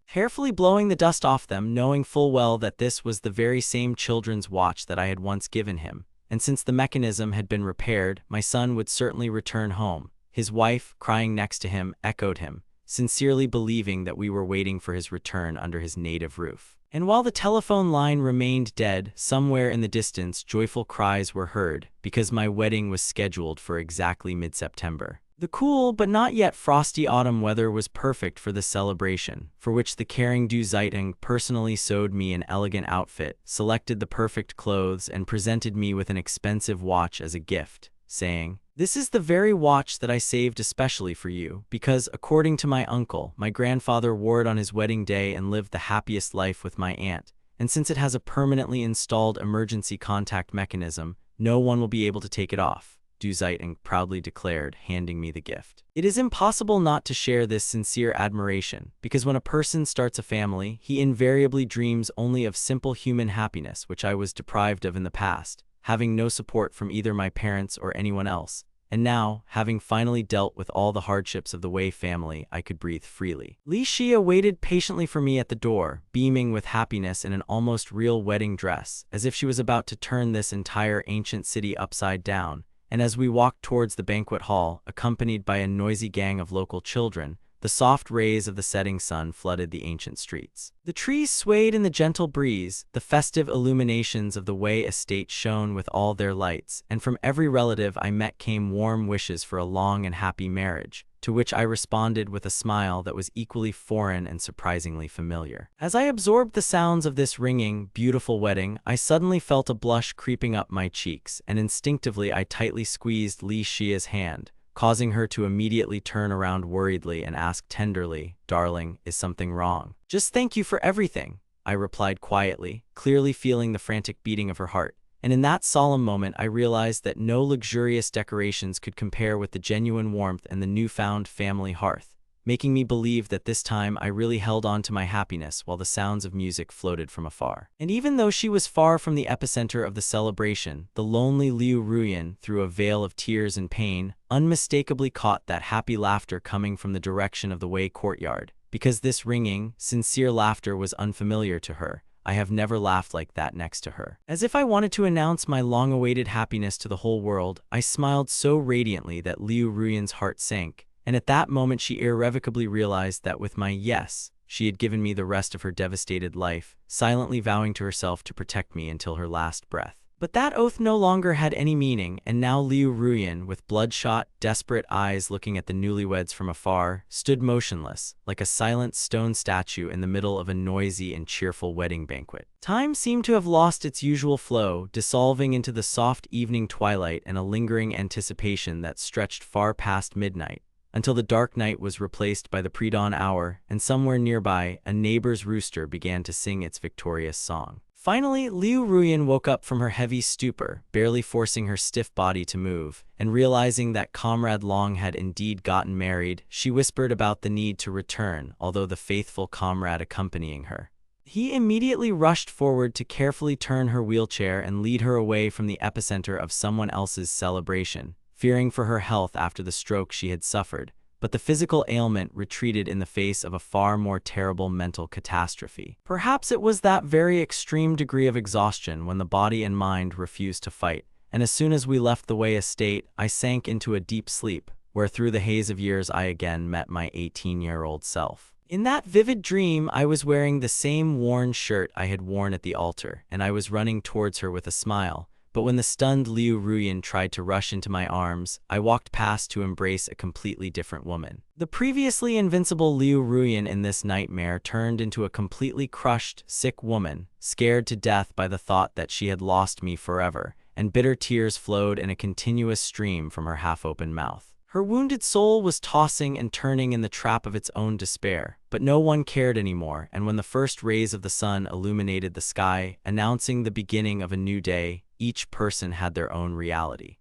carefully blowing the dust off them, knowing full well that this was the very same children's watch that I had once given him. And since the mechanism had been repaired, my son would certainly return home. His wife, crying next to him, echoed him, sincerely believing that we were waiting for his return under his native roof. And while the telephone line remained dead, somewhere in the distance joyful cries were heard, because my wedding was scheduled for exactly mid-September. The cool but not yet frosty autumn weather was perfect for the celebration, for which the caring Du Zeitung personally sewed me an elegant outfit, selected the perfect clothes, and presented me with an expensive watch as a gift, saying, "This is the very watch that I saved especially for you, because, according to my uncle, my grandfather wore it on his wedding day and lived the happiest life with my aunt, and since it has a permanently installed emergency contact mechanism, no one will be able to take it off," Du Zeitung proudly declared, handing me the gift. It is impossible not to share this sincere admiration, because when a person starts a family, he invariably dreams only of simple human happiness, which I was deprived of in the past, having no support from either my parents or anyone else. And now, having finally dealt with all the hardships of the Wei family, I could breathe freely. Li Xia waited patiently for me at the door, beaming with happiness in an almost real wedding dress, as if she was about to turn this entire ancient city upside down. And as we walked towards the banquet hall, accompanied by a noisy gang of local children, the soft rays of the setting sun flooded the ancient streets. The trees swayed in the gentle breeze, the festive illuminations of the Wei estate shone with all their lights, and from every relative I met came warm wishes for a long and happy marriage, to which I responded with a smile that was equally foreign and surprisingly familiar. As I absorbed the sounds of this ringing, beautiful wedding, I suddenly felt a blush creeping up my cheeks, and instinctively I tightly squeezed Li Xia's hand, causing her to immediately turn around worriedly and ask tenderly, "Darling, is something wrong?" "Just thank you for everything," I replied quietly, clearly feeling the frantic beating of her heart. And in that solemn moment I realized that no luxurious decorations could compare with the genuine warmth and the newfound family hearth, making me believe that this time I really held on to my happiness while the sounds of music floated from afar. And even though she was far from the epicenter of the celebration, the lonely Liu Ruyan, through a veil of tears and pain, unmistakably caught that happy laughter coming from the direction of the Wei courtyard. Because this ringing, sincere laughter was unfamiliar to her, I have never laughed like that next to her. As if I wanted to announce my long-awaited happiness to the whole world, I smiled so radiantly that Liu Ruyan's heart sank, and at that moment she irrevocably realized that with my yes, she had given me the rest of her devastated life, silently vowing to herself to protect me until her last breath. But that oath no longer had any meaning, and now Liu Ruyan, with bloodshot, desperate eyes looking at the newlyweds from afar, stood motionless, like a silent stone statue in the middle of a noisy and cheerful wedding banquet. Time seemed to have lost its usual flow, dissolving into the soft evening twilight and a lingering anticipation that stretched far past midnight, until the dark night was replaced by the pre-dawn hour, and somewhere nearby, a neighbor's rooster began to sing its victorious song. Finally, Liu Ruyan woke up from her heavy stupor, barely forcing her stiff body to move, and realizing that Comrade Long had indeed gotten married, she whispered about the need to return, although the faithful comrade accompanying her. He immediately rushed forward to carefully turn her wheelchair and lead her away from the epicenter of someone else's celebration, fearing for her health after the stroke she had suffered. But the physical ailment retreated in the face of a far more terrible mental catastrophe. Perhaps it was that very extreme degree of exhaustion when the body and mind refused to fight, and as soon as we left the Wei estate, I sank into a deep sleep, where through the haze of years I again met my 18-year-old self. In that vivid dream, I was wearing the same worn shirt I had worn at the altar, and I was running towards her with a smile. But when the stunned Liu Ruyan tried to rush into my arms, I walked past to embrace a completely different woman. The previously invincible Liu Ruyan in this nightmare turned into a completely crushed, sick woman, scared to death by the thought that she had lost me forever, and bitter tears flowed in a continuous stream from her half-open mouth. Her wounded soul was tossing and turning in the trap of its own despair, but no one cared anymore, and when the first rays of the sun illuminated the sky, announcing the beginning of a new day, each person had their own reality.